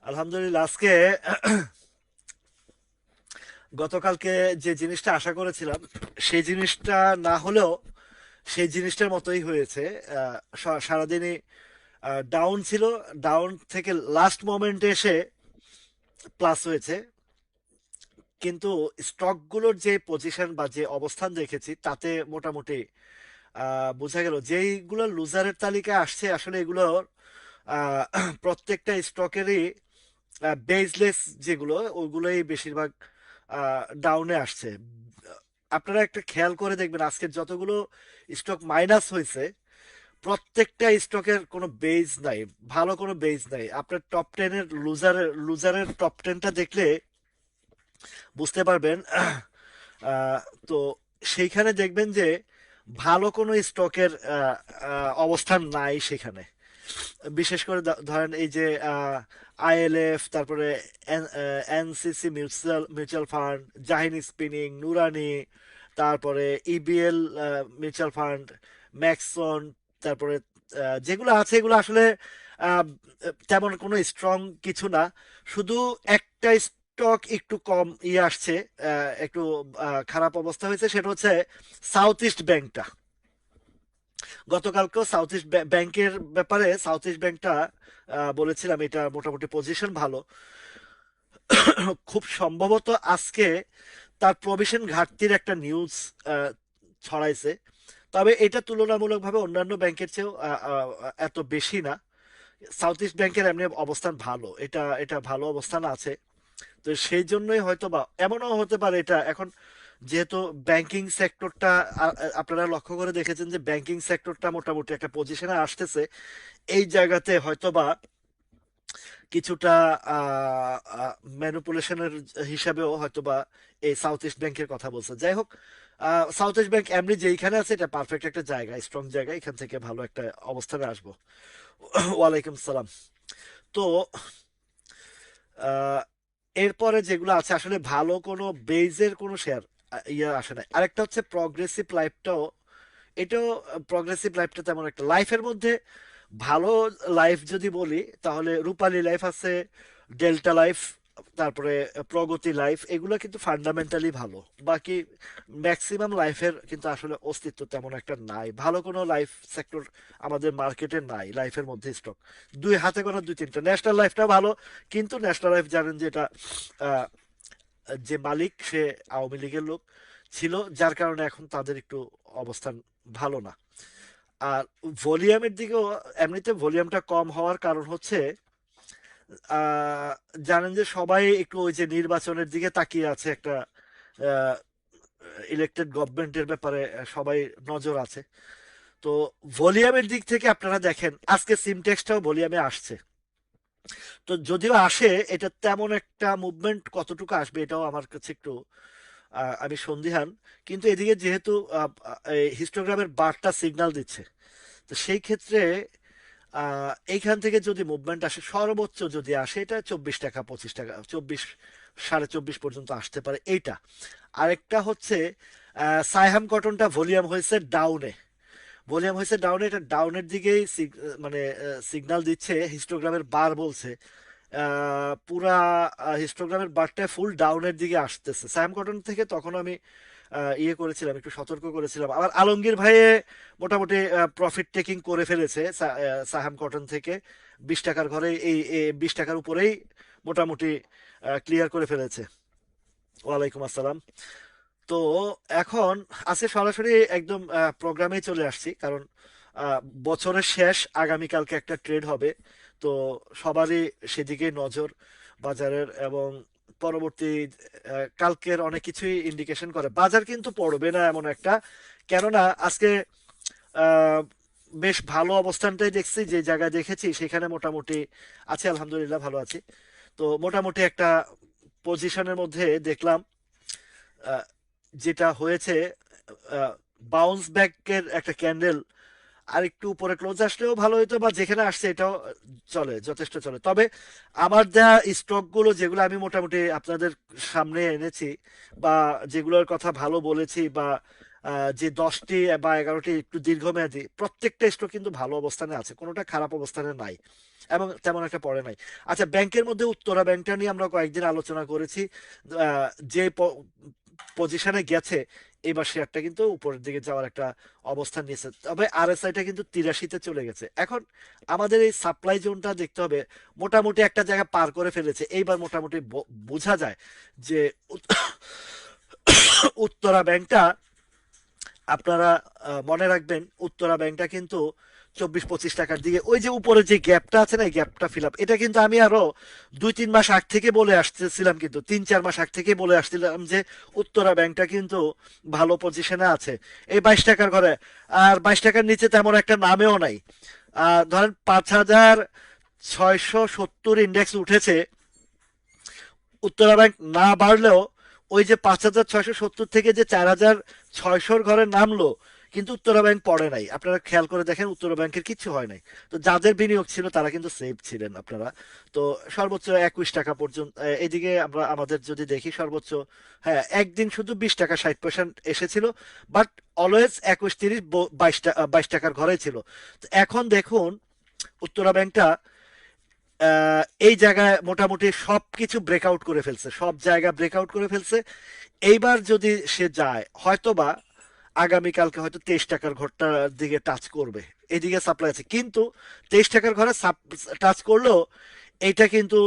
আলহামদুলিল্লাহ। আজকে গতকালকে যে জিনিসটা আশা করেছিলাম সেই জিনিসটা না হলেও সেই জিনিসটার মতোই হয়েছে। সারাদিনই ডাউন ছিল, ডাউন থেকে লাস্ট মোমেন্টে এসে প্লাস হয়েছে। কিন্তু স্টকগুলোর যে পজিশন বা যে অবস্থান দেখেছি তাতে মোটামুটি বোঝা গেল যেইগুলো লুজারের তালিকায় আসছে আসলে এগুলোর আহ, প্রত্যেকটা স্টকেরই বেসলেস যেগুলো ওইগুলোই বেশিরভাগ ডাউনে আসছে। আপনারা একটা খেয়াল করে দেখবেন আজকে যতগুলো স্টক মাইনাস হয়েছে প্রত্যেকটা স্টকের কোনো বেজ নাই, ভালো কোনো বেজ নাই। আপনার টপ টেনের লুজারের টপ টেনটা দেখলে বুঝতে পারবেন। আহ, তো সেইখানে দেখবেন যে ভালো কোনো স্টকের অবস্থান নাই সেখানে। বিশেষ করে ধরেন এই যে আইএলএফ, তারপরে NCC mutual mutual fund, Jahin spinning, নুরানি, তারপরে ইবিএল মিউচুয়াল ফান্ড, ম্যাক্সন, তারপরে যেগুলো আছে এগুলো আসলে আহ, তেমন কোনো স্ট্রং কিছু না। শুধু একটা স্টক একটু কম আসছে, একটু খারাপ অবস্থা হয়েছে, সেটা হচ্ছে সাউথ ইস্ট ব্যাংকটা। গতকালকেও সাউথ ইস্ট ব্যাংকের ব্যাপারে সাউথ ইস্ট ব্যাংকটা বলেছিলাম এটা মোটামুটি পজিশন ভালো। খুব সম্ভবত আজকে তার প্রভিশন ঘাটতির একটা নিউজ ছড়াইছে। তবে এটা তুলনামূলকভাবে অন্যান্য ব্যাংকের চেয়েও এত বেশি না। সাউথ ইস্ট ব্যাংকের এমনি অবস্থান ভালো, এটা এটা ভালো অবস্থান আছে। তো সেই জন্যই হয়তো বা এমনও হতে পারে এটা এখন, যেহেতু ব্যাংকিং সেক্টরটা আপনারা লক্ষ্য করে দেখেছেন যে ব্যাংকিং সেক্টরটা মোটামুটি একটা পজিশনে আসতেছে। এই জায়গাতে হয়তোবা কিছুটা ম্যানিপুলেশনের হিসাবেও হয়তোবা এই সাউথ ইস্ট ব্যাংকের কথা বলছে। যাই হোক, সাউথ ইস্ট ব্যাংক এমনি যেইখানে আছে এটা পারফেক্ট একটা জায়গা, স্ট্রং জায়গা, এখান থেকে ভালো একটা অবস্থানে আসবো। ওয়ালাইকুম সালাম। তো আহ, এরপরে যেগুলো আছে আসলে ভালো কোনো বেজের কোনো শেয়ার ইয়ে আসে না। আরেকটা হচ্ছে প্রগ্রেসিভ লাইফটাও, এটাও প্রগ্রেসিভ লাইফটা তেমন একটা লাইফের মধ্যে ভালো লাইফ যদি বলি তাহলে রূপালী লাইফ আছে, ডেল্টা লাইফ, তারপরে প্রগতি লাইফ, এগুলো কিন্তু ফান্ডামেন্টালি ভালো। বাকি ম্যাক্সিমাম লাইফের কিন্তু আসলে অস্তিত্ব তেমন একটা নাই, ভালো কোনো লাইফ সেক্টর আমাদের মার্কেটে নাই। লাইফের মধ্যে স্টক দুই হাতে গোনা দুই তিনটা, ন্যাশনাল লাইফটা ভালো, কিন্তু ন্যাশনাল লাইফ জানেন যে এটা আহ, যে মালিক সে আওয়ামী লীগের লোক ছিল, যার কারণে এখন তাদের একটু অবস্থান ভালো না। আর ভলিউমের দিকেও এমনিতে ভলিউমটা কম হওয়ার কারণ হচ্ছে আহ, জানেন যে সবাই একটু ওই যে নির্বাচনের দিকে তাকিয়ে আছে, একটা ইলেক্টেড গভর্নমেন্টের ব্যাপারে সবাই নজর আছে। তো ভলিউমের দিক থেকে আপনারা দেখেন আজকে সিমটেক্সটাও ভলিউমে আসছে। তো যদিও আসে, এটা তেমন একটা মুভমেন্ট কতটুকু আসবে এটাও আমার কাছে একটু আমি সন্দিহান। কিন্তু এদিকে যেহেতু হিস্টোগ্রামের বারটা সিগন্যাল দিচ্ছে, তো সেই ক্ষেত্রে এইখান থেকে যদি মুভমেন্ট আসে, সর্বোচ্চ যদি আসে এটা 24 টাকা, 25 টাকা, 24, 24.5 পর্যন্ত আসতে পারে এইটা। আরেকটা হচ্ছে সাইহাম কটনটা ভলিউম হয়েছে ডাউনে, ভলিউম হয়েছে ডাউনে, এটা ডাউনের দিকেই মানে সিগন্যাল দিচ্ছে। হিস্টোগ্রামের বার বলছে পুরা হিস্টোগ্রামের বারটা ফুল ডাউনের দিকে আসতেছে স্যাম কটন থেকে। তখন আমি ইয়ে করেছিলাম, একটু সতর্ক করেছিলাম। আবার আলমগীর ভাইয়ে মোটামুটি প্রফিট টেকিং করে ফেলেছে সাহাম কটন থেকে। 20 টাকার ঘরে এই 20 টাকার উপরেই মোটামুটি ক্লিয়ার করে ফেলেছে। ওয়ালাইকুম আসসালাম। তো এখন আজকে সরাসরি একদম প্রোগ্রামে চলে আসছি, কারণ আহ, বছরের শেষ, আগামীকালকে একটা ট্রেড হবে। তো সবারই সেদিকে নজর বাজারের, এবং পরবর্তী কালকের অনেক কিছুই ইন্ডিকেশন করে বাজার কিন্তু পড়বে না এমন একটা। কেননা আজকে আহ, বেশ ভালো অবস্থানটাই দেখছি, যে জায়গায় দেখেছি সেখানে মোটামুটি আছে, আলহামদুলিল্লাহ ভালো আছি। তো মোটামুটি একটা পজিশনের মধ্যে দেখলাম আহ, যেটা হয়েছে বাউন্স ব্যাকের একটা ক্যান্ডেল। আর একটু উপরে ক্লোজ আসলেও ভালো হতো, বা যেখানে আসছে এটাও চলে, যথেষ্ট চলে। তবে আমার দেয়া স্টক গুলো যেগুলো আমি মোটামুটি আপনাদের সামনে এনেছি, বা যেগুলোর কথা ভালো বলেছি, বা যে 10টি বা 11টি একটু দীর্ঘমেয়াদী, প্রত্যেকটা স্টক কিন্তু ভালো অবস্থানে আছে, কোনোটা খারাপ অবস্থানে নাই এবং তেমন একটা পড়ে নাই। আচ্ছা, ব্যাংকের মধ্যে উত্তরা ব্যাংকটা নিয়ে আমরা কয়েকদিন আলোচনা করেছি। যে পজিশনে গেছে, এবার শেয়ারটা কিন্তু উপরের দিকে যাওয়ার একটা অবস্থান নিয়েছে, তবে আরএসআইটা কিন্তু 83-তে চলে গেছে। এখন আমাদের এই সাপ্লাই জোনটা দেখতে হবে, মোটামুটি একটা জায়গা পার করে ফেলেছে এইবার, মোটামুটি বোঝা যায় যে উত্তরা ব্যাংকটা, আপনারা মনে রাখবেন উত্তরা ব্যাংকটা কিন্তু 24-25 টাকার দিকে, ওই যে উপরে যে গ্যাপটা আছে না, এই গ্যাপটা ফিল আপ, এটা কিন্তু আমি আরো 2-3 মাস আগ থেকে বলে আসতেছিলাম, কিন্তু 3-4 মাস আগ থেকে বলে আসছিলাম যে উত্তরা ব্যাংকটা কিন্তু ভালো পজিশনে আছে এই 22 টাকার ঘরে। আর 22 টাকার নিচে তেমন একটা নামেও নাই। ধরেন 5,670 ইন্ডেক্স উঠেছে, উত্তরা ব্যাংক না বাড়লেও ওই যে 5,670 থেকে যে 4,600 ঘরে নামলো, কিন্তু উত্তরা ব্যাংক পড়ে নাই। আপনারা খেয়াল করে দেখেন উত্তরা ব্যাংকের কিছু হয় নাই। তো যাদের বিনিয়োগ ছিল তারা কিন্তু সেফ ছিলেন আপনারা। তো সর্বোচ্চ 21 টাকা পর্যন্ত, এদিকে আমরা আমাদের যদি দেখি সর্বোচ্চ, হ্যাঁ একদিন শুধু 20 টাকা 60 পয়সা এসেছিল, বাট অলওয়েজ 21, 30, 22 টাকার ঘরে ছিল। তো এখন দেখুন উত্তরা ব্যাংকটা এই জায়গায় মোটামুটি সবকিছু ব্রেকআউট করে ফেলছে, সব জায়গা ব্রেকআউট করে ফেলছে। এইবার যদি সে যায়, হয়তোবা আগামীকালকে হয়তো 23 টাকার ঘরটার দিকে টাচ করবে, এদিকে সাপ্লাই আছে, কিন্তু 23 টাকার ঘরে টাচ করলেও এইটা কিন্তু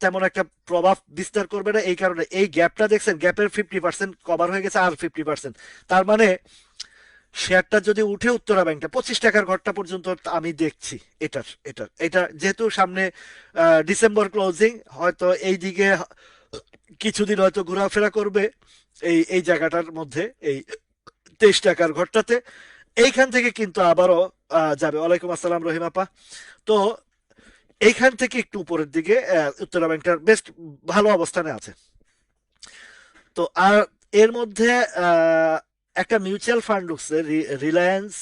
তেমন একটা প্রভাব বিস্তার করবে না। এই কারণে এই গ্যাপটা দেখছেন, গ্যাপের 50% কভার হয়ে গেছে, আর 50%, তার মানে শেয়ারটা যদি উঠে উত্তরা ব্যাংকটা 25 টাকার ঘরটা পর্যন্ত আমি দেখছি। এটা যেহেতু সামনে ডিসেম্বর ক্লোজিং, হয়তো এই দিকে কিছুদিন হয়তো ঘোরাফেরা করবে এই এই জায়গাটার মধ্যে, এই 23 টাকার ঘরটাতে। এইখান থেকে কিন্তু আবারও যাবে। ওয়ালাইকুম আসসালাম রহিম আপা। তো এইখান থেকে একটু উপরের দিকে উত্তরা ব্যাংকটার বেস্ট ভালো অবস্থানে আছে। তো আর এর মধ্যে আহ, একটা মিউচুয়াল ফান্ড ঢুকছে, রিলায়েন্স,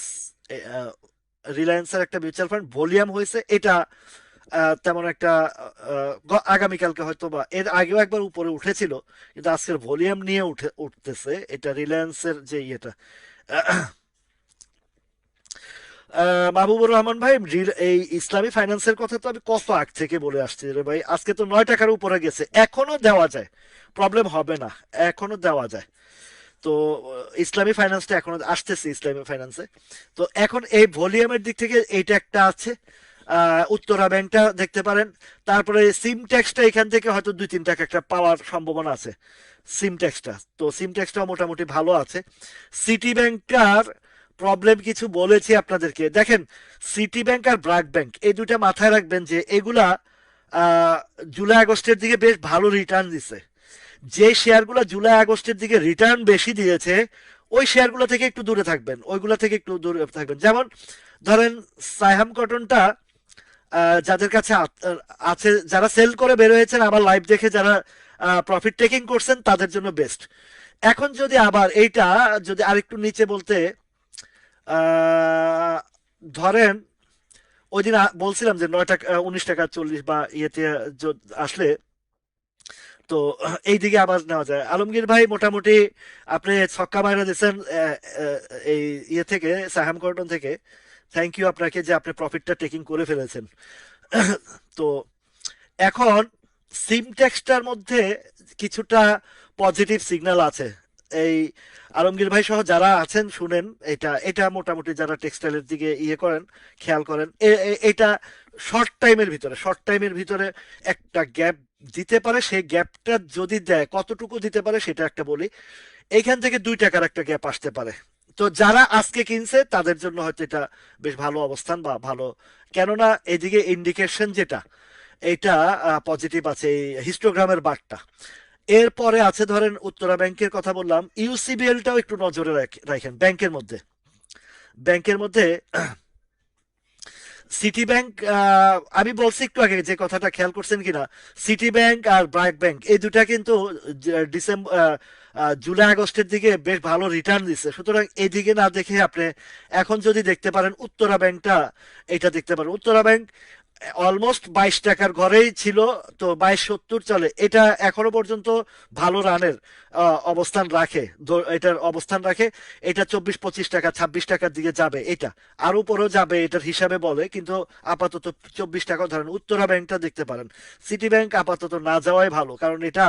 রিলায়েন্সের একটা মিউচুয়াল ফান্ড ভলিউম হয়েছে, এটা তেমন একটা আগামীকালকে হয়তো বা এর আগেও একবার উপরে উঠেছিল, কিন্তু আজকের ভলিউম নিয়ে উঠতেছে এটা রিলায়েন্সের যে ইয়েটা। মাহবুবুর রহমান ভাই, এই ইসলামী ফাইন্যান্সের কথা তো আমি কত আগ থেকে বলে আসছি রে ভাই, আজকে তো 9 টাকার উপরে গেছে, এখনো দেওয়া যায়, প্রবলেম হবে না, এখনো দেওয়া যায়। তো ইসলামী ফাইন্যান্সটা এখনো আসতেছে, ইসলামী ফাইন্যান্সে। তো এখন এই ভলিউমের দিক থেকে এইটা একটা আছে, উত্তরা ব্যাংকটা দেখতে পারেন। তারপরে সিম ট্যাক্সটা এখান থেকে হয়তো 2-3 টাকা একটা পাওয়ার সম্ভাবনা আছে, সিম ট্যাক্সটা, তো সিম ট্যাক্সটাও মোটামুটি ভালো আছে। সিটি ব্যাংকটার প্রবলেম কিছু বলেছি আপনাদেরকে, দেখেন সিটি ব্যাংক আর ব্র্যাক ব্যাংক এই দুইটা মাথায় রাখবেন যে এগুলা আহ, জুলাই আগস্টের দিকে বেশ ভালো রিটার্ন দিছে। যে শেয়ারগুলো জুলাই আগস্টের দিকে রিটার্ন বেশি দিয়েছে, ওই শেয়ারগুলো থেকে একটু দূরে থাকবেন, ওইগুলো থেকে একটু দূরে থাকবেন। যেমন ধরেন সাইহাম কটনটা, যাদের কাছে আছে, যারা সেল করে বের হয়েছেন, আমার লাইভ দেখে যারা প্রফিট টেকিং করছেন, তাদের জন্য বেস্ট। এখন যদি আবার এইটা যদি আরেকটু নিচে বলতে, আহ, ধরেন ওই দিন বলছিলাম যে 9 টাকা, 19 টাকা 40 বা ইয়েতে আসলে, তো এইদিকে আবার নেওয়া যায়। আলমগীর ভাই মোটামুটি আপনি ছক্কা মাইরা দিচ্ছেন এই ইয়ে থেকে, সাহাম কর্টন থেকে। থ্যাংক ইউ আপনাকে যে আপনি প্রফিটটা টেকিং করে ফেলেছেন। তো এখন সিমটেক্সটার মধ্যে কিছুটা পজিটিভ সিগন্যাল আছে। এই আলমগীর ভাই সহ যারা আছেন শুনেন, এটা এটা মোটামুটি যারা টেক্সটাইলের দিকে ইয়ে করেন, খেয়াল করেন, এটা শর্ট টাইমের ভিতরে একটা গ্যাপ দিতে পারে। সেই গ্যাপটা যদি দেয়, কতটুকু দিতে পারে সেটা একটা বলি। এইখান থেকে 2 টাকার একটা গ্যাপ আসতে পারে। তো যারা আজকে কিনছে তাদের জন্য হয়তো এটা বেশ ভালো অবস্থান বা ভালো, কেননা এদিকে ইন্ডিকেশন যেটা, এটা পজিটিভ আছে, এই হিস্টোগ্রামের বারটা। এরপরে আছে ধরেন উত্তরা ব্যাংকের কথা বললাম, ইউসিবিএলটাও একটু নজরে রাখেন। ব্যাংকের মধ্যে সিটি ব্যাংক, আমি বলছি একটু আগে যে কথাটা, খেয়াল করছেন কিনা, সিটি ব্যাংক আর ব্র্যাক ব্যাংক এই দুটা কিন্তু ডিসেম্বর, জুলাই আগস্টের দিকে বেশ ভালো রিটার্ন দিচ্ছে। সুতরাং এইদিকে না দেখে আপনি এখন যদি দেখতে পারেন উত্তরা ব্যাংকটা, এটা দেখতে পারেন। উত্তরা ব্যাংক অলমোস্ট 22 টাকার ঘরেই ছিল। তো 22.70 চলে, এটা এখনো পর্যন্ত ভালো রানের অবস্থান রাখে, এটার অবস্থান রাখে। এটা 24-25 টাকা 26 টাকার দিকে যাবে, এটা আর উপরেও যাবে এটার হিসাবে বলে, কিন্তু আপাতত 24 টাকা ধরেন। উত্তরা ব্যাংকটা দেখতে পারেন, সিটি ব্যাংক আপাতত না যাওয়াই ভালো, কারণ এটা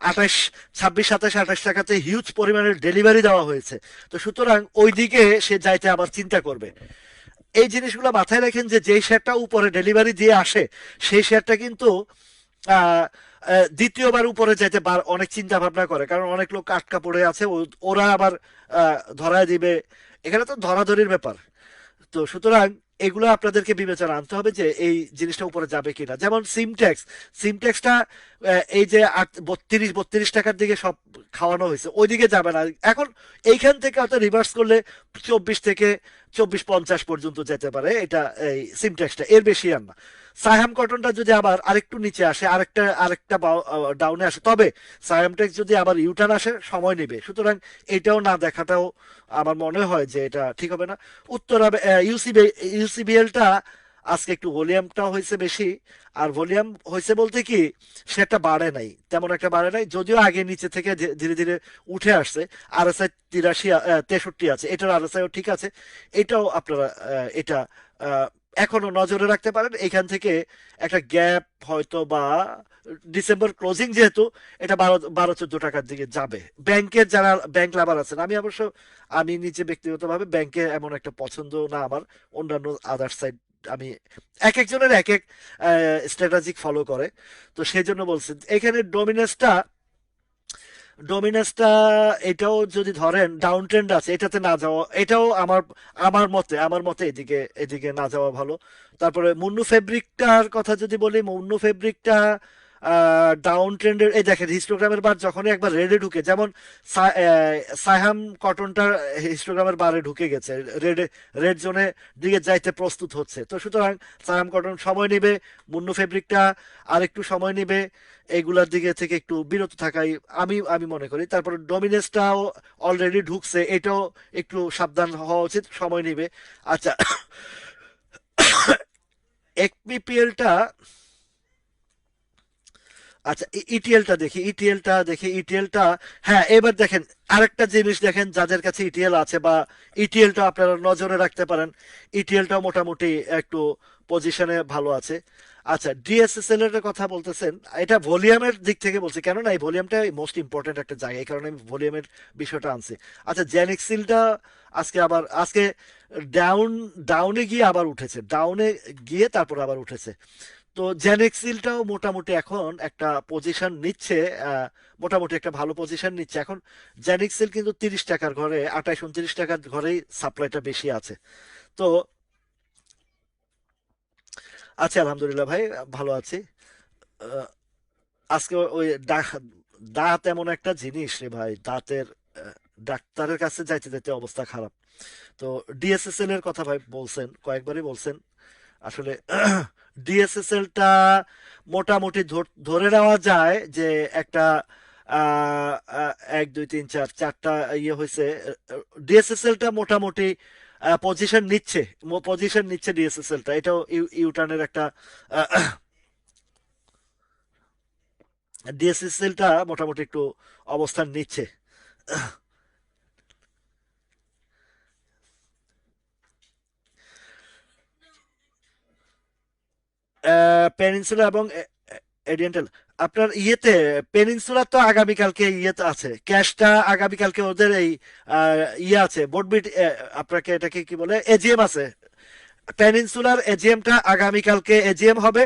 28, 26, 27, 28 টাকাতে হিউজ পরিমাণের ডেলিভারি দেওয়া হয়েছে। তো সুতরাং ওই দিকে সে যাইতে আবার চিন্তা করবে। এই জিনিসগুলো মাথায় রাখেন যে যেই শেয়ারটা উপরে ডেলিভারি দিয়ে আসে, সেই শেয়ারটা কিন্তু আহ, দ্বিতীয়বার উপরে যাইতে অনেক চিন্তা ভাবনা করে, কারণ অনেক লোক আটকা পড়ে আছে, ওরা আবার ধরায় দিবে। এখানে তো ধরাধরির ব্যাপার। তো সুতরাং এগুলো আপনাদেরকে বিবেচনা আনতে হবে যে এই জিনিসটা উপরে যাবে কিনা। যেমন সিমটেক্স, সিমটেক্সটা এই যে 32-32 টাকার দিকে সব খাওয়ানো হয়েছে, ওইদিকে যাবে না এখন। এইখান থেকে হয়তো রিভার্স করলে 24 থেকে 24.50 পর্যন্ত যেতে পারে এটা, এই সিমটেক্সটা, এর বেশি আর না। সায়াম কটনটা যদি আবার আরেকটু নিচে আসে, আরেকটা আরেকটা ডাউনে আসে, তবে সায়ামটেক্স যদি আবার ইউটার্ন আসে সময় নেবে। সুতরাং এটাও না দেখাটাও আমার মনে হয় যে এটা ঠিক হবে না। উত্তরা ইউসিবিএলটা আজকে একটু ভলিউমটাও হয়েছে বেশি। আর ভলিউম হয়েছে বলতে কি, সেটা বাড়ে নাই, তেমন একটা বাড়ে নাই, যদিও আগে নিচে থেকে ধীরে ধীরে উঠে আসছে। আরএসআই 83, 63 আছে, এটার আরএসআইও ঠিক আছে। এটাও আপনারা এটা আহ, এখনো নজরে রাখতে পারেন। এখান থেকে একটা গ্যাপ হয়তো বা ডিসেম্বর ক্লোজিং যেহেতু, এটা 12-14 টাকার দিকে যাবে। ব্যাংকের যারা ব্যাংক লাভার আছেন, আমি নিজে ব্যক্তিগতভাবে ব্যাংকে এমন একটা পছন্দ না আমার। অন্যান্য আদার সাইড আমি, এক একজনের এক এক স্ট্র্যাটেজিক ফলো করে। তো সেই জন্য বলছি এখানে ডোমিনাসটা এটাও যদি ধরেন ডাউন ট্রেন্ড আছে, এটাতে না যাওয়া, এটাও আমার মতে এদিকে এদিকে না যাওয়া ভালো। তারপরে মুন্নু ফেব্রিকটার কথা যদি বলি, মুন্নু ফেব্রিকটা ডাউন ট্রেন্ডের, এই দেখেন হিস্টোগ্রামের বার যখনই একবার রেডে ঢুকে, যেমন সাইহাম কটনটা হিস্টোগ্রামের বারে ঢুকে গেছে, রেড জোনে দিকে যাইতে প্রস্তুত হচ্ছে। তো সুতরাং সাইহাম কটন সময় নেবে, মুন্নু ফেব্রিকটা আর একটু সময় নেবে। এইগুলার দিকে থেকে একটু বিরত থাকাই আমি আমি মনে করি। তারপর ডমিনেসটাও অলরেডি ঢুকছে, এটাও একটু সাবধান হওয়া উচিত, সময় নেবে। আচ্ছা, একপিপিএলটা, আচ্ছা ইটিএলটা, হ্যাঁ এবার দেখেন আরেকটা জিনিস দেখেন, যাদের কাছে ইটিএল আছে বা ইটিএলটা আপনারা নজরে রাখতে পারেন। ইটিএলটাও মোটামুটি একটু পজিশনে ভালো আছে। আচ্ছা, ডিএসএসএল এর কথা বলতেছেন, এটা ভলিউমের দিক থেকে বলছি, কেননা এই ভলিউমটা মোস্ট ইম্পর্টেন্ট একটা জায়গা, এই কারণে আমি ভলিউমের বিষয়টা আনছি। আচ্ছা, জেনিক্সিলটা আজকে ডাউনে গিয়ে আবার উঠেছে, ডাউনে গিয়ে তারপর আবার উঠেছে। তো জেনেক্সিলটাও মোটামুটি এখন একটা পজিশন নিচ্ছে, আহ, মোটামুটি একটা ভালো পজিশন নিচ্ছে এখন। জেনেক্সিল কিন্তু 30 টাকার ঘরে, 28-29 টাকার ঘরেই সাপ্লাইটা বেশি আছে। তো আছি আলহামদুলিল্লাহ ভাই, ভালো আছি। আহ, আজকে ওই দাঁত এমন একটা জিনিস রে ভাই, দাঁতের আহ, ডাক্তারের কাছে যাইতে যাইতে অবস্থা খারাপ। তো ডিএসএসএল এর কথা ভাই বলছেন, কয়েকবারই বলছেন। আসলে ডিএসএসএলটা মোটামুটি ধরে নেওয়া যায় যে একটা আহ, আহ, 1, 2, 3, 4, 4টা ইয়ে হয়েছে। ডিএসএসএলটা মোটামুটি পজিশন নিচ্ছে ডিএসএসএলটা, এটাও ইউটার্নের একটা ডিএসএসএলটা মোটামুটি একটু অবস্থান নিচ্ছে। পেনিনসুলা এবং এরিয়েন্টাল, আপনার ইয়েতে পেনিনসুলা তো আগামীকালকে ইয়েতে আছে, ক্যাশটা আগামীকালকে ওদের এই ইয়ে আছে, বোর্ড মিট, আপনাকে এটাকে কি বলে, এজিএম আছে। পেনিনসুলার এজিএমটা আগামীকালকে এজিএম হবে।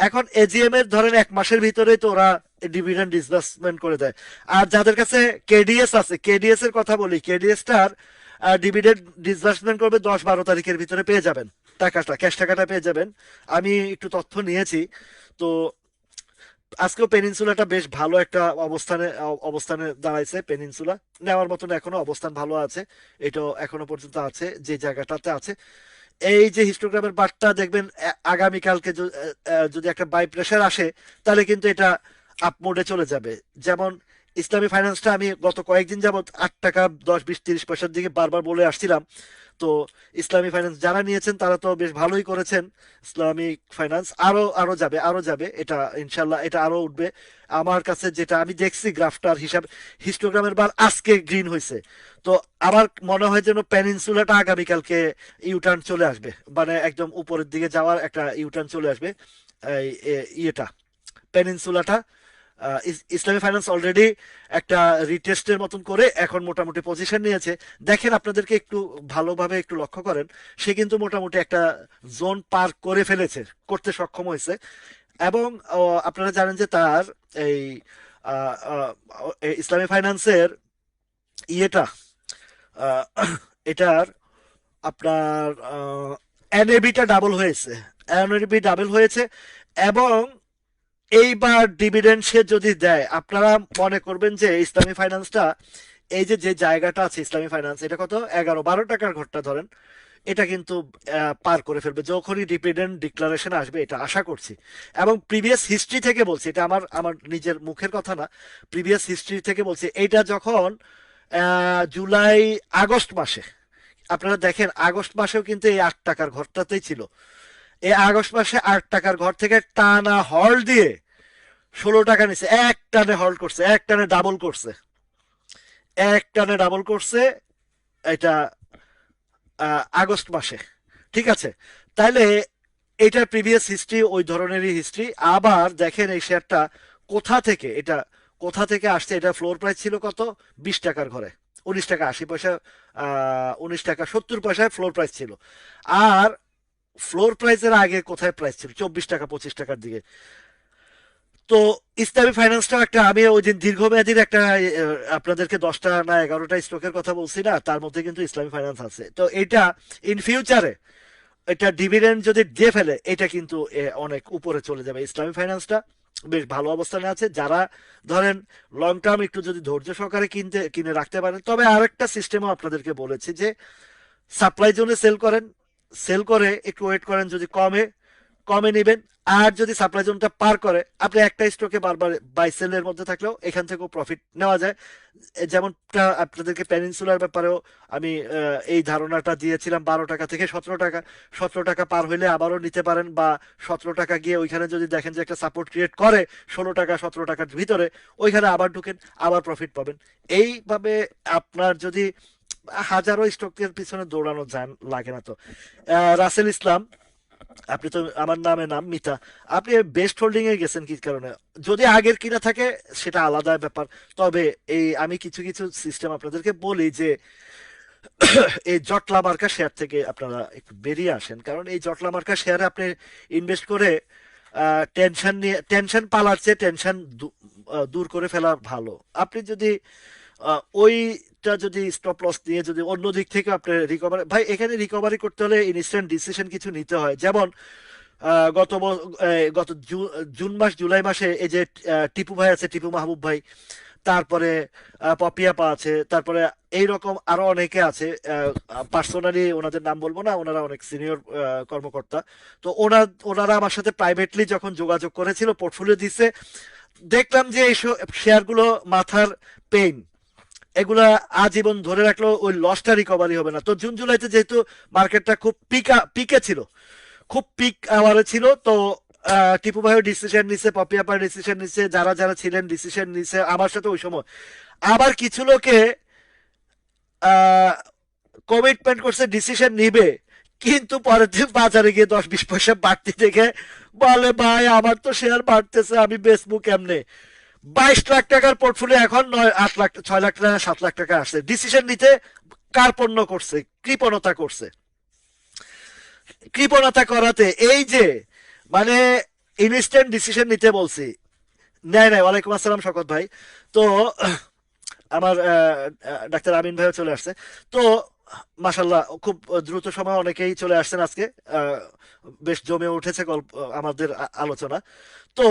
এখন এজিএম এর ধরেন 1 মাসের ভিতরেই তো ওরা ডিভিডেন্ড ডিসবার্সমেন্ট করে দেয়। আর যাদের কাছে কেডিএস আছে, কেডিএস এর কথা বলি, কেডিএসটার ডিভিডেন্ড ডিসবার্সমেন্ট করবে 10-12 তারিখের ভিতরে, পেয়ে যাবেন টাকাটা, ক্যাশ টাকাটা পেয়ে যাবেন। আমি একটু তথ্য নিয়েছি। তো আজকেও পেনিনসুলাটা বেশ ভালো একটা অবস্থানে দাঁড়াইছে। পেনিনসুলা নেওয়ার মতন এখনো অবস্থান ভালো আছে, এটাও এখনো পর্যন্ত আছে যে জায়গাটাতে আছে। এই যে হিস্টোগ্রামের বারটা দেখবেন, আগামীকালকে যদি একটা বাই প্রেশার আসে, তাহলে কিন্তু এটা আপ মোডে চলে যাবে। যেমন ইসলামী ফাইন্যান্সটা আমি গত কয়েকদিন যাবত 8 টাকা 10, 20, 30 পয়সার দিকে বারবার বলে আসছিলাম। তো ইসলামী ফাইন্যান্স যারা নিয়েছেন তারা তো বেশ ভালোই করেছেন। ইসলামিক ফাইন্যান্স আরো আরো যাবে, আরো যাবে, এটা ইনশাল্লাহ এটা আরো উঠবে। আমার কাছে যেটা আমি দেখছি গ্রাফটার হিসাব, হিস্টোগ্রামের বার আজকে গ্রিন হয়েছে। তো আমার মনে হয় যেন পেনিনসুলাটা আগামীকালকে ইউটার্ন চলে আসবে, মানে একদম উপরের দিকে যাওয়ার একটা ইউটার্ন চলে আসবে। এই ইয়েটা পেনিনসুলাটা ইসলামী ফাইন্যান্স অলরেডি একটা রিটেস্টের মতন করে এখন মোটামুটি পজিশন নিয়েছে। দেখেন আপনাদেরকে একটু ভালোভাবে একটু লক্ষ্য করেন, সে কিন্তু মোটামুটি একটা জোন পার করে ফেলেছে, করতে সক্ষম হয়েছে। এবং আপনারা জানেন যে তার এই আহ, আহ, ইসলামী ফাইন্যান্সের ইয়েটা আহ, এটার আপনার এনএবিটা ডাবল হয়েছে, এনএবি ডাবল হয়েছে। এবং এইবার ডিভিডেন্ড সে যদি দেয়, আপনারা মনে করবেন যে ইসলামী ফাইন্যান্সটা এই যে যে জায়গাটা আছে, ইসলামী ফাইন্যান্স এটা কত 11-12 টাকার ঘরটা ধরেন, এটা কিন্তু পার করে ফেলবে যখনই ডিভিডেন্ড ডিক্লারেশন আসবে, এটা আশা করছি। এবং প্রিভিয়াস হিস্ট্রি থেকে বলছি, এটা আমার আমার নিজের মুখের কথা না, প্রিভিয়াস হিস্ট্রি থেকে বলছি, এইটা যখন জুলাই আগস্ট মাসে, আপনারা দেখেন আগস্ট মাসেও কিন্তু এই 8 টাকার ঘরটাতেই ছিল। এই আগস্ট মাসে 8 টাকার ঘর থেকে টানা হল দিয়ে 16 টাকা নিচে এক টানে হল্ড করছে, এক টানে ডাবল করছে, এক টানে ডাবল করছে এটা আগস্ট মাসে। ঠিক আছে, তাইলে এটার প্রিভিয়াস হিস্ট্রি ওই ধরনেরই হিস্ট্রি। আবার দেখেন এই শেয়ারটা কোথা থেকে, এটা কোথা থেকে আসছে। এটা ফ্লোর প্রাইস ছিল কত, 20 টাকার ঘরে, 19 টাকা 80 পয়সা, 19 টাকা 70 পয়সায় ফ্লোর প্রাইস ছিল। আর ফ্লোর প্রাইসের আগে কোথায় প্রাইস ছিল, 24 টাকা 25 টাকার দিকে। তো ইসলামী ফাইন্যান্সটাও একটা, আমি ওই দিন দীর্ঘমেয়াদীর একটা আপনাদেরকে 10টা না 11টা স্টকের কথা বলছি না, তার মধ্যে কিন্তু ইসলামী ফাইন্যান্স আছে। তো এটা ইন ফিউচারে এটা ডিভিডেন্ড যদি দিয়ে ফেলে, এটা কিন্তু অনেক উপরে চলে যাবে। ইসলামী ফাইন্যান্সটা বেশ ভালো অবস্থানে আছে। যারা ধরেন লং টার্ম একটু যদি ধৈর্য সহকারে কিনে রাখতে পারেন। তবে আরেকটা সিস্টেমও আপনাদেরকে বলেছি যে সাপ্লাই জোনে সেল করেন, সেল করে একটু ওয়েট করেন, যদি কমে কমে নেবেন। আর যদি সাপ্লাই জোনটা পার করে, আপনি একটা স্টকে বারবার বাই সেলের মধ্যে থাকলেও এখান থেকেও প্রফিট নেওয়া যায়। যেমনটা আপনাদেরকে পেনিনসুলার ব্যাপারেও আমি এই ধারণাটা দিয়েছিলাম, 12 টাকা থেকে 17 টাকা, 17 টাকা পার হইলে আবারও নিতে পারেন, বা 17 টাকা গিয়ে ওইখানে যদি দেখেন যে একটা সাপোর্ট ক্রিয়েট করে 16 টাকা 17 টাকার ভিতরে, ওইখানে আবার ঢুকেন, আবার প্রফিট পাবেন। এইভাবে আপনার যদি হাজারো স্টকের পিছনে দৌড়ানো লাগে না। তো রাসেল ইসলাম, আপনি তো আমার নামে নাম মিতা, আপনি বেস্ট হোল্ডিং এ গেছেন কি কারণে? যদি আগের কিনা থাকে সেটা আলাদা ব্যাপার। তবে এই আমি কিছু কিছু সিস্টেম আপনাদেরকে বলি যে এই জটলা মার্কা শেয়ার থেকে আপনারা একটু বেরিয়ে আসেন। কারণ এই জটলা মার্কা শেয়ারে আপনি ইনভেস্ট করে টেনশন নিয়ে, টেনশন পালার চেয়ে টেনশন দূর করে ফেলা ভালো। আপনি যদি ওইটা যদি স্টপ লস দিয়ে যদি অন্য দিক থেকে আপনি রিকভারি, ভাই এখানে রিকভারি করতে হলে ইনস্ট্যান্ট ডিসিশন কিছু নিতে হয়। যেমন গত জুন মাস জুলাই মাসে এই যে টিপু ভাই আছে, টিপু মাহবুব ভাই, তারপরে পপিয়াপা আছে, তারপরে এইরকম আরো অনেকে আছে। পার্সোনালি ওনাদের নাম বলবো না, ওনারা অনেক সিনিয়র কর্মকর্তা। তো ওনারা আমার সাথে প্রাইভেটলি যখন যোগাযোগ করেছিল, পোর্টফোলিও দিচ্ছে, দেখলাম যে এই শেয়ারগুলো মাথার পেইন, এগুলা আজীবন ধরে রাখলেও ওই লসটা রিকভারি হবে না। তো জুন জুলাইতে যেহেতু মার্কেটটা খুব পিকে ছিল, খুব পিক আওয়ারে ছিল, তো টিপু ভাইও ডিসিশন নিছে, পপিয়াপার ডিসিশন নিছে, যারা যারা ছিলেন ডিসিশন নিছে আমার সাথে ওই সময়। আবার কিছু লোকে কমিটমেন্ট করছে ডিসিশন নিবে, কিন্তু পরের দিন বাজারে গিয়ে 10-20 পয়সা বাড়তি দেখে বলে ভাই আমার তো শেয়ার বাড়তেছে, আমি বেচবো কেমনে। 22 লাখ টাকার পোর্টফোলিও এখন 8 লাখ 6 লাখ টাকা 7 লাখ টাকা আসছে। ডিসিশন নিতে কার্পণ্য করছে, কৃপণতা করছে। কৃপণতা করাতে এই যে মানে ইনস্ট্যান্ট ডিসিশন নিতে বলছি, নেয় নাই। ওয়ালাইকুম আসসালাম শকত ভাই। তো আমার ডাক্তার আমিন ভাইও চলে আসছে। তো মাশাল্লাহ খুব দ্রুত সময় অনেকেই চলে আসছেন আজকে। আহ, বেশ জমে উঠেছে গল্প, আমাদের আলোচনা। তো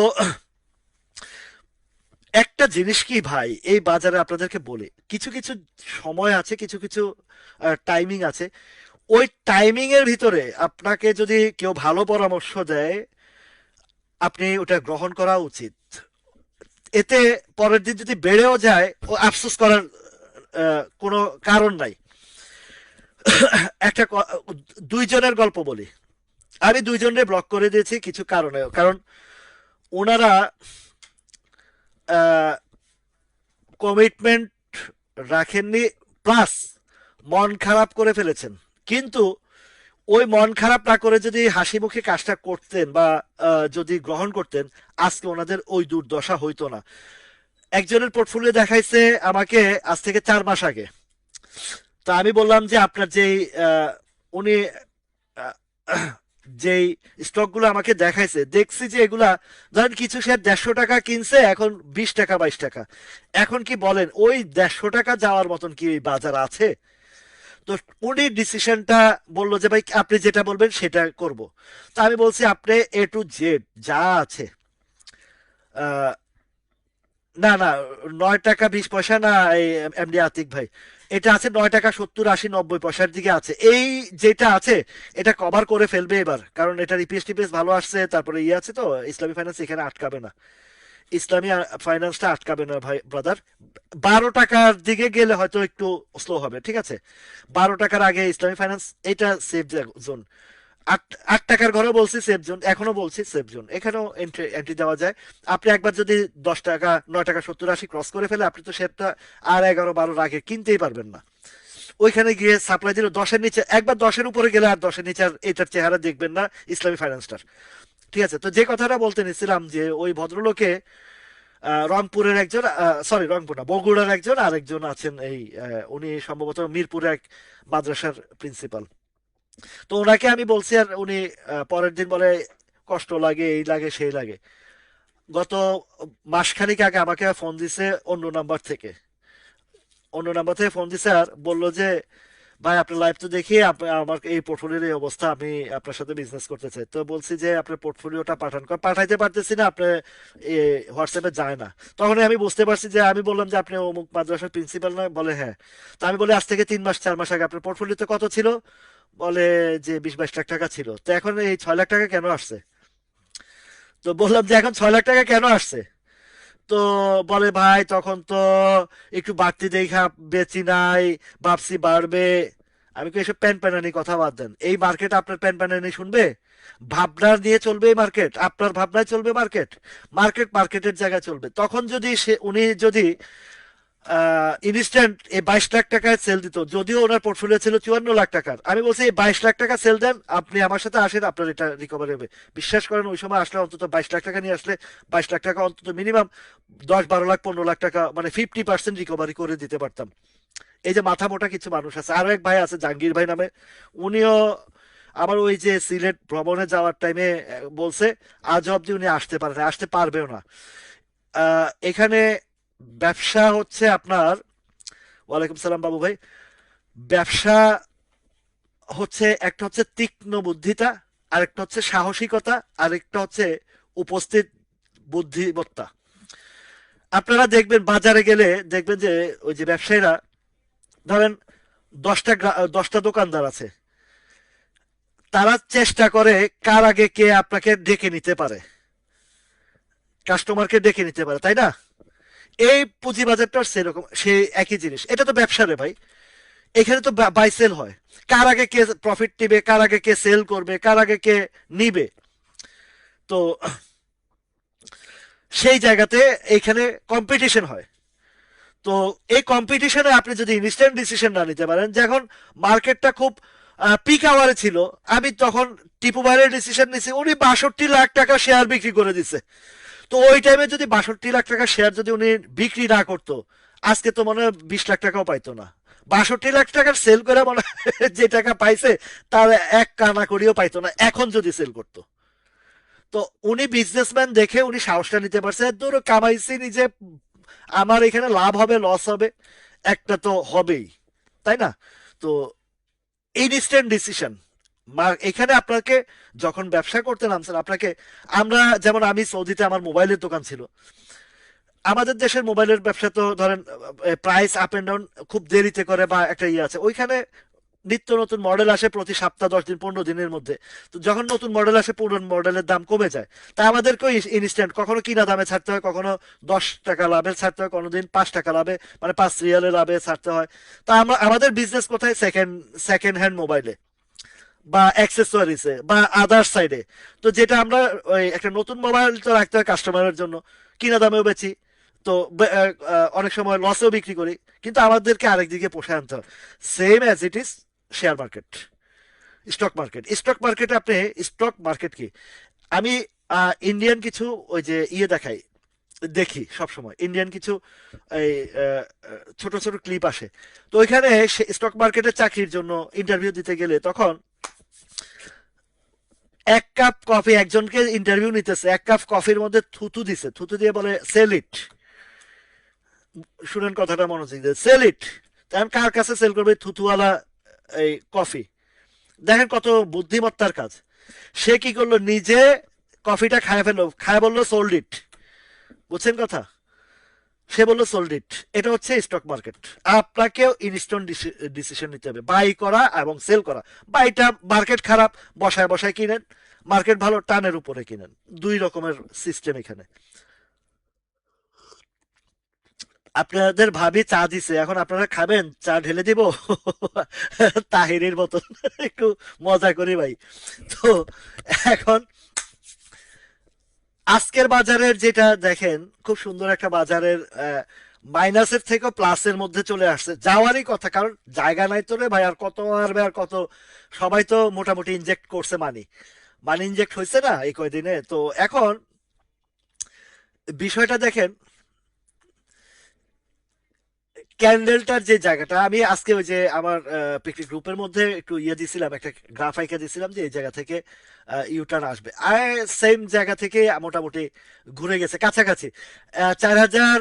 একটা জিনিস কি ভাই, এই বাজারে আপনাদেরকে বলি, কিছু কিছু সময় আছে, কিছু কিছু টাইমিং আছে। ওই টাইমিং এর ভিতরে আপনাকে যদি কেউ ভালো পরামর্শ দেয়, আপনি ওটা গ্রহণ করা উচিত। এতে পরের দিন যদি বেড়েও যায়, ও আফসোস করার কোনো কারণ নাই। একটা দুইজনের গল্প বলি। আমি দুইজনের ব্লক করে দিয়েছি কিছু কারণে, কারণ ওনারা কমিটমেন্ট রাখেননি, প্লাস মন খারাপ করে ফেলেছেন। কিন্তু ওই মন খারাপ না করে যদি হাসি মুখে কাজটা করতেন বা যদি গ্রহণ করতেন, আজকে ওনাদের ওই দুর্দশা হইতো না। একজনের পোর্টফোলিও দেখাইছে আমাকে আজ থেকে 4 মাস আগে। তো আমি বললাম যে আপনার যেই উনি আহ, যেই স্টকগুলো আমাকে দেখাইছে, দেখছি যে এগুলা ধরেন কিছু শেয়ার 150 টাকা কিনছে, এখন 20 টাকা 22 টাকা। এখন কি বলেন ওই 150 টাকা যাওয়ার মতন কি এই বাজার আছে? তো উনি ডিসিশনটা বললো যে ভাই আপনি যেটা বলবেন সেটা করব। তো আমি বলছি আপনি A to Z যা আছে, না না, 9 টাকা 20 পয়সা না, এই এমডি আতিক ভাই, এটা আছে 9 টাকা 70 80 90 পয়সার দিকে আছে। এই যেটা আছে এটা কভার করে ফেলবে এবার, কারণ এটা ইপিএস টিপিএস ভালো আসছে, তারপরে ইয়ে আছে, তো ইসলামী ফাইন্যান্স এখানে আটকাবে না। ইসলামী ফাইন্যান্সটা আটকাবে না ভাই ব্রাদার। 12 টাকার দিকে গেলে হয়তো একটু স্লো হবে, ঠিক আছে। 12 টাকার আগে ইসলামী ফাইন্যান্স এটা সেফ জোন। 8 টাকার ঘরে বলছি সেফ জোন, এখনো বলছি সেফ জোন, এখানেও এন্ট্রি এন্ট্রি দেওয়া যায়। আপনি একবার যদি 10 টাকা 9 টাকা 70 80 ক্রস করে ফেলে, আপনি তো শেয়ারটা আর 11 12 আগে কিনতেই পারবেন না। ওইখানে গিয়ে সাপ্লাই দিল 10-এর নিচে, একবার 10-এর উপরে গেলে আর 10-এর নিচে আর এটার চেহারা দেখবেন না ইসলামী ফাইন্যান্সটার। ঠিক আছে, তো যে কথাটা বলতে নিছিলাম যে ওই ভদ্রলোকে রংপুরের একজন, সরি রংপুর না, বগুড়ার একজন, আরেকজন আছেন এই উনি সম্ভবত মিরপুরের এক মাদ্রাসার প্রিন্সিপাল। তো ওনাকে আমি বলছি, আর উনি পরের দিন বলে কষ্ট লাগে, এই লাগে সেই লাগে। গত মাসখানেক আগে আমাকে ফোন দিছে অন্য নাম্বার থেকে, ফোন দিছে আর বললো যে ভাই আপনার লাইভ তো দেখি আমার এই পোর্টফোলিওর এই অবস্থা, আমি আপনার সাথে বিজনেস করতে চাই। তো বলছি যে আপনার পোর্টফোলিওটা পাঠান, পাঠাইতে পারতেছি না, আপনি হোয়াটসঅ্যাপে যায় না। তখনই আমি বুঝতে পারছি যে, আমি বললাম যে আপনি অমুক মাদ্রাসার প্রিন্সিপাল না, বলে হ্যাঁ। তো আমি বলি আজ থেকে 3 মাস 4 মাস আগে আপনার পোর্টফোলিওতে কত ছিল? বলে যে 20-22 লাখ টাকা ছিল, তো এখন এই 6 লাখ টাকা কেন আসছে? তো বললাম যে এখন 6 লাখ টাকা কেন আসছে? তো বলে ভাই তখন তো একটু বাড়তি দেখা বেচি নাই, ভাবছি বাড়বে। আমি কি এসব প্যান প্যানানি কথা বাদ দেন, এই মার্কেট আপনার প্যান প্যানানি শুনবে? ভাবনা দিয়ে চলবে এই মার্কেট, আপনার ভাবনায় চলবে মার্কেট। মার্কেট মার্কেটের জায়গায় চলবে। তখন যদি উনি যদি ইনস্ট্যান্ট এই 22 লাখ টাকায় সেল দিত, যদিও ওনার পোর্টফোলিও ছিল 54 লাখ টাকার, আমি বলছি এই 22 লাখ টাকা সেল দেন, আপনি আমার সাথে আসেন, আপনার এটা রিকভারি হবে। বিশ্বাস করেন ওই সময় আসলে অন্তত 22 লাখ টাকা নিয়ে আসলে 22 লাখ টাকা অন্তত মিনিমাম 10 12 লাখ 15 লাখ টাকা, মানে 50% রিকভারি করে দিতে পারতাম। এই যে মাথা মোটা কিছু মানুষ আছে। আরো এক ভাই আছে জাহাঙ্গীর ভাই নামে, উনিও আমার ওই যে সিলেট ভ্রমণে যাওয়ার টাইমে বলছে আজ অব্দি উনি আসতে পারে না, আসতে পারবেও না। এখানে ব্যবসা হচ্ছে আপনার, ওয়ালাইকুম সালাম বাবু ভাই, ব্যবসা হচ্ছে একটা হচ্ছে তীক্ষ্ণ বুদ্ধিতা, আরেকটা হচ্ছে সাহসিকতা, আরেকটা হচ্ছে উপস্থিত বুদ্ধিমত্তা। আপনারা দেখবেন বাজারে গেলে দেখবেন যে ওই যে ব্যবসায়ীরা, ধরেন 10টা দোকানদার আছে, তারা চেষ্টা করে কার আগে কে আপনাকে ডেকে নিতে পারে, কাস্টমারকে ডেকে নিতে পারে, তাই না? এই পুঁজিবাজারটা সেরকম, সেই একই জিনিস, এটা তো ব্যবসা রে ভাই। এখানে তো বাই সেল হয়, কার আগে কে প্রফিট নিবে, কার আগে কে সেল করবে, কার আগে কে নিবে। তো সেই জায়গাতে এখানে কম্পিটিশন হয়। তো এই কম্পিটিশনে আপনি যদি ইনস্ট্যান্ট ডিসিশন না নিতে পারেন, যখন মার্কেটটা খুব পিক আওয়ারে ছিল, আমি তখন টিপু ভাইয়ের ডিসিশন নিছি, উনি 62 লাখ টাকা শেয়ার বিক্রি করে দিছে। তো ওই টাইমে যদি 62 লাখ টাকা শেয়ার যদি উনি বিক্রি না করতো, আজকে তো মনে হয় 20 লাখ টাকাও পাইতো না। 62 লাখ টাকার সেল করে মনে হয় যে টাকা পাইছে তার এক কানা করিও পাইতো না এখন যদি সেল করতো। তো উনি বিজনেসম্যান দেখে উনি সাহসটা নিতে পারছে, ধরো কামাইছি নিজে, আমার এখানে লাভ হবে লস হবে একটা তো হবেই, তাই না? তো ইনস্ট্যান্ট ডিসিশন এখানে আপনাকে, যখন ব্যবসা করতে নামছেন আপনাকে, আমরা যেমন আমি সৌদিতে আমার মোবাইলের দোকান ছিল, আমাদের দেশের মোবাইলের ব্যবসা তো ধরেন প্রাইস আপ এন্ড ডাউন খুব দেরিতে করে বা একটা ইয়ে আছে, ওইখানে নিত্য নতুন মডেল আসে প্রতি সপ্তাহ 10 দিন 15 দিনের মধ্যে। তো যখন নতুন মডেল আসে পুরনো মডেলের দাম কমে যায়। তাই আমাদেরকেও ইনস্ট্যান্ট কখনো কিনা দামে ছাড়তে হয়, কখনো 10 টাকা লাভে ছাড়তে হয়, কোনোদিন 5 টাকা লাভে মানে 5 রিয়ালে লাভে ছাড়তে হয়। তা আমরা আমাদের বিজনেস কোথায়? সেকেন্ড সেকেন্ড হ্যান্ড মোবাইলে বা অ্যাক্সেসরিজে বা আদার সাইডে। তো যেটা আমরা ওই একটা নতুন মোবাইল তো রাখতে হয় কাস্টমারের জন্য, কিনা দামেও বেচি। তো অনেক সময় লসেও বিক্রি করি, কিন্তু আমাদেরকে আরেক দিকে পোষে আনতে হবে। Same as it is share market, stock market. Stock মার্কেটে আপনি, স্টক মার্কেট কি, আমি ইন্ডিয়ান কিছু ওই যে দেখাই, দেখি সবসময় ইন্ডিয়ান কিছু এই ছোট ছোট ক্লিপ আসে। তো ওইখানে স্টক মার্কেটের চাকরির জন্য ইন্টারভিউ দিতে গেলে তখন 1 কাপ কফি, একজনকে ইন্টারভিউ নিতেছে, 1 কাপ কফির মধ্যে থুতু দিছে, থুতু দিয়ে বলে সেল ইট। শুনেন কথাটা মনোযোগ দিয়ে, সেল ইট। তাই কার কাছে সেল করবে থুতুওয়ালা এই কফি? দেখেন কত বুদ্ধিমত্তার কাজ। সে কি করলো, নিজে কফিটা খায় ফেললো, খায় বললো সোল্ড ইট। বুঝছেন কথা? সে বললো সোল্ড ইট। এটা হচ্ছে স্টক মার্কেট। আপনাকেও ইনস্ট্যান্ট ডিসিশন নিতে হবে, বাই করা এবং সেল করা। বাইটা, মার্কেট খারাপ, বসায় বসায় কিনেন, মার্কেট ভালো, টানের উপরে কিনেন। দুই রকমের সিস্টেম এখানে। আপনাদের ভাবি চা দিছে, এখন আপনারা খাবেন? চা ঢেলে দিব তাহিরের মতন একটু মজা করি ভাই। তো এখন আজকের বাজারের যেটা দেখেন, খুব সুন্দর একটা বাজারের মাইনাসের থেকে প্লাসের মধ্যে চলে আসছে, যাওয়ারই কথা, কারণ জায়গা নাই তো রে ভাই, আর কত মারবে আর কত। সবাই তো মোটামুটি ইনজেক্ট করছে মানি, মানি ইনজেক্ট হয়েছে না এই কয়দিনে। তো এখন বিষয়টা দেখেন, ক্যান্ডেলটার যে জায়গাটা, আমি আজকে ওই যে আমার পিকনিক গ্রুপের মধ্যে একটু দিছিলাম, একটা গ্রাফ আইকা দিছিলাম যে এই জায়গা থেকে ইউটার্ন আসবে, আর সেম জায়গা থেকে মোটামুটি ঘুরে গেছে কাছাকাছি। 4,000,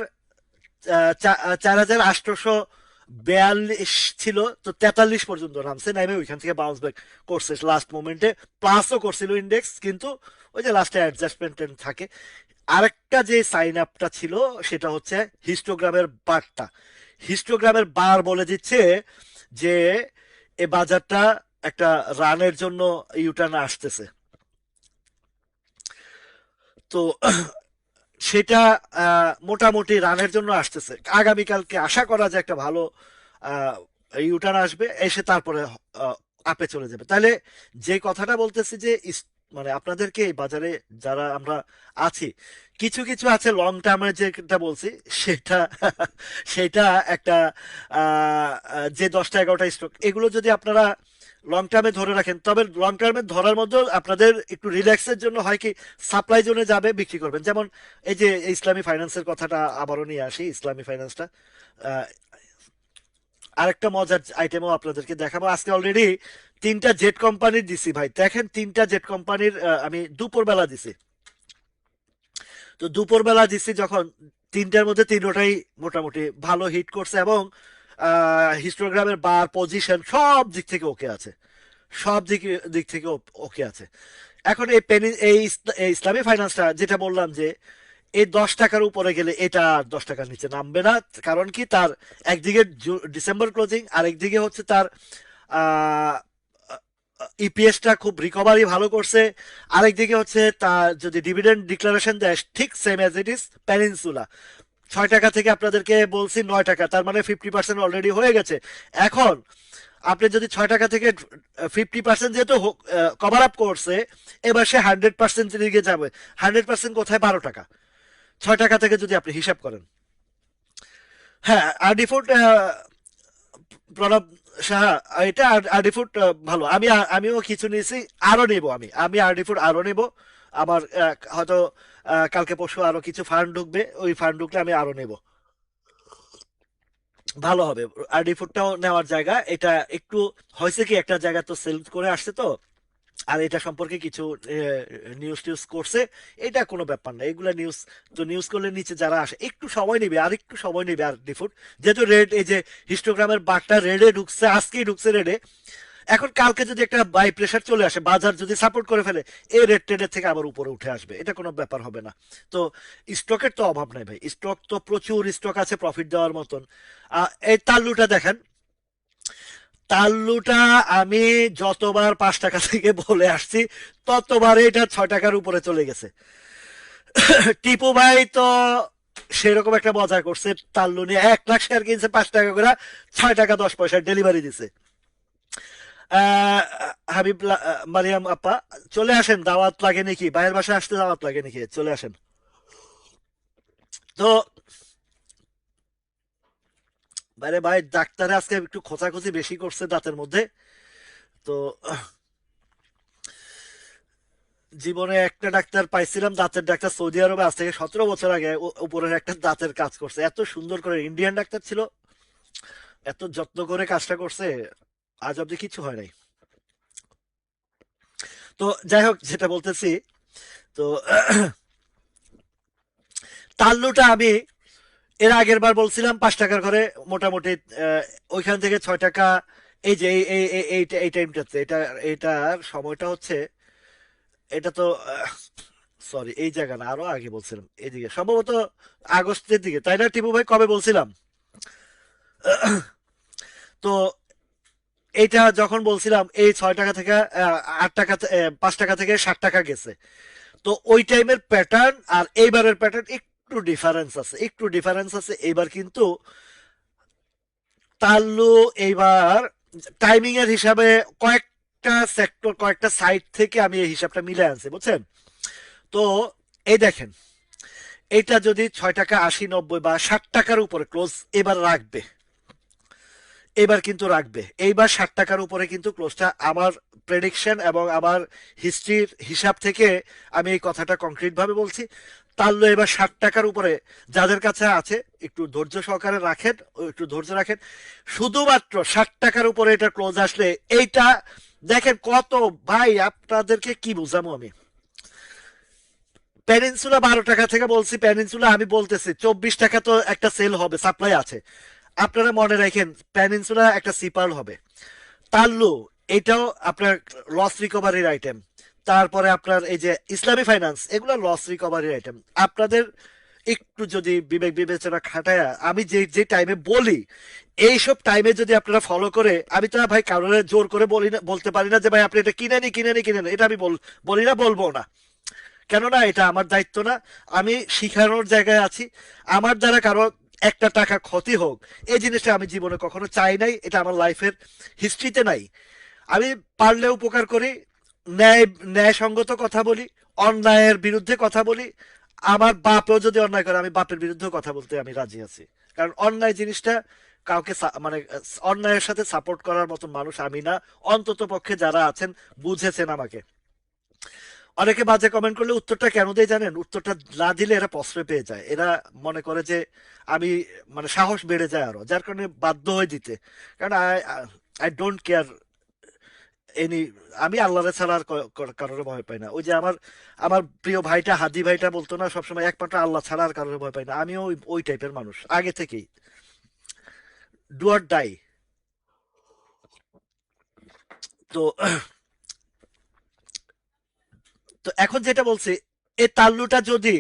4,842 ছিল, তো 43 পর্যন্ত নামছে, নামে ওইখান থেকে বাউন্স ব্যাক করছে লাস্ট মোমেন্টে। প্লাসও করছিল ইন্ডেক্স, কিন্তু ওই যে লাস্টে অ্যাডজাস্টমেন্ট থাকে। আরেকটা যে সাইন আপটা ছিল সেটা হচ্ছে হিস্টোগ্রামের বারটা। হিস্টোগ্রামের বার বলে দিচ্ছে যে এ বাজারটা একটা রানের জন্য ইউটার্ন আসতেছে। তো সেটা মোটামুটি রানের জন্য আসতেছে। আগামীকালকে আশা করা যায় একটা ভালো ইউটার্ন আসবে, এসে তারপরে আপে চলে যাবে। তাহলে যে কথাটা বলতেছি যে মানে আপনাদেরকে এই বাজারে যারা আমরা আছি, কিছু কিছু আছে লং টার্মের, যেটা বলছি সেটা সেটা একটা যে 10টা 11টা স্টক, এগুলো যদি আপনারা লং টার্মে ধরে রাখেন, তবে লং টার্মে ধরার মধ্যেও আপনাদের একটু রিল্যাক্সের জন্য হয় কি, সাপ্লাই জোনে যাবে বিক্রি করবেন। যেমন এই যে ইসলামী ফাইন্যান্সের কথাটা আবারও নিয়ে আসি, ইসলামী ফাইন্যান্সটা আরেকটা মজার আইটেমও আপনাদেরকে দেখাবো। আজকে অলরেডি 3টা জেট কোম্পানির দিছি ভাই, দেখেন 3টা জেট কোম্পানির আমি দুপুর বেলা দিছি। তো দুপুর বেলা দিছি যখন, 3টার মধ্যে 3টাই মোটামুটি ভালো হিট করছে, এবং হিস্টোগ্রামের বার পজিশন সব দিক থেকে ওকে আছে, সব দিক দিক থেকে ওকে আছে। এখন এই পেনি এই ইসলামী ফাইন্যান্সটা যেটা বললাম যে এই 10 টাকার উপরে গেলে এটা আর 10 টাকার নিচে নামবে না। কারণ কি, তার একদিকে ডিসেম্বর ক্লোজিং, আর একদিকে হচ্ছে তার ইপিএসটা খুব রিকভারি ভালো করছে, আরেকদিকে হচ্ছে তার যদি ডিভিডেন্ড ডিক্লারেশন দেয় ঠিক same as it is peninsula. 6 টাকা থেকে আপনাদেরকে বলছি 9 টাকা, তার মানে 50% অলরেডি হয়ে গেছে। এখন আপনি যদি 6 টাকা থেকে 50% যেহেতু কভার আপ করছে, এবার সে 100% দিকে যাবে। 100% কোথায়? 12 টাকা। 6 টাকা থেকে যদি আপনি হিসাব করেন। হ্যাঁ, আরডি ফুড, প্রণব সাহা, এটা আরডি ফুড ভালো। আমিও কিছু নিয়েছি, আরো নেব। আমি আরডি ফুড আরো নেব। আমার হয়তো কালকে পরশু আরো কিছু ফান্ড ঢুকবে, ওই ফান্ড ঢুকলে আমি আরো নেব, ভালো হবে। আরডি ফুডটাও নেওয়ার জায়গা এটা। একটু হয়েছে কি, একটা জায়গা তো সেল করে আসছে তো, আর এটা সম্পর্কে কিছু নিউজ টিউজ করছে। এটা কোনো ব্যাপার না, এগুলা নিউজ। তো নিউজ করলে নিচে যারা আসে একটু সময় নেবে, আর একটু সময় নেবে আর ডিফুট। যেহেতু রেড, এই যে হিস্টোগ্রামের বারটা রেডে ঢুকছে, আজকেই ঢুকছে রেডে। এখন কালকে যদি একটা বাই প্রেশার চলে আসে, বাজার যদি সাপোর্ট করে ফেলে, এই রেড ট্রেডের থেকে আবার উপরে উঠে আসবে, এটা কোনো ব্যাপার হবে না। তো স্টকের তো অভাব নাই ভাই, স্টক তো প্রচুর স্টক আছে প্রফিট দেওয়ার মতন। এই তাল্লুটা দেখেন, তাল্লুটা আমি যতবার 5 টাকা থেকে বলে আসছি ততবার এটা 6 টাকার উপরে চলে গেছে। টিপু ভাই তো সেরকম একটা মজা করছে, তাল্লু নিয়ে 1 লাখ শেয়ার কিনছে 5 টাকা করে, 6 টাকা 10 পয়সা ডেলিভারি দিছে। আহ, হাবিব মারিয়াম আপা, চলে আসেন, দাওয়াত লাগে নাকি? ভাইয়ের বাসায় আসতে দাওয়াত লাগে নাকি? চলে আসেন। তো বাইরে ভাই, ডাক্তারে আজকে একটু খোঁচাখুচি বেশি করছে দাঁতের মধ্যে। তো জীবনে একটা ডাক্তার পাইছিলাম, দাঁতের ডাক্তার, সৌদি আরবে, আজ থেকে 17 বছর আগে। উপরের একটা দাঁতের কাজ করছে এত সুন্দর করে, ইন্ডিয়ান ডাক্তার ছিল, এত যত্ন করে কাজটা করছে, আজ অব্দি কিছু হয় নাই। তো যাই হোক, যেটা বলতেছি, তো তাল্লুটা আমি এর আগের বার বলছিলাম 5 টাকার করে মোটামুটি, আহ, ওইখান থেকে 6 টাকা। এই যে এই টাইমটাতে, এটার সময়টা হচ্ছে, এটা তো সরি, এই জায়গা না, আরো আগে বলছিলাম, এইদিকে সম্ভবত আগস্টের দিকে, তাই না টিপু ভাই? কবে বলছিলাম? তো এইটা যখন বলছিলাম, এই 6 টাকা থেকে 8 টাকা, 5 টাকা থেকে 60 টাকা গেছে। তো ওই টাইমের প্যাটার্ন আর এইবারের প্যাটার্ন একটু ডিফারেন্স আছে, একটু ডিফারেন্স আছে এইবার কিন্তু। তাল্লু এইবার টাইমিং এর হিসাবে কয়েকটা সেক্টর, কয়েকটা সাইট থেকে আমি এই হিসাবটা মিলে আনছি, বুঝছেন? তো এই দেখেন, এটা যদি 6 টাকা 80 90 বা 60 টাকার উপরে ক্লোজ এবার রাখবে, এবার কিন্তু রাখবে, এইবার 60 টাকার উপরে কিন্তু ক্লোজটা, আমার প্রেডিকশন এবং আমার হিস্ট্রির হিসাব থেকে আমি এই কথাটা কংক্রিট ভাবে বলছি। তাহলে এবার 60 টাকার উপরে যাদের কাছে আছে, একটু ধৈর্য সহকারে রাখেন, একটু ধৈর্য রাখেন। শুধুমাত্র 60 টাকার উপরে এটা ক্লোজ আসলে, এইটা দেখেন কত, ভাই আপনাদেরকে কি বুঝাবো আমি। পেনিনসুলা 12 টাকা থেকে বলছি, পেনিনসুলা আমি বলতেছি 24 টাকা তো একটা সেল হবে, সাপ্লাই আছে। আপনারা মনে রাখেন, পেনিনসুলা একটা সিপাল হবে। তাল্লু, এটাও আপনার লস রিকভারির আইটেম। তারপরে আপনার এই যে ইসলামী ফাইন্যান্স, এগুলো লস রিকভারির আইটেম। আপনাদের একটু যদি বিবেক বিবেচনা খাটায়, আমি যে যে টাইমে বলি, এইসব টাইমে যদি আপনারা ফলো করে, আমি তো ভাই কারণে জোর করে বলি না, বলতে পারি না যে ভাই আপনি এটা কিনে নি, কিনে নি, কিনে নি, এটা আমি বলি না, বলবো না। কেননা এটা আমার দায়িত্ব না, আমি শিখানোর জায়গায় আছি। আমার দ্বারা কারো 1 টাকা ক্ষতি হোক, এই জিনিসটা আমি জীবনে কখনো চাই নাই, এটা আমার লাইফের হিস্ট্রিতে নাই। আমি পারলে উপকার করি, ন্যায় ন্যায়সঙ্গত কথা বলি, অন্যায়ের বিরুদ্ধে কথা বলি। আমার বাপও যদি অন্যায় করে, আমি বাপের বিরুদ্ধে কথা বলতে আমি রাজি আছি। কারণ অন্যায় জিনিসটা কাউকে মানে অন্যায়ের সাথে সাপোর্ট করার মতো মানুষ আমি না। অন্তত পক্ষে যারা আছেন, বুঝেছেন আমাকে। অনেকে বাজে কমেন্ট করলে উত্তরটা কেন দেয় জানেন? উত্তরটা না দিলে এরা প্রশ্রয় পেয়ে যায়, এরা মনে করে যে আমি, মানে সাহস বেড়ে যায় আরো, যার কারণে বাধ্য হয়ে দিতে। কারণ I I don't care any, আমি আল্লাহরে ছাড়া আর কারোর ভয় পাই না। ওই যে আমার আমার প্রিয় ভাইটা, হাদি ভাইটা বলতো না সবসময়, একমাত্র আল্লাহ ছাড়া আর কারোর ভয় পাই না। আমিও ওই ওই টাইপের মানুষ আগে থেকেই, ডু অর ডাই। তো তো এখন যেটা বলছি, এই তাল্লুটা যদি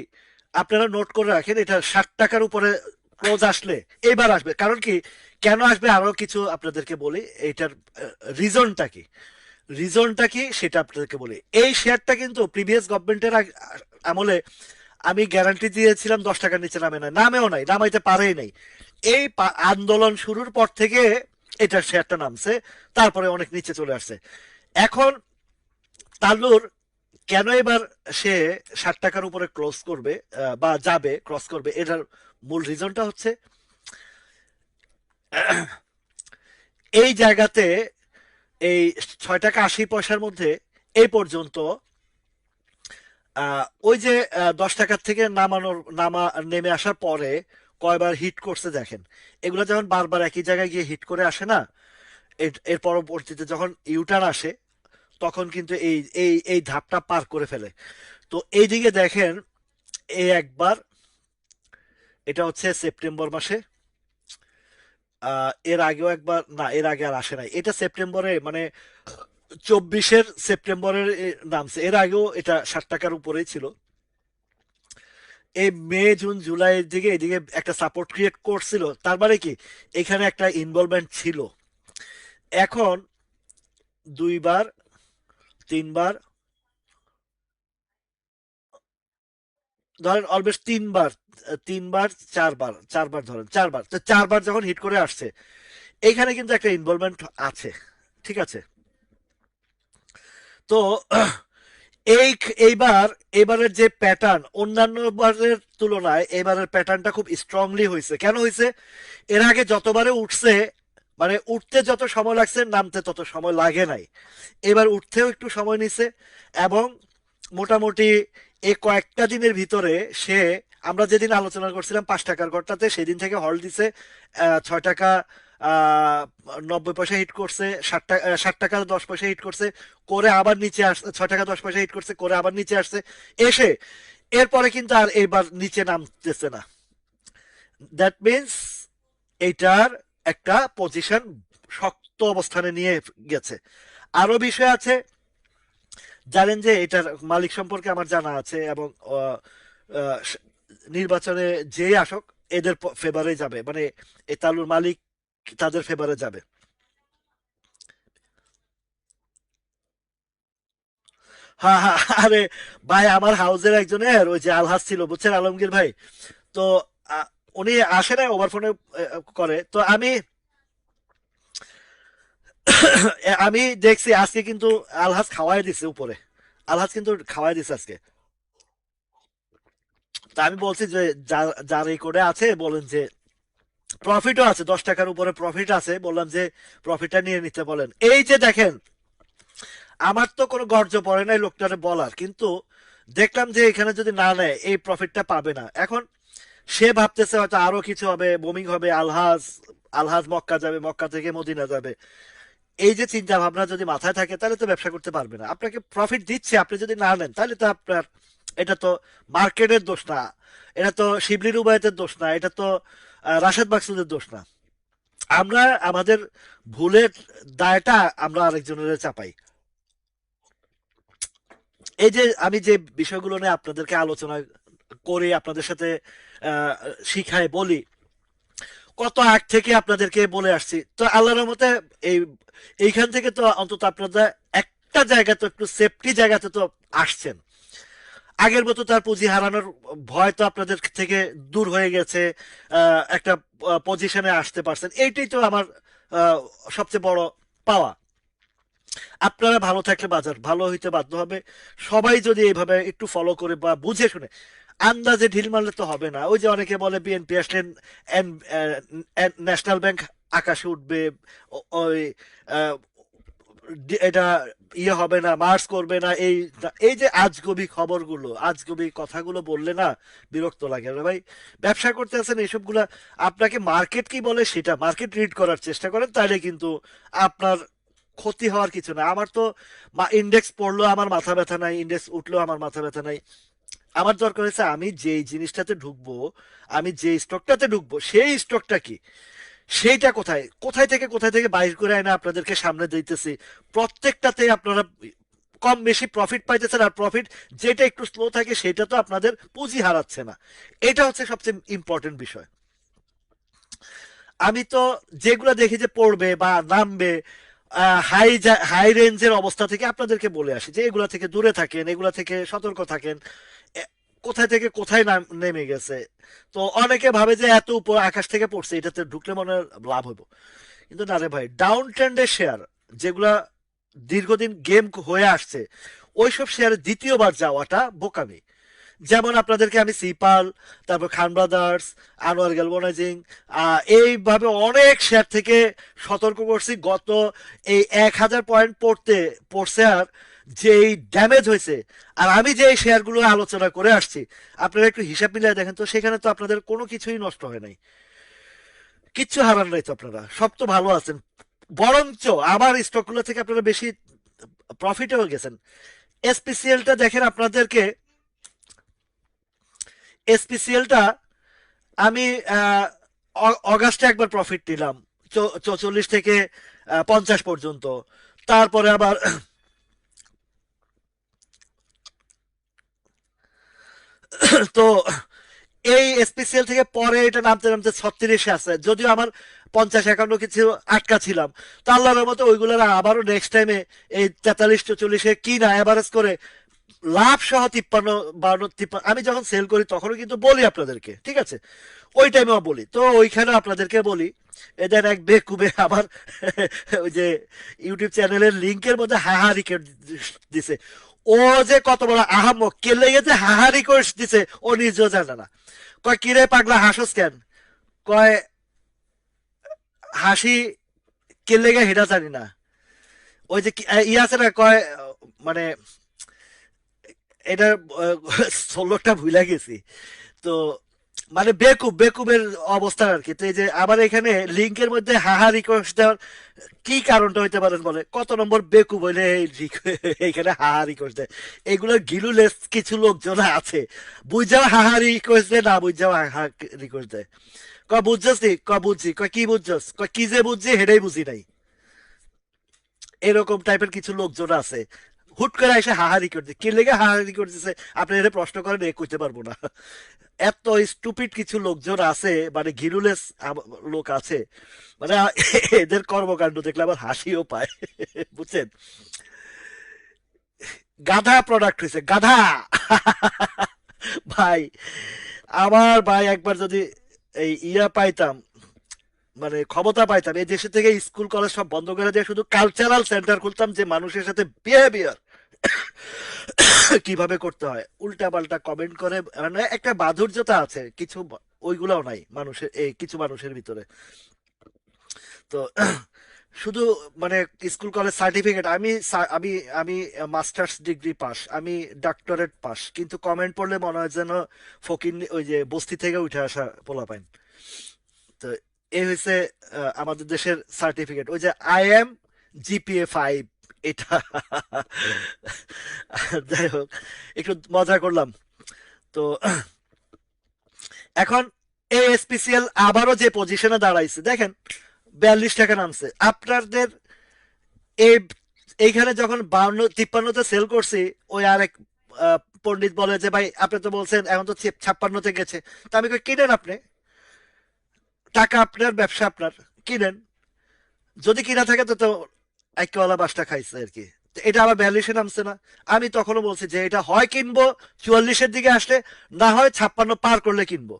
আপনারা নোট করে রাখেন, এটা 60 টাকার উপরে ক্লোজ আসলে এবার আসবে। কারণ কি, কেন আসবে আরো কিছু আপনাদেরকে বলি, এইটার রিজনটা কি, রিজনটা কি সেটা আপনাদেরকে বলি। এই শেয়ারটা কিন্তু প্রিভিয়াস গভর্নমেন্টের আমলে আমি গ্যারান্টি দিয়েছিলাম 10 টাকার নিচে নামে না, নামেও নাই, নামাইতে পারেই নাই। এই আন্দোলন শুরুর পর থেকে এটার শেয়ারটা নামছে, তারপরে অনেক নিচে চলে আসছে। এখন তাল্লুর কেন এবার সে 60 টাকার উপরে ক্রস করবে, বা যাবে, ক্রস করবে, এটার মূল রিজনটা হচ্ছে এই জায়গাতে, এই 6 টাকা 80 পয়সার মধ্যে এই পর্যন্ত, ওই যে 10 টাকার থেকে নেমে আসার পরে কয়বার হিট করছে দেখেন। এগুলো যখন বারবার একই জায়গায় গিয়ে হিট করে আসে না, এর পরবর্তীতে যখন ইউটার্ন আসে, তখন কিন্তু এই এই এই ধাপটা পার করে ফেলে। তো এইদিকে দেখেন, এই একবার, এটা হচ্ছে সেপ্টেম্বর মাসে, এর আগেও একবার, না এর আগে আর আসে নাই, এটা সেপ্টেম্বরে, মানে 24 সেপ্টেম্বরের নামছে। এর আগেও এটা 60 টাকার উপরেই ছিল। এই মে জুন জুলাইয়ের দিকে এদিকে একটা সাপোর্ট ক্রিয়েট করছিল, তার মানে কি এখানে একটা ইনভলভমেন্ট ছিল। এখন দুইবার, তিনবার, ধরেন অলমোস্ট তিনবার, তিনবার, চারবার, চারবার ধরেন, চারবার, তো চারবার যখন হিট করে আসছে, এইখানে কিন্তু একটা ইনভলভমেন্ট আছে, ঠিক আছে। তো এই এইবার, এবারের যে প্যাটার্ন অন্যান্য বারের তুলনায় এবারের প্যাটার্নটা খুব স্ট্রংলি হয়েছে। কেন হয়েছে? এর আগে যতবারে উঠছে, মানে উঠতে যত সময় লাগছে নামতে তত সময় লাগে নাই। এবার উঠতেও একটু সময় নিছে, এবং মোটামুটি এই কয়েকটা দিনের ভিতরে সে, আমরা যেদিন আলোচনা করছিলাম 5 টাকার ঘরটাতে, সেদিন থেকে হল দিছে 6 টাকা 90 পয়সা হিট করছে, 60 টাকা, 60 টাকা 10 পয়সা হিট করছে, করে আবার নিচে আসছে, 6 টাকা 10 পয়সা হিট করছে, করে আবার নিচে আসছে, এসে এরপরে কিন্তু আর এবার নিচে নামতেছে না। দ্যাট মিনস এইটার একটা পজিশন শক্ত অবস্থানে নিয়ে গেছে। আরো বিষয় আছে, জানেন যে এটার মালিক সম্পর্কে আমার জানা আছে, এবং আহ, আহ, নির্বাচনে যে আসক এদের ফেভারে যাবে, মানে এই তালুর মালিক তাদের ফেভারে যাবে। হ্যাঁ হ্যাঁ, আরে ভাই, আমার হাউসের একজনের ওই যে আলহাজ ছিল, বুঝছেন, আলমগীর ভাই। তো আহ, উনি আসে না, ওভার ফোনে করে। তো আমি আমি দেখছি আজকে কিন্তু আলহাজ খাওয়াই দিছে উপরে, আলহাজ কিন্তু খাওয়াই দিছে আজকে। তা আমি বলছি যে যার এই করে আছে বলেন যে প্রফিটও আছে, 10 টাকার উপরে প্রফিট আছে, বললাম যে প্রফিটটা নিয়ে নিতে বলেন। এই যে দেখেন, আমার তো কোনো গর্জ পড়ে নাই লোকটারে বলার, কিন্তু দেখলাম যে এখানে যদি না নেয় এই প্রফিটটা পাবে না। এখন সে ভাবতেছে হয়তো আরো কিছু হবে, বুমিং হবে, আলহাজ, আলহাজ মক্কা যাবে, মক্কা থেকে মদিনা যাবে। এই যে চিন্তা ভাবনা যদি মাথায় থাকে, তাহলে তো ব্যবসা করতে পারবে না। আপনাকে প্রফিট দিচ্ছে, আপনি যদি না নেন, তাহলে তো আপনার, এটা তো মার্কেটের দোষ না, এটা তো শিবলি রুবায়েতের দোষ না, এটা তো রাশেদ মাকসুদের দোষ না। আমরা আমাদের ভুলের দায়টা আমরা আরেকজনের চাপাই। এই যে আমি যে বিষয়গুলো নিয়ে আপনাদেরকে আলোচনা করি, আপনাদের সাথে আহ, শিখাই, বলি, কত আগ থেকে আপনাদেরকে বলে আসছি। তো আল্লাহর রহমতে এই, এইখান থেকে তো অন্তত আপনারা একটা জায়গা তো, একটু সেফটি জায়গাতে তো আসছেন। আগের মতো তার পুঁজি হারানোর ভয় তো আপনাদের থেকে দূর হয়ে গেছে, একটা পজিশনে আসতে পারছেন, এইটাই তো আমার আহ, সবচেয়ে বড় পাওয়া। আপনারা ভালো থাকলে বাজার ভালো হইতে বাধ্য হবে। সবাই যদি এইভাবে একটু ফলো করে বা বুঝে শুনে, আন্দাজে ঢিল মারলে তো হবে না। ওই যে অনেকে বলে বিএনপি আসলে ন্যাশনাল ব্যাংক আকাশে উঠবে, ওই আহ, এটা ইয়ে হবে না, মার্চ করবে না, এই এই যে আজগবি খবরগুলো, আজগবি কথাগুলো বললে না বিরক্ত লাগে। আরে ভাই, ব্যবসা করতে আছেন, এসবগুলা আপনাকে মার্কেট কি বলে সেটা মার্কেট রিড করার চেষ্টা করেন, তাহলে কিন্তু আপনার ক্ষতি হওয়ার কিছু না। আমার তো ইন্ডেক্স পড়লো আমার মাথা ব্যথা নাই, ইন্ডেক্স উঠলো আমার মাথা ব্যথা নাই। আমার দরকার হচ্ছে আমি যেই জিনিসটাতে ঢুকবো, আমি যে স্টকটাতে ঢুকবো, সেই স্টকটা কি, সেইটা কোথায়, কোথায় থেকে বাইর করে আনে আপনাদেরকে সামনে দিতেছি। প্রত্যেকটাতে আপনারা কম বেশি প্রফিট পাইতেছেন, আর প্রফিট যেটা একটু স্লো থাকে সেটা তো আপনাদের পুঁজি হারাচ্ছে না। এটা হচ্ছে সবচেয়ে ইম্পর্টেন্ট বিষয়। আমি তো যেগুলো দেখি যে পড়বে বা নামবে, হাই হাই রেঞ্জের অবস্থা থেকে আপনাদেরকে বলে আসি যে এগুলা থেকে দূরে থাকেন, এগুলা থেকে সতর্ক থাকেন। এ- কোথায় থেকে কোথায় নেমে গেছে। তো অনেকে ভাবে যে এত উপর আকাশ থেকে পড়ছে, এটাতে ঢুকলে মনে হয় লাভ হবো, কিন্তু না রে ভাই, ডাউন ট্রেন্ডের শেয়ার যেগুলা দীর্ঘদিন গেম হয়ে আসছে, ওইসব শেয়ারে দ্বিতীয়বার যাওয়াটা বোকামি। যেমন আপনাদেরকে আমি সিপাল, তারপর খান ব্রাদার্স, আনোয়ার গ্যালভানাইজিং, এইভাবে অনেক শেয়ার থেকে সতর্ক করছি। গত এই 1,000 পয়েন্ট পড়ছে, আর যেই ড্যামেজ হয়েছে, আর আমি যে এই শেয়ারগুলো আলোচনা করে আসছি, আপনারা একটু হিসাব মিলিয়ে দেখেন তো, সেখানে তো আপনাদের কোনো কিছুই নষ্ট হয় নাই, কিচ্ছু হারান নাই তো, আপনারা সব তো ভালো আছেন। বরঞ্চ আমার স্টকগুলো থেকে আপনারা বেশি প্রফিটেও গেছেন। এসপিসিএলটা দেখেন আপনাদেরকে, এসপিসিএলটা আমি আহ, অগাস্টে একবার প্রফিট নিলাম, 44 থেকে 50 পর্যন্ত। তারপরে আবার তো এই স্পেশাল থেকে পরে এটা নামতে নামতে 36-এ আছে, যদিও আমার 50-51 কিছু আটকা ছিলাম। তো আল্লাহর মতো ওইগুলোর আবারও নেক্সট টাইমে এই 43-44-এ কি না এভারেজ করে লাভ সহ 53-52 আমি যখন সেল করি তখনও কিন্তু বলি আপনাদেরকে, ঠিক আছে, ওই টাইমেও বলি। তো ওইখানে আপনাদেরকে বলি, এদের এক বেকুবে আবার ওই যে ইউটিউব চ্যানেলের লিংকের মধ্যে হাহারি দিছে। ও যে কত বড় আহাম্মক, কে লেগে যে হাহারি করে দিছে ও নিজেও জানে না। কয় কিরে পাগলা হাসস কেন, কয় হাসি কে লেগে হেটা জানি না। ওই যে ইয়ে আছে না, কয় মানে এটা ষোলোটা ভুলে গেছি। তো মানে বেকুব বেকুবের অবস্থা আর কি। তো এই যে আবার এখানে লিংকের মধ্যে হাহা রিকোয়েস্ট দেওয়ার কি কারণটা হইতে পারেন বলে, কত নম্বর বেকুব হইলে এইখানে হাহা রিকোয়েস্ট দেয়। এগুলো গিলুলেস কিছু লোকজন আছে, বুঝাও হাহা রিকোয়েস্ট দেয়, না বুঝাও হাহা রিকোয়েস্ট দেয়। ক বুঝছস নি, ক বুঝছি, ক কি বুঝছস, ক কি যে বুঝছি হেটাই বুঝি নাই। এরকম টাইপের কিছু লোকজন আছে, হুট করে এসে হাহারি করছে, কি লেগে হাহারি করতেছে আপনি এটা প্রশ্ন করেন, এ কইতে পারবো না। এত স্টুপিড কিছু লোকজন আছে, মানে গিরুলেস লোক আছে, মানে এদের কর্মকাণ্ড দেখলে আবার হাসিও পায়। বুঝছেন, গাধা প্রোডাক্ট হয়েছে গাধা। ভাই, আমার ভাই একবার যদি এই ইয়া পাইতাম, মানে ক্ষমতা পাইতাম, এই দেশে থেকে স্কুল কলেজ সব বন্ধ করে দিয়ে শুধু কালচারাল সেন্টার খুলতাম, যে মানুষের সাথে বিহেভিয়ার কিভাবে করতে হয়, উল্টা পাল্টা কমেন্ট করে, মানে একটা মাধুর্যতা আছে কিছু, ওইগুলাও নাই মানুষের, এই কিছু মানুষের ভিতরে। তো শুধু মানে স্কুল কলেজ সার্টিফিকেট, আমি আমি মাস্টার্স ডিগ্রি পাস, আমি ডক্টরেট পাস, কিন্তু কমেন্ট পড়লে মনে হয় যেন ফকির, ওই যে বস্তি থেকে উঠে আসা পোলাপাইন। তো এই হয়েছে আমাদের দেশের সার্টিফিকেট, ওই যে IM GPA 5, এটা। যাই হোক, একটু মজা করলাম। তো এখন ASPCL আবারও যে পজিশনে দাঁড়াইছে দেখেন, 42 টাকা নামছে। আপনাদের এই এইখানে যখন 52-53-তে সেল করছি, ওই আরেক পণ্ডিত বলে যে ভাই আপনি তো বলছেন এখন তো 56-তে গেছে। তা আমি কই কিনেন আপনি, টাকা আপনার, ব্যবসা আপনার, কিনেন। যদি কিনা থাকে তো তো একওয়ালা বাসটা খাইছে আর কি। তো এটা আবার 42-এ নামছে না। আমি তখনও বলছি যে এটা হয় কিনবো 44-এর দিকে আসলে, না হয় 56 পার করলে কিনবো।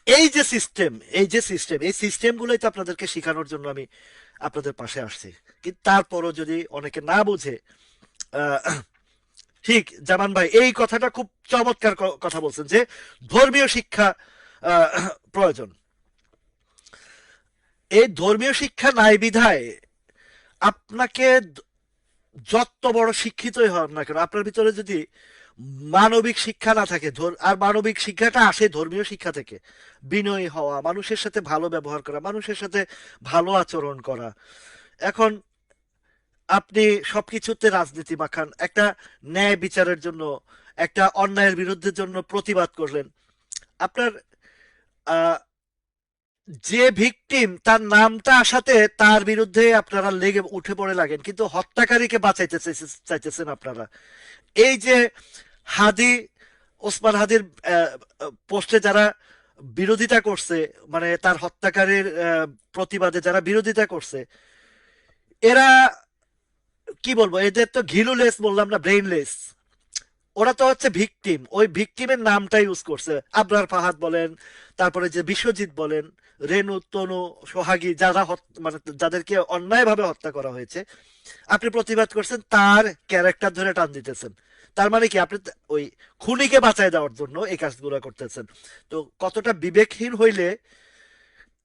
এই যে সিস্টেম, এই সিস্টেম গুলোই তো আপনাদেরকে শেখানোর জন্য আমি আপনাদের পাশে আসছি। কিন্তু তারপরও যদি অনেকে না বুঝে, আহ, ঠিক জামান ভাই এই কথাটা খুব চমৎকার কথা বলছেন যে ধর্মীয় শিক্ষা আহ, প্রয়োজন। এই ধর্মীয় শিক্ষা নাই বিধায় আপনাকে যত বড় শিক্ষিতই হন না কেন, আপনার ভিতরে যদি মানবিক শিক্ষা না থাকে, আর মানবিক শিক্ষাটা আসে ধর্মীয় শিক্ষা থেকে, বিনয়ী হওয়া, মানুষের সাথে ভালো ব্যবহার করা, মানুষের সাথে ভালো আচরণ করা। এখন আপনি সবকিছুতে রাজনীতি মাখান, একটা ন্যায় বিচারের জন্য, একটা অন্যায়ের বিরুদ্ধে জন্য প্রতিবাদ করলেন, আপনার আহ, যে ভিকটিম তার নামটা আসাতে তার বিরুদ্ধে আপনারা লেগে উঠে পড়ে লাগেন, কিন্তু হত্যাকারীকে বাঁচাইতে চাইতেছেন আপনারা। এই যে হাদি, ওসমান হাদির পোস্টে যারা বিরোধিতা করছে, মানে তার হত্যাকারীর প্রতিবাদে যারা বিরোধিতা করছে, এরা কি বলবো, এদের তো ঘিলুলেস বললাম না, ব্রেইনলেস। ওরা তো হচ্ছে ভিকটিম, ওই ভিকটিমের নামটা ইউজ করছে। আবরার ফাহাদ বলেন, তারপরে যে বিশ্বজিৎ বলেন, রেনু, তনু, সোহাগী, যারা মানে যাদেরকে অন্যায়ভাবে হত্যা করা হয়েছে, আপনি প্রতিবাদ করছেন, তার ক্যারেক্টার ধরে টান দিতেছেন। তার মানে কি আপনি ওই খুনিকে বাঁচায় দেওয়ার জন্য এই কাজগুলো করতেছেন। তো কতটা বিবেকহীন হইলে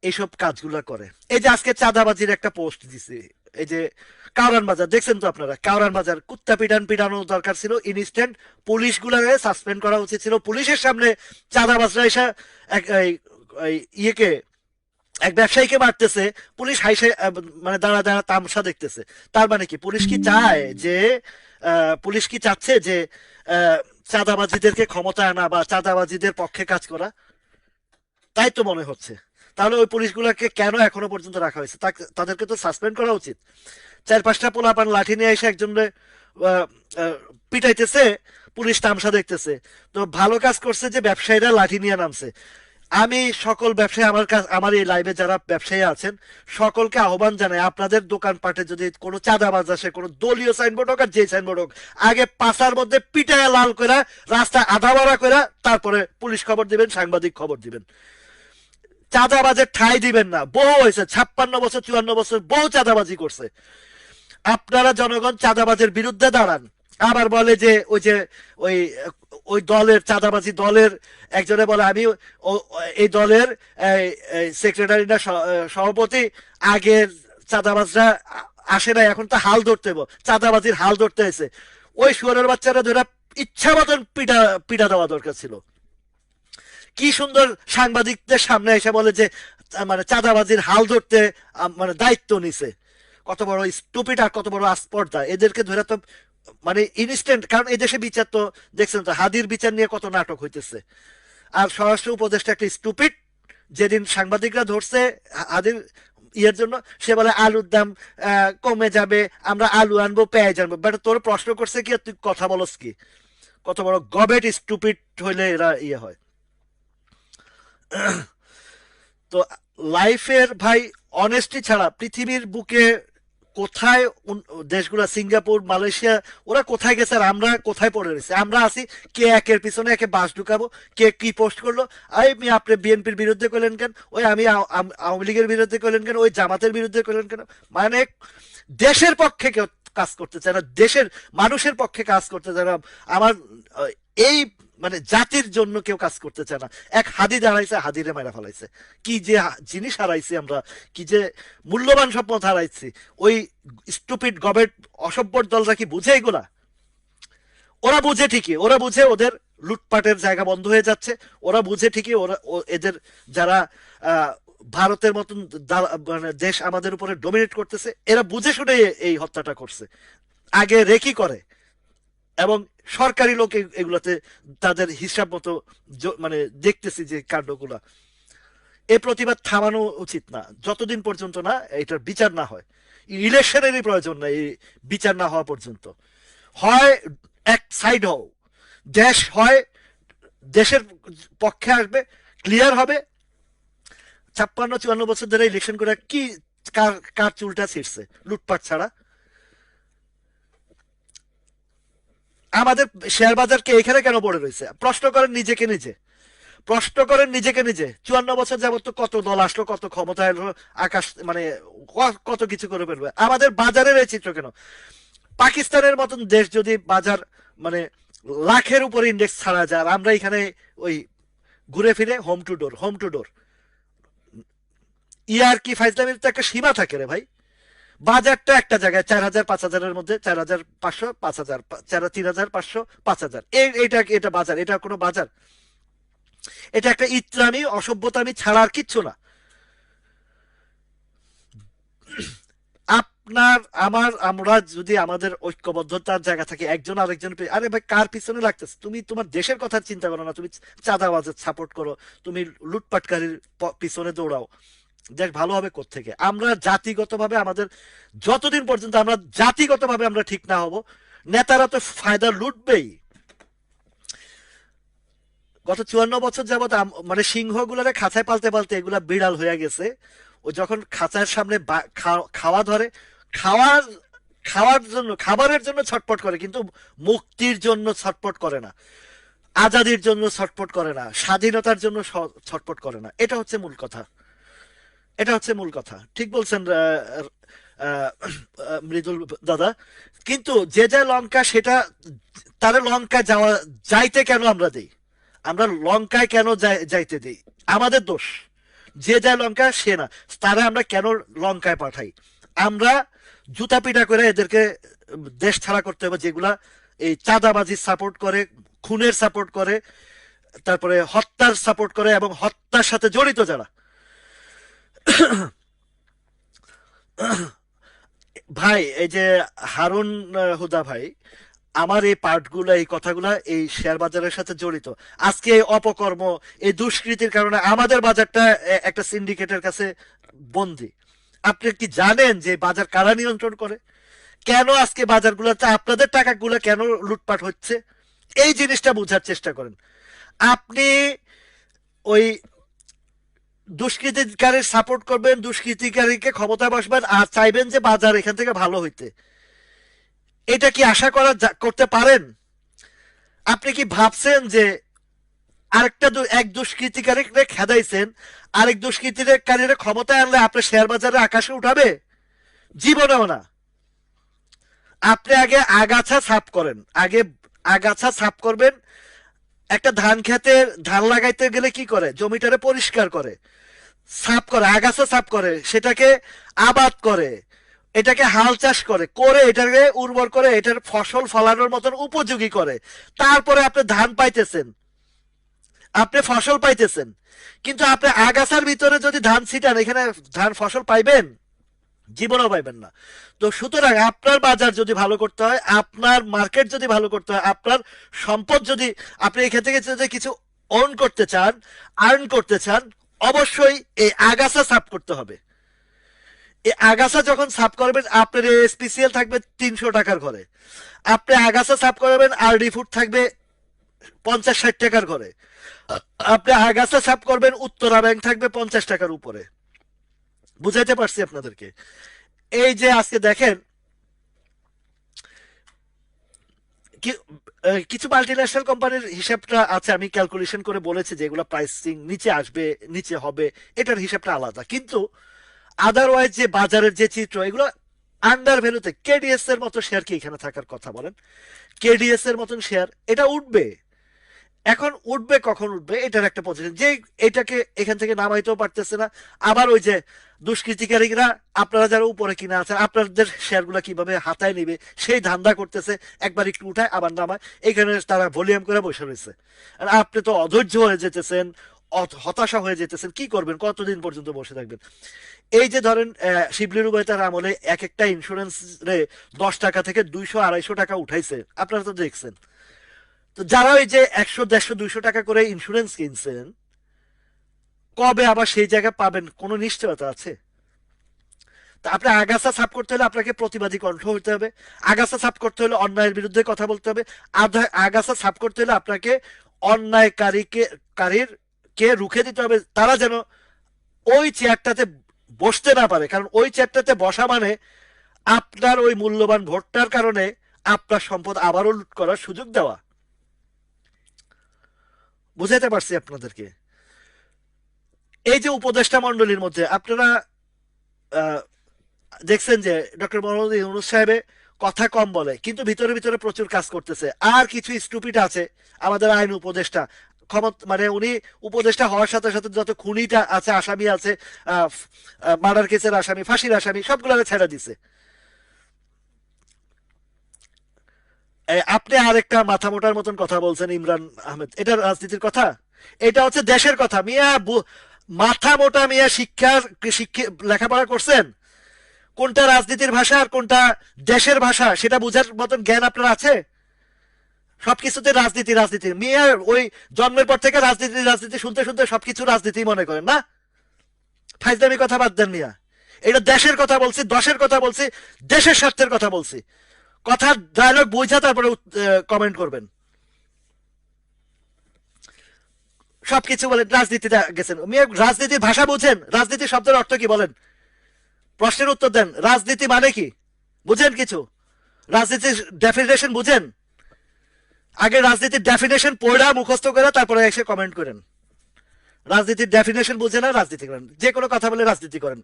এইসব কাজগুলা করে। এই যে আজকে চাঁদাবাজির একটা পোস্ট দিছে, এই যে কাউরান বাজার দেখছেন তো আপনারা, কাউরান বাজার কুত্তা পিটানো দরকার ছিল ইনস্ট্যান্ট, পুলিশ গুলারে সাসপেন্ড করা উচিত ছিল। পুলিশের সামনে চাঁদাবাজরা এসে ইয়েকে, এক ব্যবসায়ীকে মারতেছে, পুলিশ হাইসে মানে দাঁড়া দাঁড়া তামসা দেখতেছে। তার মানে কি পুলিশ কি চায় যে, পুলিশ কি চাচ্ছে যে চাঁদাবাজিদেরকে ক্ষমতা আনা বা চাঁদাবাজিদের পক্ষে কাজ করা? তাই তো মনে হচ্ছে। তাহলে ওই পুলিশগুলোকে কেন এখনো পর্যন্ত রাখা হয়েছে? তাদেরকে তো সাসপেন্ড করা উচিত। 4-5টা পোলাপান লাঠি নিয়ে এসে একজনের আহ, আহ, পিটাইতেছে, পুলিশ তামসা দেখতেছে। তো ভালো কাজ করছে যে ব্যবসায়ীরা লাঠি নিয়ে নামছে। আমি সকল ব্যবসায়ী, আমার এই লাইভে যারা ব্যবসায়ী আছেন সকলকে আহ্বান জানাই, আপনাদের দোকানপাটে যদি কোনো চাঁদাবাজ আসে, কোনো দলীয় সাইনবোর্ড হোক আর যে সাইনবোর্ড হোক, আগে পাশার মধ্যে পিটায় লাল করে রাস্তা আধা বাড়া করে তারপরে পুলিশ খবর দিবেন, সাংবাদিক খবর দিবেন। চাঁদাবাজের ঠাঁই দিবেন না। বহু হয়েছে, 56 বছর 54 বছর বহু চাঁদাবাজি করছে। আপনারা জনগণ চাঁদাবাজের বিরুদ্ধে দাঁড়ান। আবার বলে যে ওই ওই দলের চাঁদাবাজি দলের একজনে বলে আমি এই দলের সেক্রেটারি না সভাপতি, আগের চাঁদাবাজরা আসে না, এখন তো হাল ধরতে হবো, চাঁদাবাজির হাল ধরতে হয়েছে। ওই শুয়ারের বাচ্চারা ধরে ইচ্ছা মতন পিটা পিটা দেওয়া দরকার ছিল। কি সুন্দর সাংবাদিকদের সামনে এসে বলে যে মানে চাঁদাবাজির হাল ধরতে মানে দায়িত্ব নিছে। কত বড় স্টুপিড আর কত বড় আস্পর্ধা! এদেরকে ধরে তো মানে ইনস্ট্যান্ট, কারণ এই দেশে বিচার তো দেখছেন তো, হাদির বিচার নিয়ে কত নাটক হইতেছে। আর স্বরাষ্ট্র উপদেষ্টা একটা স্টুপিড, যেদিন সাংবাদিকরা ধরছে হাদির ইয়ের জন্য, সে বলে আলুর দাম কমে যাবে, আমরা আলু আনবো, পেঁয়াজ আনবো। বাট তোর প্রশ্ন করছে কি, তুই কথা বলস কি? কত বড় গবেট স্টুপিড হইলে এরা ইয়ে হয়। তো লাইফের ভাই অনেস্টি ছাড়া পৃথিবীর বুকে কোথায় দেশগুলা, সিঙ্গাপুর, মালয়েশিয়া, ওরা কোথায় গেছে আর আমরা কোথায় পড়ে রয়েছে? আমরা আছি কে একের পিছনে একে বাস ঢুকাবো, কে কি পোস্ট করলো, আমি আপনি বিএনপির বিরুদ্ধে করলেন কেন, ওই আমি আওয়ামী লীগের বিরুদ্ধে করলেন কেন, ওই জামাতের বিরুদ্ধে করলেন কেন। মানে দেশের পক্ষে কেউ কাজ করতে চায় না, দেশের মানুষের পক্ষে কাজ করতে চায় না। আমার এই মানে জাতির জন্য কেউ কাজ করতে চায় না। এক হাদি দাঁড়াইছে, হাদিরে মারা ফেলাইছে। কি যে জিনিস হারাইছি আমরা, কি যে মূল্যবান সম্পদ হারাইছি। ওই স্টুপিড গভর্নমেন্ট অসভ্যর দলরা কি বুঝে এগুলা? ওরা বুঝে ঠিকই, ওরা বুঝে ওদের লুটপাটের জায়গা বন্ধ হয়ে যাচ্ছে। ওরা বুঝে ঠিকই, ওরা এদের যারা ভারতের মতন মানে দেশ আমাদের উপরে ডোমিনেট করতেছে, এরা বুঝে শুনে এই হত্যাটা করছে। আগে রেকি করে এবং সরকারি লোক এগুলাতে তাদের হিসাব মতো মানে দেখতেছি যে কাণ্ডগুলা। এই প্রতিবাদ থামানো উচিত না যতদিন পর্যন্ত না এটার বিচার না হয়। ইলেকশনেরই প্রয়োজন নাই এই বিচার না হওয়া পর্যন্ত। হয় এক সাইড হও, দেশ হয় দেশের পক্ষে আসবে, ক্লিয়ার হবে। 56-54 বছর ধরে ইলেকশন করে কি কার কার চুলটা ছিঁড়ছে লুটপাট ছাড়া? আমাদের শেয়ার বাজারকে এখানে কেন পড়ে রয়েছে? প্রশ্ন করেন নিজেকে নিজে, প্রশ্ন করেন নিজেকে নিজে। 54 বছর যাবত তো কত দল আসলো, কত ক্ষমতা এলো, আকাশ মানে কত কিছু করে ফেলবে। আমাদের বাজারের এই চিত্র কেন? পাকিস্তানের মতন দেশ যদি বাজার মানে লাখের উপরে ইন্ডেক্স ছাড়া যায়, আর আমরা এখানে ওই ঘুরে ফিরে হোম টু ডোর, হোম টু ডোর। ইয়ার কি ফাইজলামির তো একটা সীমা থাকে রে ভাই। বাজারটা একটা জায়গায় 4000-5000-এর মধ্যে, 4500-5000, 3500-5000, এইটা এটা বাজার, এটা কোনো বাজার? এটা একটা ইত্রামি অসভ্যতামি ছাড়া আর কিচ্ছু না। আপনার আমার আমরা যদি আমাদের ঐক্যবদ্ধতার জায়গা থাকে, একজন আরেকজন আরে ভাই কার পিছনে লাগতেছে? তুমি তোমার দেশের কথা চিন্তা করো না, তুমি চাঁদাবাজের সাপোর্ট করো, তুমি লুটপাটকারীর পিছনে দৌড়াও। দেশ ভালো হবে কোত্থেকে? আমরা জাতিগতভাবে আমাদের, যতদিন পর্যন্ত আমরা জাতিগতভাবে আমরা ঠিক না হব, নেতারা তো ফায়দা লুটবেই। গত 54 বছর যাবত মানে সিংহগুলারে খাঁচায় পালতে পালতে এগুলা বিড়াল হয়ে গেছে। ও যখন খাঁচার সামনে খাওয়া ধরে, খাওয়ার খাওয়ার জন্য, খাবারের জন্য ছটপট করে, কিন্তু মুক্তির জন্য ছটপট করে না, আজাদির জন্য ছটপট করে না, স্বাধীনতার জন্য ছটপট করে না। এটা হচ্ছে মূল কথা, এটা হচ্ছে মূল কথা। ঠিক বলছেন মৃদুল দাদা। কিন্তু যে যায় লঙ্কা সেটা, তারা লঙ্কা যাইতে কেন আমরা দেই? আমরা লঙ্কায় কেন যাইতে দেই? আমাদের দোষ। যে যায় লঙ্কা সে না, তারা আমরা কেন লঙ্কায় পাঠাই? আমরা জুতা পিটা করে এদেরকে দেশ ছাড়া করতে হবে, যেগুলা এই চাঁদাবাজির সাপোর্ট করে, খুনের সাপোর্ট করে, তারপরে হত্যার সাপোর্ট করে এবং হত্যার সাথে জড়িত যারা। ভাই এই যে হারুন হুদা ভাই, আমার এই পার্টগুলো, এই কথাগুলা এই শেয়ার বাজারের সাথে জড়িত। আজকে এই অপকর্ম, এই দুষ্কৃতির কারণে আমাদের বাজারটা একটা সিন্ডিকেটের কাছে বন্দী। আপনি কি জানেন যে বাজার কারা নিয়ন্ত্রণ করে? কেন আজকে বাজারগুলোতে আপনাদের টাকাগুলো কেন লুটপাট হচ্ছে, এই জিনিসটা বোঝার চেষ্টা করেন। আপনি ওই দুষ্কৃতিকারীর সাপোর্ট করবেন, দুষ্কৃতিকারীকে ক্ষমতা বসবেন, আর চাইবেন যে বাজার এখান থেকে ভালো হইতে, এটা কি আশা করতে পারেন? আপনি কি ভাবছেন যে এক দুষ্কৃতিকারীকে খেদাইছেন, আরেক দুষ্কৃতিকারীরা ক্ষমতায় আনলে আপনার শেয়ার বাজারে আকাশে উঠাবে? জীবনেও না। আপনি আগে আগাছা সাফ করেন, আগে আগাছা সাফ করবেন। একটা ধান খেতে ধান লাগাইতে গেলে কি করে, জমিটারে পরিষ্কার করে, সাফ করে, আগাছা সাফ করে, সেটাকে আবাদ করে, এটাকে হাল চাষ করে, করে এটাকে উর্বর করে, এটার ফসল ফলানোর মতন উপযোগী করে, তারপরে আপনি ধান পাইতেছেন, আপনি ফসল পাইতেছেন। কিন্তু আপনি আগাছার ভিতরে যদি ধান ছিটান, এখানে ধান ফসল পাইবেন? জীবনও পাইবেন না। তো সুতরাং আপনার বাজার যদি ভালো করতে হয়, আপনার মার্কেট যদি ভালো করতে হয়, আপনার সম্পদ যদি আপনি এখান থেকে যদি কিছু অন করতে চান, আর্ন করতে চান, অবশ্যই এই আগাছা সাফ করতে হবে। এই আগাছা যখন সাফ করবেন, আপনার স্পেশাল থাকবে 300 টাকার ঘরে, আপনি আগাছা সাফ করবেন, আরডি ফুড থাকবে 50-60 টাকার ঘরে, আপনি আগাছা সাফ করবেন, উত্তরা ব্যাংক থাকবে 50 টাকার উপরে। বুঝাইতে পারছি আপনাদেরকে? এই যে আজকে দেখেন কিছু মাল্টিন্যাশনাল কোম্পানির হিসাবটা আছে, আমি ক্যালকুলেশন করে বলেছি যে এগুলো প্রাইসিং নিচে আসবে, নিচে হবে, এটার হিসাবটা আলাদা। কিন্তু আদারওয়াইজ যে বাজারের যে চিত্র, এগুলো আন্ডার ভ্যালুতে। কেডিএস এর মতো শেয়ার কি এখানে থাকার কথা বলেন? কেডিএস এর মতন শেয়ার এটা উঠবে। এখন উঠবে, কখন উঠবে এটার একটা পজিশন, যে এটাকে এখান থেকে নামাইতেও পারতেছে না। আবার ওই যে দুষ্কৃতিকারীরা, আপনারা যারা উপরে কিনা আছেন, আপনাদের শেয়ারগুলো কিভাবে হাতায় নিবে সেই ধান্দা করতেছে, একবার একটু উঠায় আবার নামায়, এখানে তারা ভলিউম করে বসে রয়েছে। আর আপনি তো অধৈর্য হয়ে যেতেছেন, হতাশা হয়ে যেতেছেন, কি করবেন, কতদিন পর্যন্ত বসে থাকবেন? এই যে ধরেন শিবলি রুবাইতার আমলে এক একটা ইন্স্যুরেন্স রে 10 টাকা থেকে 200-250 টাকা উঠাইছে, আপনারা তো দেখছেন। তো যারা ওই যে 100, 150, 200 টাকা করে ইন্স্যুরেন্স কিনছেন, কবে আবার সেই জায়গায় পাবেন কোনো নিশ্চয়তা আছে? তা আপনি আগাছা সাফ করতে হলে আপনাকে প্রতিবাদী কণ্ঠ হতে হবে, আগাছা সাফ করতে হলে অন্যায়ের বিরুদ্ধে কথা বলতে হবে, আগাছা সাফ করতে হলে আপনাকে কারীর কে রুখে দিতে হবে, তারা যেন ওই চেয়ারটাতে বসতে না পারে। কারণ ওই চেয়ারটাতে বসা মানে আপনার ওই মূল্যবান ভোটটার কারণে আপনার সম্পদ আবারও লুট করার সুযোগ দেওয়া। বুঝাইতে পারছি আপনাদেরকে? এই যে উপদেষ্টা মন্ডলীর মধ্যে আপনারা দেখছেন যে ডক্টর মোহাম্মদ ইউনূস সাহেবে কথা কম বলে, কিন্তু ভিতরে ভিতরে প্রচুর কাজ করতেছে। আর কিছু স্টুপিড আছে আমাদের আইন উপদেষ্টা, মানে উনি উপদেষ্টা হওয়ার সাথে সাথে যত খুনিটা আছে, আসামি আছে, মার্ডার কেসের আসামি, ফাঁসির আসামি, সবগুলো ছেড়ে দিছে। আপনি আরেকটা মাথা মোটার মতন কথা বলছেন, ইমরান আহমেদ, এটা রাজনীতির কথা? এটা হচ্ছে দেশের কথা মিয়া। মাথা মোটা মিয়া, লেখাপড়া করছেন? কোনটা রাজনীতির ভাষা আর কোনটা দেশের ভাষা সেটা বুঝার মতন জ্ঞান আপনার আছে? সবকিছুতে রাজনীতি রাজনীতি মিয়া, ওই জন্মের পর থেকে রাজনীতি রাজনীতি শুনতে শুনতে সবকিছু রাজনীতি মনে করেন না? ফাইজলামি কথা বাদ দেন মিয়া। এটা দেশের কথা বলছি, দশের কথা বলছি, দেশের স্বার্থের কথা বলছি। কথা ডায়লগ বুঝা তারপরে কমেন্ট করবেন। সবকিছু বলেন রাজনীতিতে গেছেন মিয়া, রাজনীতির ভাষা বুঝেন? রাজনীতি শব্দের অর্থ কি বলেন? প্রশ্নের উত্তর দেন। রাজনীতি মানে কি বুঝেন কিছু? রাজনীতির ডেফিনেশন বুঝেন? আগে রাজনীতির ডেফিনেশন পড়া মুখস্থ করে তারপরে এসে কমেন্ট করেন। রাজনীতির ডেফিনেশন বুঝে না, রাজনীতি করেন, যে কোনো কথা বলে রাজনীতি করেন।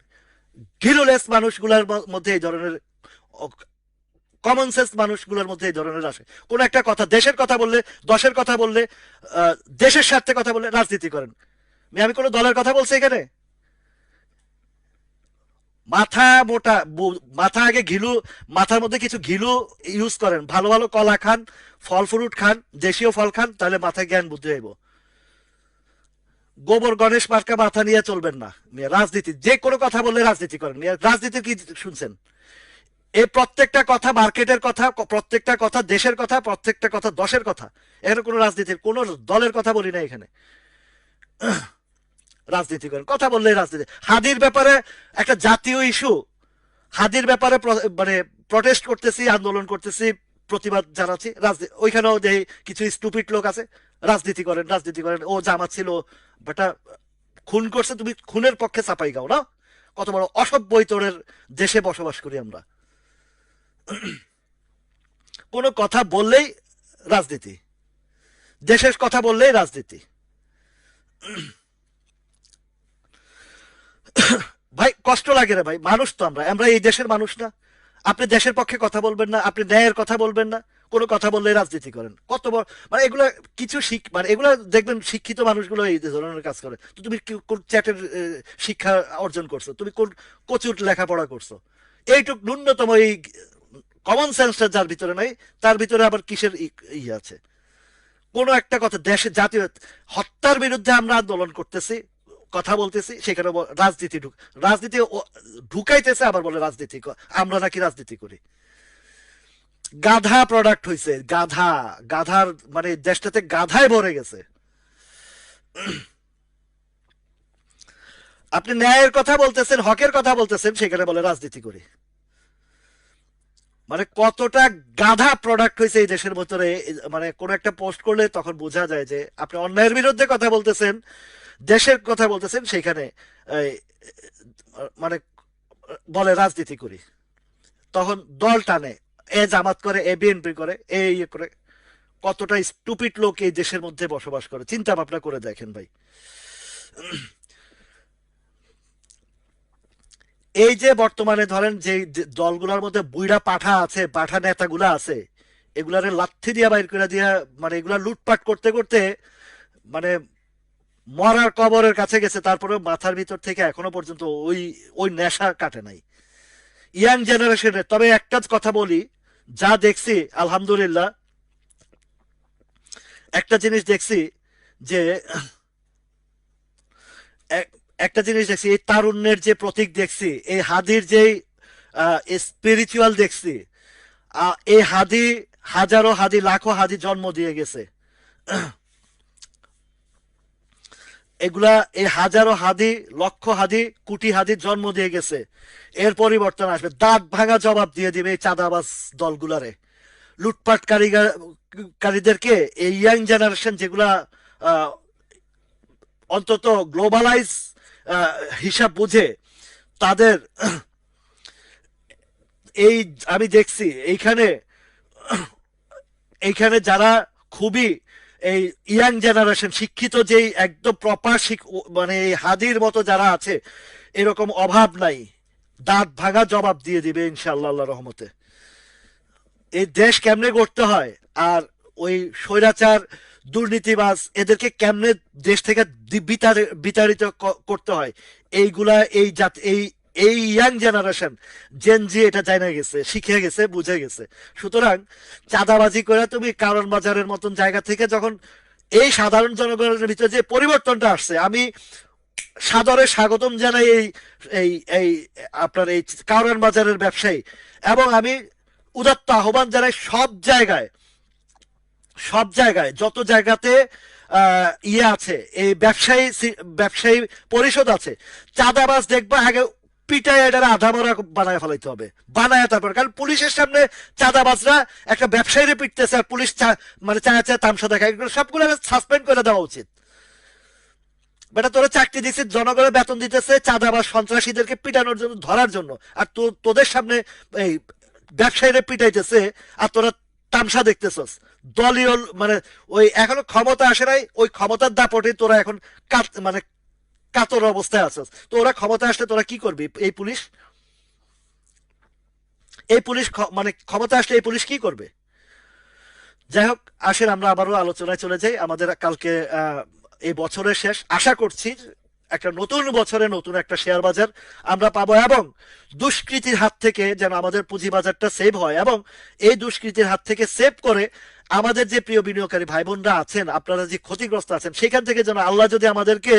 ঘিরুলেস মানুষগুলোর মধ্যে এই ধরনের, কমন সেন্স মানুষগুলোর মধ্যে এই ধরনের আসে। কোন একটা কথা, দেশের কথা বললে, দশের কথা বললে, দেশের স্বার্থে কথা বললে রাজনীতি করেন। আমি কোনো দলের কথা বলছি এখানে? মাথা মোটা, মাথা আগে ঘিলু, মাথার মধ্যে কিছু ঘিলু ইউজ করেন, ভালো ভালো কলা খান, ফল ফ্রুট খান, দেশীয় ফল খান, তাহলে মাথায় জ্ঞান বুদ্ধি হইব। গোবর গণেশ মার্কা মাথা নিয়ে চলবেন না। রাজনীতি যে কোনো কথা বললে রাজনীতি করেন। রাজনীতির কি শুনছেন? এই প্রত্যেকটা কথা মার্কেটের কথা, প্রত্যেকটা কথা দেশের কথা, প্রত্যেকটা কথা দশের কথা। এখানে কোনো রাজনীতির, কোনো দলের কথা বলি না এখানে। রাজনীতি করেন, কথা বললে রাজনীতি। হাদির ব্যাপারে একটা জাতীয় ইস্যু, হাদির ব্যাপারে মানে প্রটেস্ট করতেছি, আন্দোলন করতেছি, প্রতিবাদ জানাচ্ছি, ওইখানেও যে কিছু স্টুপিড লোক আছে, রাজনীতি করেন, ও জামাত ছিল, বেটা খুন করছে, তুমি খুনের পক্ষে চাপাই গাও না? কত বড় অসভ্য তোরের দেশে বসবাস করি আমরা। কোনো কথা বললেই রাজনীতি, দেশের কথা বললেই রাজনীতি। ভাই কষ্ট লাগে রে ভাই, মানুষ তো আমরা, আমরা এই দেশের মানুষ না? আপনি দেশের পক্ষে কথা বলবেন না, আপনি ন্যায়ের কথা বলবেন না, কোনো কথা বললে রাজনীতি করেন, কত বড় মানে এগুলা কিছু মানে এগুলা দেখবেন শিক্ষিত মানুষগুলো এই ধরনের কাজ করে। তো তুমি কোন চ্যাটের শিক্ষা অর্জন করছো? তুমি কোন কচুর লেখাপড়া করছো? এইটুক ন্যূনতম এই কমন সেন্সটা যার ভিতরে নাই, তার ভিতরে আবার কিসের ইয়ে আছে? কোনো একটা কথা, দেশে জাতীয় হত্যার বিরুদ্ধে আমরা আন্দোলন করতেছি, কথা বলতেছি, সেখানে রাজনীতি রাজনীতি ঢুকাইতেছে, আবার বলে রাজনীতি আমরা নাকি রাজনীতি করি। গাধা প্রোডাক্ট হইছে, গাধা, গাধার মানে দেশটাতে গাধায় ভরে গেছে। আপনি ন্যায়ের কথা বলতেছেন, হকের কথা বলতেছেন, সেখানে বলে রাজনীতি করি। মানে কতটা গাধা প্রোডাক্ট হয়েছে এই দেশের ভিতরে। মানে কোন একটা পোস্ট করলে তখন বোঝা যায় যে আপনি অন্যায়ের বিরুদ্ধে কথা বলতেছেন, দেশের কথা বলতেছেন, সেখানে মানে বলে রাজনীতি করি। তখন দল টানে, এ জামাত করে, এ বিএনপি করে, এ ইয়ে করে। কতটা স্টুপিড লোক এই দেশের মধ্যে বসবাস করে, চিন্তা ভাবনা করে দেখেন ভাই। এই যে বর্তমানে ধরেন যে দলগুলোর মধ্যে বুইড়া পাঠা আছে, পাঠা নেতাগুলা আছে, এগুলারে লাথি দিয়া বাইর করে দিয়া, মানে এগুলা লুটপাট করতে করতে মানে মরার কবরের কাছে গেছে, তারপরে মাথার ভিতর থেকে এখনো পর্যন্ত ওই ওই নেশা কাটে নাই ইয়াং জেনারেশনের। তবে একটা কথা বলি, যা দেখছি আলহামদুলিল্লাহ, একটা জিনিস দেখছি যে একটা জিনিস দেখছি, এই তারুণ্যের যে প্রতীক দেখছি, এই হাদির যে স্পিরিচুয়াল দেখছি, এই হাদি হাজারো হাদি লাখো হাদি জন্ম দিয়ে গেছে। এগুলা এই হাজারো হাদি, লক্ষ হাদি, কোটি হাদি জন্ম দিয়ে গেছে। এর পরিবর্তন আসবে, দাঁত ভাঙা জবাব দিয়ে দিবে এই চাঁদাবাজ দলগুলারে, লুটপাট কারীদেরকে। এই ইয়াং জেনারেশন যেগুলা অন্তত গ্লোবালাইজ হিসাব বুঝে, তাদের এই আমি দেখছি এইখানে এইখানে যারা খুবই এই ইয়াং জেনারেশন শিক্ষিত, যেই একদম প্রপার মানে এই হাদির মতো যারা আছে, এরকম অভাব নাই, দাঁত ভাঙা জবাব দিয়ে দিবে ইনশাআল্লাহ আল্লাহর রহমতে। এই দেশ কেমনে গড়তে হয়, আর ওই স্বৈরাচার দুর্নীতিবাজ এদেরকে কেমনে দেশ থেকে বিতাড়িত করতে হয়, এইগুলা এই এই এই ইয়াং জেনারেশন জেন জি এটা জানা গেছে, শিখে গেছে, বুঝে গেছে। সুতরাং চাঁদাবাজি করে তুমি কারণ বাজারের মতন জায়গা থেকে যখন এই সাধারণ জনগণের ভিতরে যে পরিবর্তনটা আসছে, আমি সাদরে স্বাগতম জানাই এই এই এই আপনার এই কারণ বাজারের ব্যবসায়ী, এবং আমি উদাত্ত আহ্বান জানাই সব জায়গায় যত জায়গাতে ইয়ে আছে, এই ব্যবসায়ী পরিষদ আছে, চাঁদাবাজ দেখবা আগে পিটায় এটার আধা মরা বানায় ফেলাইতে হবে, বানায় তারপর। কারণ পুলিশের সামনে চাঁদাবাজরা একটা ব্যবসায়ীরে পিটতেছে, আর পুলিশ মানে চায় তামসা দেখায়, সবগুলো সাসপেন্ড করে দেওয়া উচিত। বেটা তোরা চাকরি দিচ্ছিস, জনগণের বেতন দিতেছে চাঁদাবাজ সন্ত্রাসীদেরকে পিটানোর জন্য, ধরার জন্য, আর তোদের সামনে এই ব্যবসায়ীরা পিটাইতেছে, আর তোরা তামসা দেখতেছস। দলীয় মানে ওই এখনো ক্ষমতা আসে নাই, ওই ক্ষমতার দাপটে তোরা এখন মানে কাতর অবস্থায় আছস। তো ওরা ক্ষমতা আসলে তোরা কি করবি? এই পুলিশ মানে ক্ষমতা আসলে এই পুলিশ কি করবে? যাই হোক, আসেন আমরা আবারও আলোচনায় চলে যাই। আমাদের কালকে এই বছরের শেষ, আশা করছি একটা নতুন বছরে নতুন একটা শেয়ার বাজার আমরা পাবো, এবং দুষ্কৃতির হাত থেকে যেন আমাদের পুঁজিবাজারটা সেভ হয়, এবং এই দুষ্কৃতির হাত থেকে সেভ করে আমাদের যে প্রিয় বিনিয়োগকারী ভাই বোনরা আছেন, আপনারা যে ক্ষতিগ্রস্ত আছেন, সেখান থেকে যেন আল্লাহ যদি আমাদেরকে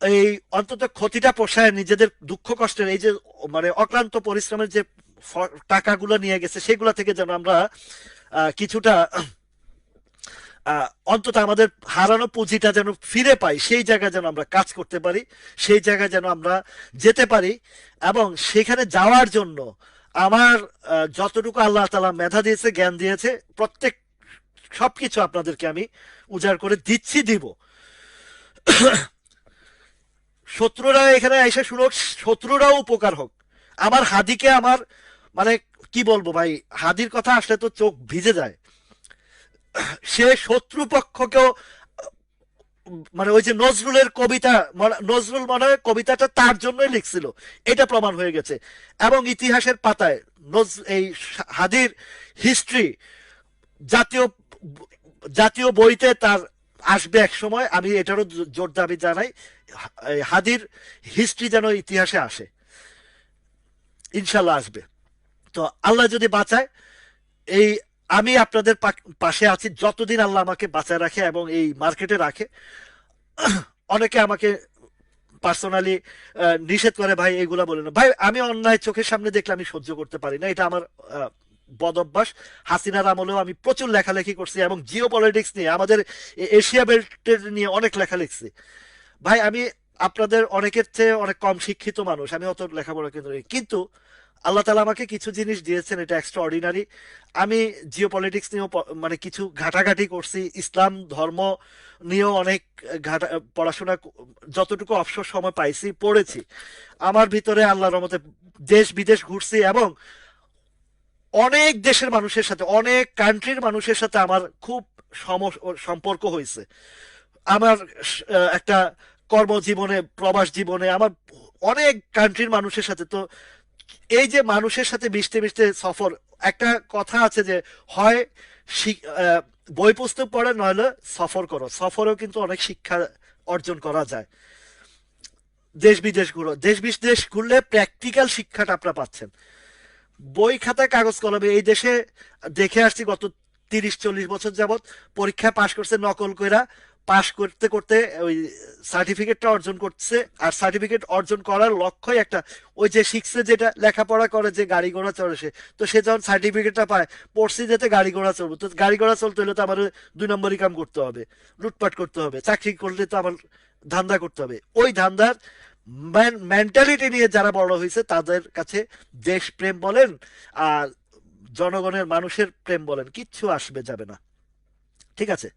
এই অন্তত ক্ষতিটা পোষায়, নিজেদের দুঃখ কষ্টের এই যে মানে অক্লান্ত পরিশ্রমের যে টাকাগুলো নিয়ে গেছে, সেগুলো থেকে যেন আমরা কিছুটা অন্তত আমাদের হারানো পুঁজিটা যেন ফিরে পাই, সেই জায়গায় যেন আমরা কাজ করতে পারি, সেই জায়গায় যেন আমরা যেতে পারি। এবং সেখানে যাওয়ার জন্য আমার যতটুকু আল্লাহ তাআলা মেধা দিয়েছে, জ্ঞান দিয়েছে, প্রত্যেক সবকিছু আপনাদেরকে আমি উজাড় করে দিচ্ছি, দিব। শত্রুরা এখানে এসে শুনুক, শত্রুরাও উপকার হোক। আমার হাদিকে আমার, মানে কি বলবো ভাই, হাদির কথা আসলে তো চোখ ভিজে যায়। সে শত্রুপক্ষকেও, মানে ওই যে নজরুলের কবিতা, নজরুল মনে হয় কবিতাটা তার জন্যই লিখছিল, এটা প্রমাণ হয়ে গেছে। এবং ইতিহাসের পাতায় এই হাদির হিস্ট্রি জাতীয় জাতীয় বইতে তার আসবে এক সময়, আমি এটারও জোর দাবি জানাই। এই হাদির হিস্ট্রি যেন ইতিহাসে আসে, ইনশাল্লাহ আসবে। তো আল্লাহ যদি বাঁচায়, এই আমি আপনাদের পাশে আছি যতদিন আল্লাহ আমাকে বাঁচায় রাখে এবং এই মার্কেটে রাখে। অনেকে আমাকে পার্সোনালি নিষেধ করে, ভাই এগুলা বলে না। ভাই আমি অন্যায় চোখের সামনে দেখলে আমি সহ্য করতে পারি না, এটা আমার বদ অভ্যাস। হাসিনার আমলেও আমি প্রচুর লেখালেখি করছি এবং জিও পলিটিক্স নিয়ে, আমাদের এশিয়া বেল্টের নিয়ে অনেক লেখা লিখছি। ভাই আমি আপনাদের অনেকের চেয়ে অনেক কম শিক্ষিত মানুষ, আমি অত লেখাপড়া কিন্তু আল্লাহ তালা আমাকে কিছু জিনিস দিয়েছেন, এটা এক্সট্রা অর্ডিনারি। আমি জিও পলিটিক্স নিয়েও মানে কিছু ঘাটাঘাটি করছি, ইসলাম ধর্ম নিয়েও অনেক ঘাটা পড়াশোনা, যতটুকু অবসর সময় পাইছি পড়েছি। আমার ভিতরে আল্লাহর রহমতে দেশ বিদেশ ঘুরছি এবং অনেক দেশের মানুষের সাথে, অনেক কান্ট্রির মানুষের সাথে আমার খুব সম্পর্ক হয়েছে। আমার একটা কর্মজীবনে, প্রবাস জীবনে আমার অনেক কান্ট্রির মানুষের সাথে। তো এই যে মানুষের সাথে মিশতে মিশতে সফর, একটা কথা আছে যে হয় বই পুস্তক পড়ে, নইলে সফর করো। সফরেও কিন্তু অনেক শিক্ষা অর্জন করা যায়। দেশ বিদেশ ঘুরো, দেশ বিদেশ ঘুরলে প্র্যাকটিক্যাল শিক্ষাটা আপনারা পাচ্ছেন। বই খাতা কাগজ কলমে এই দেশে দেখে আসছি গত 30-40 বছর যাবত। পরীক্ষা পাশ করছে নকল কইরা, পাশ করতে করতে ওই সার্টিফিকেটটা অর্জন করছে। আর সার্টিফিকেট অর্জন করার লক্ষ্যই একটা, ওই যে শিখছে, যেটা লেখাপড়া করে, যে গাড়ি ঘোড়া চড়ে সে, তো সে যখন সার্টিফিকেটটা পায়, পড়ছি যেতে গাড়ি ঘোড়া চলবো, তো গাড়ি ঘোড়া চলতে হলে তো আমার 2 নম্বরই কাম করতে হবে, লুটপাট করতে হবে, চাকরি করলে তো আমার ধান্দা করতে হবে। ওই ধান্দার মেন্টালিটি নিয়ে যারা বড় হয়েছে তাদের কাছে দেশপ্রেম বলেন আর জনগণের মানুষের প্রেম বলেন, কিচ্ছু আসবে যাবে না। ঠিক আছে।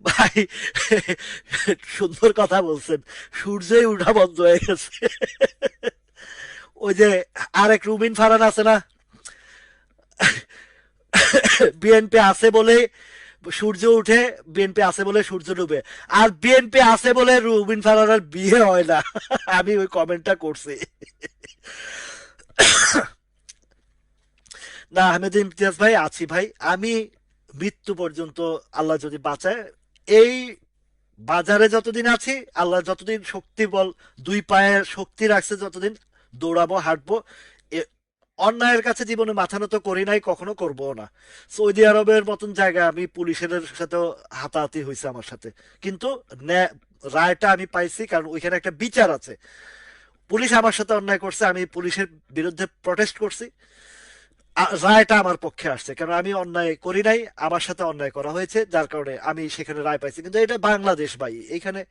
ভাই সুন্দর কথা বলছেন, সূর্যই উঠা বন্ধ হয়ে গেছে। ওই যে আরেক রুবিন ফারহান আছে না, বিএনপি আছে বলে সূর্য উঠে, বিএনপি আছে বলে সূর্য ডুবে, আর বিএনপি আছে বলে রুবিন ফারহানের বিয়ে হয় না। আমি ওই কমেন্টটা করছি। না আহমেদ ইমতিয়াজ ভাই, আছি ভাই আমি মৃত্যু পর্যন্ত, আল্লাহ যদি বাঁচায়। এই বাজারে যতদিন আছি, আল্লাহ যতদিন শক্তি বল, 2 পায়ে শক্তি রাখছে, যতদিন দৌড়াবো, হাঁটবো। অন্যায়ের কাছে জীবনে মাথা নত করি নাই, কখনো করবো না। সৌদি আরবের মতন জায়গা, আমি পুলিশের সাথেও হাতাহাতি হয়েছে আমার সাথে, কিন্তু রায়টা আমি পাইছি, কারণ ওইখানে একটা বিচার আছে। পুলিশ আমার সাথে অন্যায় করছে, আমি পুলিশের বিরুদ্ধে প্রটেস্ট করছি, রায়টা আমার পক্ষে আসছে, কারণ আমি অন্যায় করি নাই, আমার সাথে অন্যায় করা হয়েছে, যার কারণে আমি সেখানে রায় পাইছি। কিন্তু এটা বাংলাদেশ ভাই, এখানে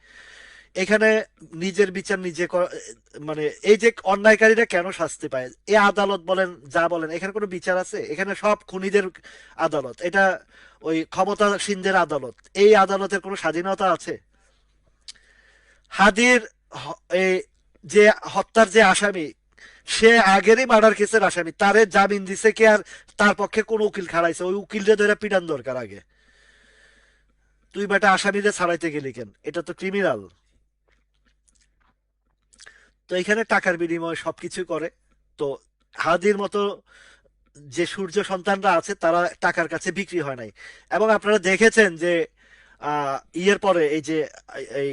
এখানে নিজের বিচার নিজে মানে এই যে অন্যায়কারীরা কেন শাস্তি পায়, এই আদালত বলেন যা বলেন, এখানে কোনো বিচার আছে? এখানে সব খুনিদের আদালত, এটা ওই ক্ষমতাসীনদের আদালত। এই আদালতের কোনো স্বাধীনতা আছে? হাদির এই যে হত্যার যে আসামি, সে আগেরই মার্ডার কেসের আসামি, তারে জামিন দিছে কে? আর তার পক্ষে কোন উকিল খাড়াইছে? ওই উকিলরে ধরে পিটান দরকার আগে। তুই বেটা আসামিদের ছাড়াইতে গেলি কেন? এটা তো ক্রিমিনাল। তো এখানে টাকার বিনিময়ে সবকিছু করে। তো হাদির মতো যে সূর্য সন্তানরা আছে, তারা টাকার কাছে বিক্রি হয় নাই। এবং আপনারা দেখেছেন যে ইয়ের পরে, এই যে এই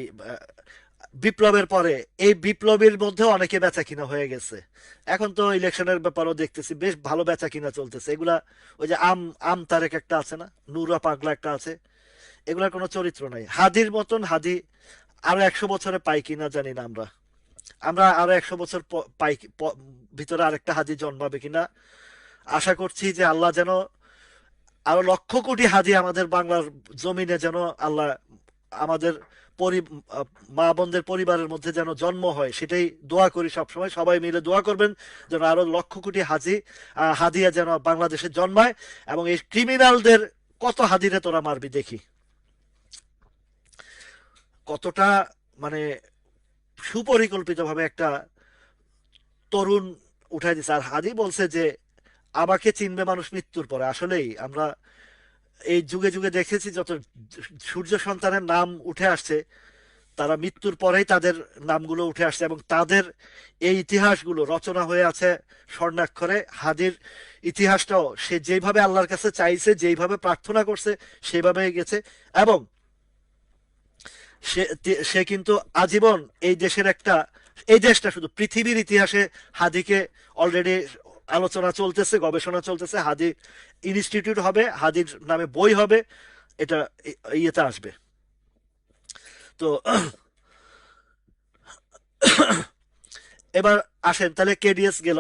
বিপ্লবের পরে, এই বিপ্লবের মধ্যে অনেকে বেচা কিনা হয়ে গেছে। এখন তো ইলেকশনের ব্যাপারও দেখতেছি বেশ ভালো বেচা কিনা চলতেছে। এগুলা ওই যে আম আম তারেক একটা আছে না, নুরা পাগলা একটা আছে, এগুলার কোনো চরিত্র নাই। হাদির মতন হাদি আরো 100 বছরে পাই কিনা জানি না। আমরা আমরা আরো 100 বছর পাই ভিতরে আরেকটা হাদি জন্মাবে কিনা আশা করছি, যে আল্লাহ যেন আরো লক্ষ কোটি হাদি আমাদের বাংলার জমিনে যেন আল্লাহ আমাদের পরি আহ, মা বোনদের পরিবারের মধ্যে যেন জন্ম হয়, সেটাই দোয়া করি সবসময়। সবাই মিলে দোয়া করবেন যেন আরো লক্ষ কোটি হাদিয়া যেন বাংলাদেশে জন্মায়, এবং এই ক্রিমিনালদের কত হাদিরে তোরা মারবি দেখি, কতটা মানে সুপরিকল্পিতভাবে একটা তরুণ উঠাই দিছে। আর হাদি বলছে যে আমাকে চিনবে মানুষ মৃত্যুর পরে। আসলেই আমরা এই যুগে যুগে দেখেছি যত সূর্য সন্তানের নাম উঠে আসছে, তারা মৃত্যুর পরেই তাদের নামগুলো উঠে আসছে, এবং তাদের এই ইতিহাসগুলো রচনা হয়ে আছে স্বর্ণাক্ষরে। হাদির ইতিহাসটাও সে যেভাবে আল্লাহর কাছে চাইছে, যেইভাবে প্রার্থনা করছে, সেইভাবে গেছে। এবং সে সে কিন্তু আজীবন এই দেশের একটা, এই দেশটা শুধু পৃথিবীর ইতিহাসে হাদিকে অলরেডি আলোচনা চলতেছে, গবেষণা চলতেছে। হাদি ইনস্টিটিউট হবে, হাদির নামে বই হবে, এটা ইয়েতে আসবে। তো এবার আসেন তাহলে, কেডিএস গেল।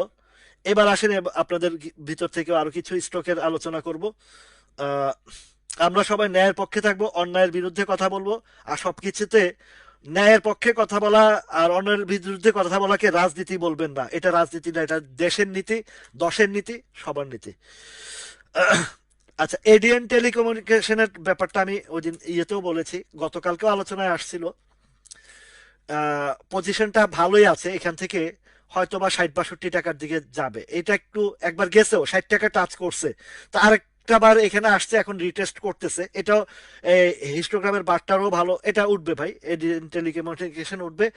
এবার আসেন আপনাদের ভিতর থেকে আরো কিছু স্ট্রোকের আলোচনা করব। আহ, আমরা সবাই ন্যায়ের পক্ষে থাকবো, অন্যায়ের বিরুদ্ধে কথা বলবো। আর সবকিছুতে ন্যায়ের পক্ষে কথা বলা আর অন্যের বিরুদ্ধে কথা বলাকে রাজনীতি বলবেন না। এটা রাজনীতি না, এটা দেশের নীতি, দশের নীতি, সবার নীতি। আচ্ছা, এডিএন টেলিকমিউনিকেশনের ব্যাপারটা আমি ওই দিন ইয়েতেও বলেছি, গতকালকেও আলোচনায় আসছিল। পজিশনটা ভালোই আছে, এখান থেকে হয়তো বা 60-62 টাকার দিকে যাবে। এটা একটু একবার গেছেও, 60 টাকা টাচ করছে, তো আরেকটা বার এখানে আসছে, এখন রিটেস্ট করতেছে। এটাও হিস্টোগ্রামের বারটারও ভালো, এটা উঠবে ভাই, টেলিকমিউনিকেশন উঠবে।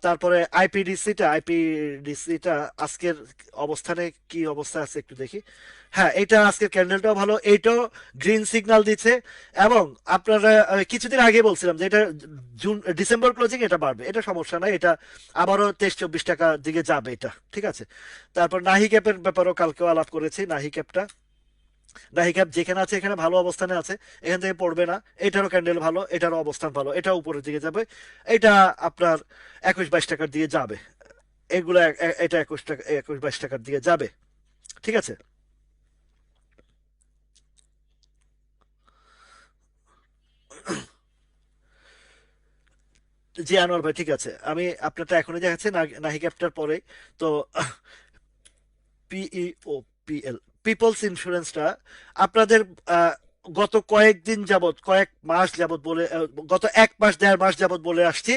তারপরে আইপিডিসিটা আজকের অবস্থানে কি অবস্থা আছে একটু দেখি। হ্যাঁ, এটা আজকের ক্যান্ডেলটাও ভালো, এইটাও গ্রিন সিগন্যাল দিচ্ছে। এবং আপনারা কিছুদিন আগে বলছিলাম যে এটা ডিসেম্বর ক্লোজিং এটা বাড়বে, এটা সমস্যা নাই, এটা আবারও 23-24 টাকার দিকে যাবে, এটা ঠিক আছে। তারপর নাহি ক্যাপের ব্যাপারেও কালকেও আলাপ করেছি। নাহি ক্যাপ যেখানে আছে এখানে ভালো অবস্থানে আছে, এখান থেকে পড়বে না। এটারও ক্যান্ডেল ভালো, এটারও অবস্থান ভালো, এটাও উপরের দিকে যাবে। এটা আপনার 21-22 টাকার দিকে যাবে। এগুলো এটা 21 টাকা, 21-22 টাকার দিকে যাবে, ঠিক আছে। জি আনোয়ার ভাই, ঠিক আছে, আমি আপনারটা এখনই দেখাচ্ছি নাহি ক্যাপটার পরে। তো পিইও পিএল, পিপলস ইন্স্যুরেন্সটা আপনাদের আহ, গত কয়েকদিন যাবত, কয়েক মাস যাবত বলে, গত 1 মাস 1.5 মাস যাবত বলে আসছি,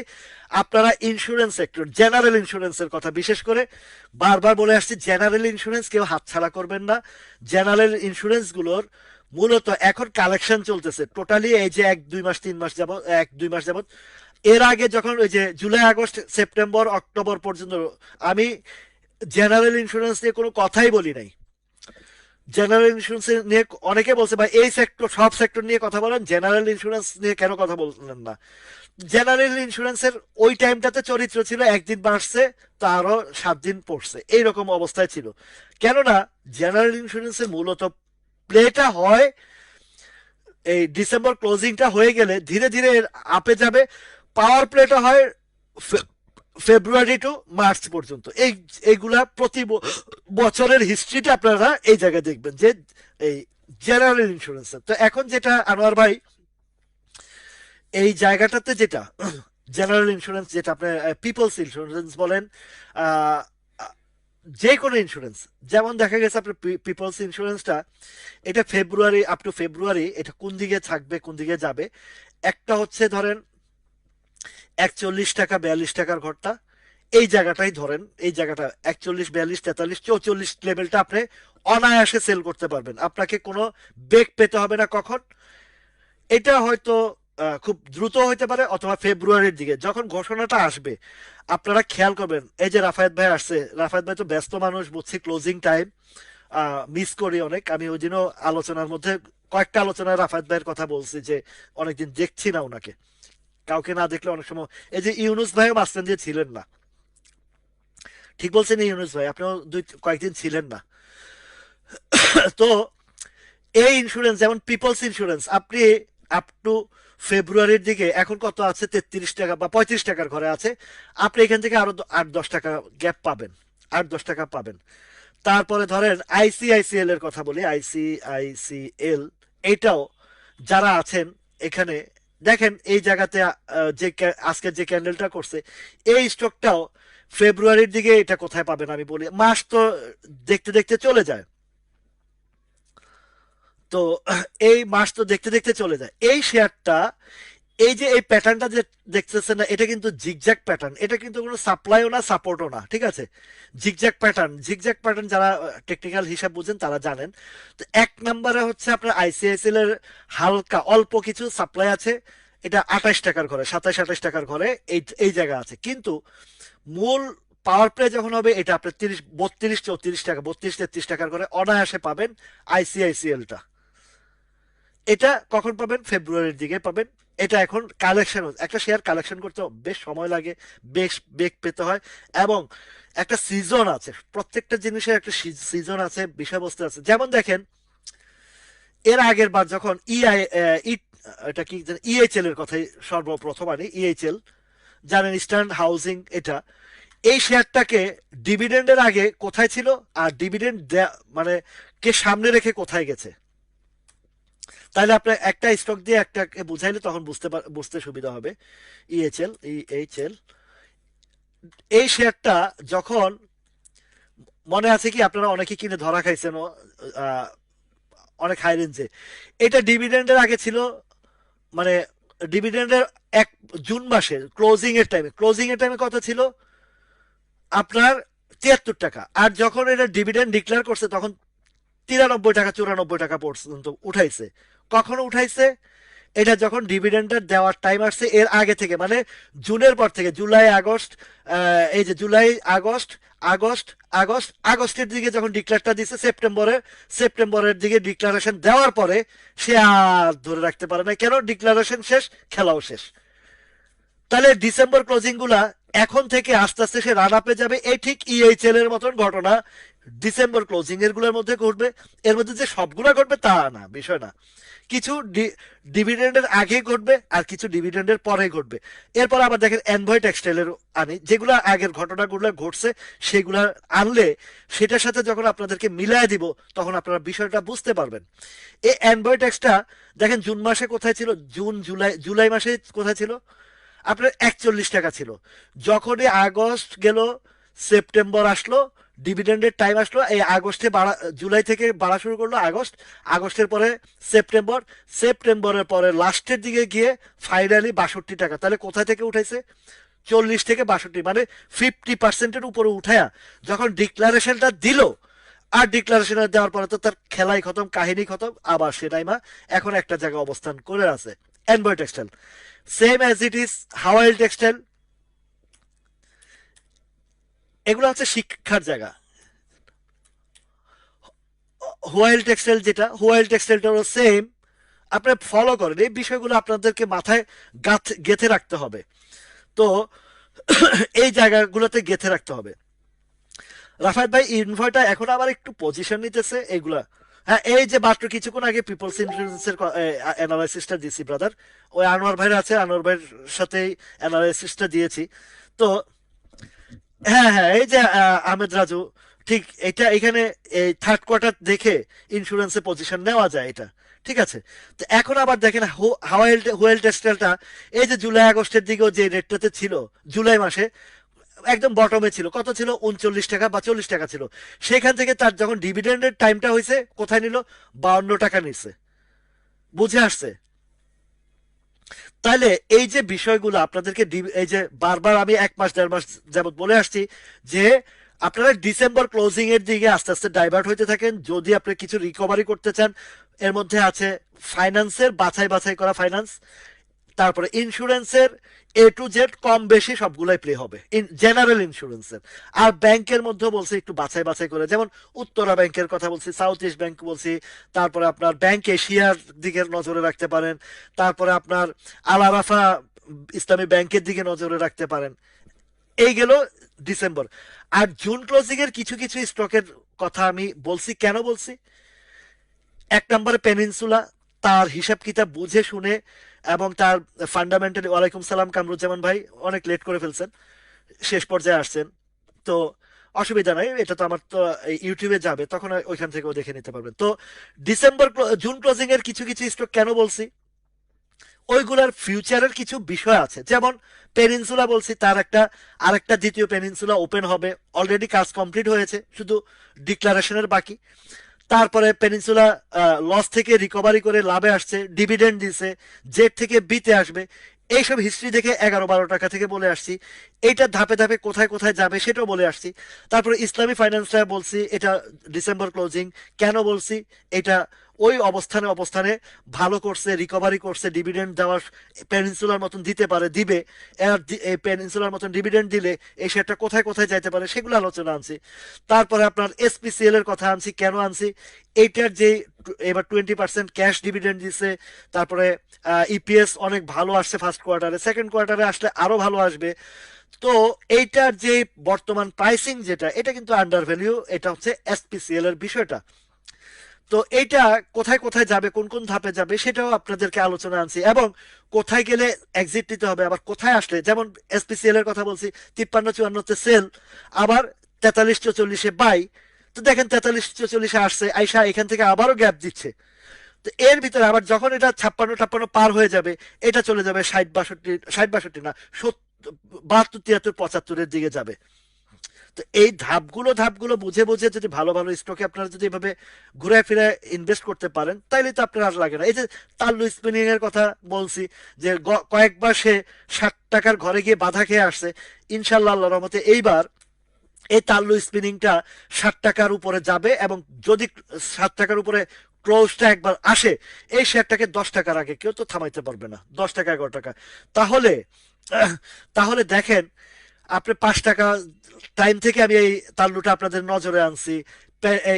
আপনারা ইন্স্যুরেন্স সেক্টর, জেনারেল ইন্স্যুরেন্সের কথা বিশেষ করে বারবার বলে আসছি। জেনারেল ইন্স্যুরেন্স কেউ হাতছাড়া করবেন না। জেনারেল ইন্স্যুরেন্স গুলোর মূলত এখন কালেকশন চলতেছে টোটালি, এই যে 1-2 মাস 3 মাস যাবত, 1-2 মাস যাবত। এর আগে যখন ওই যে জুলাই আগস্ট সেপ্টেম্বর অক্টোবর পর্যন্ত আমি জেনারেল ইন্স্যুরেন্স নিয়ে কোনো কথাই বলি নাই। জেনারেল ইন্স্যুরেন্স নিয়ে অনেকে বলছে ভাই এই সেক্টর, সব সেক্টর নিয়ে কথা বলেন, জেনারেল ইন্স্যুরেন্স নিয়ে কেন কথা বললেন না। জেনারেল ইন্স্যুরেন্সের ওই টাইমটাতে চরিত্র ছিল, একদিন বাড়ছে তারও 7 দিন পড়ছে, এইরকম অবস্থায় ছিল। কেননা জেনারেল ইন্স্যুরেন্সের মূলত প্লেটা হয় এই ডিসেম্বর ক্লোজিংটা হয়ে গেলে ধীরে ধীরে আপে যাবে। পাওয়ার প্লেটা হয় ফেব্রুয়ারি টু মার্চ পর্যন্ত। এইগুলা প্রতি বছরের হিস্ট্রিটা আপনারা এই জায়গায় দেখবেন যে এই জেনারেল ইন্স্যুরেন্স। তো এখন যেটা আনোয়ার ভাই, এই জায়গাটাতে যেটা জেনারেল ইন্স্যুরেন্স, যেটা আপনার পিপলস ইন্স্যুরেন্স বলেন, আহ, যে কোনো ইন্স্যুরেন্স, যেমন দেখা গেছে আপনার পিপলস ইন্স্যুরেন্সটা, এটা ফেব্রুয়ারি আপ টু ফেব্রুয়ারি এটা কোন দিকে থাকবে, কোন দিকে যাবে। একটা হচ্ছে ধরেন 41 টাকা 42 টাকার ঘরটা, এই জায়গাটাই ধরেন, এই জায়গাটা 41 42 43 44 লেভেলটা আপনি অনায়াসে সেল করতে পারবেন, আপনাকে কোনো বেগ পেতে হবে না কখন। এটা হয়তো খুব দ্রুত হইতে পারে, অথবা ফেব্রুয়ারির দিকে যখন ঘোষণাটা আসবে আপনারা খেয়াল করবেন। এই যে রাফায়েত ভাই আসছে, রাফায়েত ভাই তো ব্যস্ত মানুষ বুঝছি, ক্লোজিং টাইম মিস করি অনেক। আমি ওই দিনও আলোচনার মধ্যে কয়েকটা আলোচনায় রাফায়েত ভাইয়ের কথা বলছি যে অনেকদিন দেখছি না ওনাকে, কাউকে না দেখলে অনেক সময়। এই যে ইউনুস ভাইও মাঝখান দিয়ে ছিলেন না, ঠিক বলছেন ইউনুস ভাই, আপনিও কয়েকদিন ছিলেন না। তো এই ইন্স্যুরেন্স যেমন পিপলস ইন্স্যুরেন্স, আপনি আপ টু ফেব্রুয়ারির দিকে এখন কত আছে, 33 টাকা বা 35 টাকার ঘরে আছে। আপনি এখান থেকে আরো 8-10 টাকা গ্যাপ পাবেন, 8-10 টাকা পাবেন। তারপরে ধরেন আইসিআইসিএল এর কথা বলি, আইসিআইসিএল, এটাও যারা আছেন এখানে, দেখেন এই জায়গাতে আজকে যে ক্যান্ডেলটা করছে, এই স্টকটাও ফেব্রুয়ারির দিকে এটা কোথায় পাবেন আমি বলি, মাস তো দেখতে দেখতে চলে যায়। তো এই মাস তো দেখতে দেখতে চলে যায়, এই শেয়ারটা এই যে এই প্যাটার্নটা যে দেখতেছেন না, এটা কিন্তু জিগজ্যাগ প্যাটার্ন, এটা কিন্তু কোনো সাপ্লাইও না সাপোর্টও না, ঠিক আছে। জিগজ্যাগ প্যাটার্ন যারা টেকনিক্যাল হিসাব বুঝেন তারা জানেন। তো এক নম্বরে হচ্ছে আপনার আইসিআইসিএল এর হালকা অল্প কিছু সাপ্লাই আছে, এটা 28 টাকার ঘরে, 27-28 টাকার ঘরে এই জায়গা আছে, কিন্তু মূল পাওয়ার প্লে যখন হবে এটা আপনার 32-34 টাকা, 32-33 টাকার ঘরে অনায়াসে পাবেন আইসিআইসিএলটা। এটা কখন পাবেন? ফেব্রুয়ারির দিকে পাবেন। এটা এখন কালেকশন, একটা শেয়ার কালেকশন করতে বেশ সময় লাগে, বেশ বেগ পেতে হয়, এবং একটা সিজন আছে, প্রত্যেকটা জিনিসের একটা সিজন আছে, বিষয়বস্তু আছে। যেমন দেখেন এর আগের বার যখন এটা কি ইএইচএল এর কথাই সর্বপ্রথম আনি, ইএইচএল জানেন, ইস্টার্ন হাউজিং, এটা এই শেয়ারটাকে ডিভিডেন্ডের আগে কোথায় ছিল, আর ডিভিডেন্ড মানে কে সামনে রেখে কোথায় গেছে, তাহলে আপনার একটা স্টক দিয়ে একটাকে বুঝাইলে তখন বুঝতে সুবিধা হবে। ইএইচএল এই শেয়ারটা যখন, মনে আছে কি আপনারা অনেকে কিনে ধরা খাইছেন আহ, অনেক হাই রেঞ্জে, এটা ডিভিডেন্ডের আগে ছিল, মানে ডিভিডেন্ডের এক জুন মাসে ক্লোজিং এর টাইমে কত ছিল আপনার? 73 টাকা। আর যখন এটা ডিভিডেন্ড ডিক্লেয়ার করছে তখন 93 টাকা 94 টাকা পর্যন্ত উঠাইছে। কখনো উঠাইছে? এটা যখন ডিভিডেন্ডটা দেওয়ার টাইম আসছে এর আগে থেকে, মানে জুনের পর থেকে, জুলাই আগস্ট, এই যে জুলাই আগস্ট আগস্ট আগস্টের দিকে যখন ডিক্লারটা দিচ্ছে, সেপ্টেম্বরের দিকে ডিক্লারেশন দেওয়ার পরে সে আর ধরে রাখতে পারে না, কেন? ডিক্লারেশন শেষ, খেলাও শেষ। তাহলে ডিসেম্বর ক্লোজিং গুলা এখন থেকে আস্তে আস্তে সে রান আপে যাবে, এই ঠিক ইএইচএল এর মতন ঘটনা ডিসেম্বর ক্লোজিং এর গুলোর মধ্যে ঘটবে। এর মধ্যে যে সবগুলা ঘটবে তা না, বিষয় না, কিছু ডিভিডেন্ডের আগে ঘটবে আর কিছু ডিভিডেন্ডের পরে ঘটবে। এরপর আবার দেখেন এনভয় টেক্সটাইলের আনি, যেগুলো আগের ঘটনাগুলো ঘটছে সেগুলা আনলে সেটার সাথে যখন আপনাদেরকে মিলায় দিব তখন আপনারা বিষয়টা বুঝতে পারবেন। এই এনভয় টেক্সটা দেখেন জুন মাসে কোথায় ছিল, জুলাই মাসে কোথায় ছিল, আপনার 41 টাকা ছিল। যখনই আগস্ট গেল, সেপ্টেম্বর আসলো, ডিভিডেন্ডের টাইম আসলো, এই আগস্টে বাড়া, জুলাই থেকে বাড়া শুরু করলো আগস্টের পরে সেপ্টেম্বর, সেপ্টেম্বরের পরে লাস্টের দিকে গিয়ে ফাইনালি 62 টাকা। তাহলে কোথা থেকে উঠাইছে? 40 থেকে 62, মানে 50%-এর উপরে উঠায়া যখন ডিক্লারেশনটা দিল, আর ডিক্লারেশন দেওয়ার পরে তো তার খেলাই খতম, কাহিনী খতম, আবার সে নাইমা এখন একটা জায়গায় অবস্থান করে আছে। এনবয় textile same as it is, while textile, এগুলো হচ্ছে শিক্ষার জায়গা। হোয়াইল টেক্সটাইলটারও সেম। আপনি ফলো করেন এই বিষয়গুলো, আপনাদেরকে মাথায় গেঁথে রাখতে হবে। তো এই জায়গাগুলোতে গেঁথে রাখতে হবে। রাফায়েত ভাই ইনভয়টা এখন আবার একটু পজিশন নিতেছে এইগুলা। হ্যাঁ, এই যে মাত্র কিছুক্ষণ আগে পিপলস ইন্স্যুরেন্সের অ্যানালাইসিসটা দিয়েছি ব্রাদার, ওই আনোয়ার ভাইয়ের আছে, আনোয়ার ভাইয়ের সাথেই অ্যানালাইসিসটা দিয়েছি। তো হ্যাঁ হ্যাঁ, এই যে আহমেদ রাজু, ঠিক এটা এখানে এই থার্ড কোয়ার্টার দেখে ইন্স্যুরেন্সে পজিশন নেওয়া যায়, এটা ঠিক আছে। তো এখন আবার দেখেন হোয়েল টেক্সটাইলটা এই যে জুলাই আগস্টের দিকেও যে রেটটাতে ছিল, জুলাই মাসে একদম বটমে ছিল, কত ছিল? 39 টাকা বা 40 টাকা ছিল। সেখান থেকে তার যখন ডিভিডেন্ডের টাইমটা হয়েছে কোথায় নিল? 52 টাকা নিচ্ছে। বুঝে আসছে? তাহলে এই যে বিষয়গুলো আপনাদেরকে এই যে বারবার আমি 1 মাস 1.5 মাস যাবত বলে আসছি যে আপনারা ডিসেম্বর ক্লোজিং এর দিকে আস্তে আস্তে ডাইভার্ট হইতে থাকেন যদি আপনি কিছু রিকভারি করতে চান। এর মধ্যে আছে ফাইন্যান্সের বাছাই বাছাই করা ফাইন্যান্স, তারপরে ইন্স্যুরেন্সের A to Z কম বেশি সবগুলাই প্লে হবে, জেনারেল ইন্স্যুরেন্সের। আর ব্যাংকের মধ্যে বলছি একটু বাছাই বাছাই করে, যেমন উত্তরা ব্যাংকের কথা বলছি, সাউথ ইস্ট ব্যাংক বলছি, তারপরে আপনার ব্যাংক এশিয়ার দিকে নজরে রাখতে পারেন, তারপরে আপনার আল আরাফা ইসলামী ব্যাংকের দিকে নজরে রাখতে পারেন। এই গেল ডিসেম্বর। আর জুন ক্লোজিং এর কিছু কিছু স্টকের কথা আমি বলছি, কেন বলছি? এক নম্বরে পেনিনসুলা, তার হিসাব কিতাব বুঝে শুনে এবং তার ফান্ডামেন্টালি, ওয়ালাইকুম সালাম কামরুজ্জামান ভাই, অনেক লেট করে ফেলছেন, শেষ পর্যায়ে আসছেন। তো অসুবিধা নাই, এটা তো আমার তো ইউটিউবে যাবে, তখন ওইখান থেকেও দেখে নিতে পারবেন। তো জুন ক্লোজিং এর কিছু কিছু স্টক কেন বলছি? ওইগুলার ফিউচারের কিছু বিষয় আছে, যেমন পেনিনসুলা বলছি, তার আরেকটা দ্বিতীয় পেনিনসুলা ওপেন হবে, অলরেডি কাজ কমপ্লিট হয়েছে, শুধু ডিক্লারেশনের বাকি। তারপরে পেনিনসুলা লস থেকে রিকভারি করে লাভে আসছে, ডিভিডেন্ড দিছে, জেড থেকে বিতে আসবে। এইসব হিস্ট্রি দেখে 11-12 টাকা থেকে বলে আসছি। এইটা ধাপে ধাপে কোথায় কোথায় যাবে সেটাও বলে আসছি। তারপরে ইসলামী ফাইন্যান্সটা বলছি এটা ডিসেম্বর ক্লোজিং। কেন বলছি? এটা ওই অবস্থানে অবস্থানে ভালো করছে, রিকভারি করছে, ডিভিডেন্ড দেওয়ার পেনিনসুলার মতন দিতে পারে, দিবে। আর এই পেনিনসুলার মতন ডিভিডেন্ড দিলে এই শেয়ারটা কোথায় কোথায় যাইতে পারে সেগুলো আলোচনা আনছি। তারপরে আপনার এসপিসিএল এর কথা আনছি। কেন আনছি? এইটার যে এবার 20% ক্যাশ ডিভিডেন্ড দিছে, তারপরে ইপিএস অনেক ভালো আসছে ফার্স্ট কোয়ার্টারে, সেকেন্ড কোয়ার্টারে আসলে আরো ভালো আসবে। তো এইটার যে বর্তমান প্রাইসিং যেটা, এটা কিন্তু আন্ডার ভ্যালু। এটা হচ্ছে এসপিসিএল এর বিষয়টা। তো এইটা কোথায় কোথায় যাবে, কোন কোন ধাপে যাবে সেটাও আপনাদেরকে আলোচনা আনছি, এবং কোথায় গেলে এক্সিট নিতে হবে, আবার কোথায় আসলে, যেমন এসপিসিএল এর কথা বলছি 53-54-তে সেল, আবার 43-44-এ বাই। তো দেখেন 43-44-এ আসছে, আইসা এখান থেকে আবারও গ্যাপ দিচ্ছে। তো এর ভিতরে আবার যখন এটা 56-58 পার হয়ে যাবে, এটা চলে যাবে 60-62, 60-62 না, 72-73-75-এর দিকে যাবে। তো এই ধাপগুলো বুঝে বুঝে যদি ভালো ভালো স্টকে আপনারা যদি এভাবে ঘুরে ফিরে ইনভেস্ট করতে পারেন, তাইলে তো আপনার আর লাগে না। এই যে তাল্লু স্পিনিং এর কথা বলছি, যে কয়েকবার সে 60 টাকার ঘরে গিয়ে বাধা খেয়ে আসছে, ইনশাল্লাহ আল্লাহর রহমতে এইবার এই তাল্লু স্পিনিংটা 60 টাকার উপরে যাবে, এবং যদি 60 টাকার উপরে ক্লোজটা একবার আসে, এই শেয়ারটাকে 10 টাকার আগে কেউ তো থামাইতে পারবে না, 10 টাকা 11 টাকা। তাহলে তাহলে দেখেন, আপনি 5 টাকা টাইম থেকে আমি এই তাল্লুটা আপনাদের নজরে আনছি।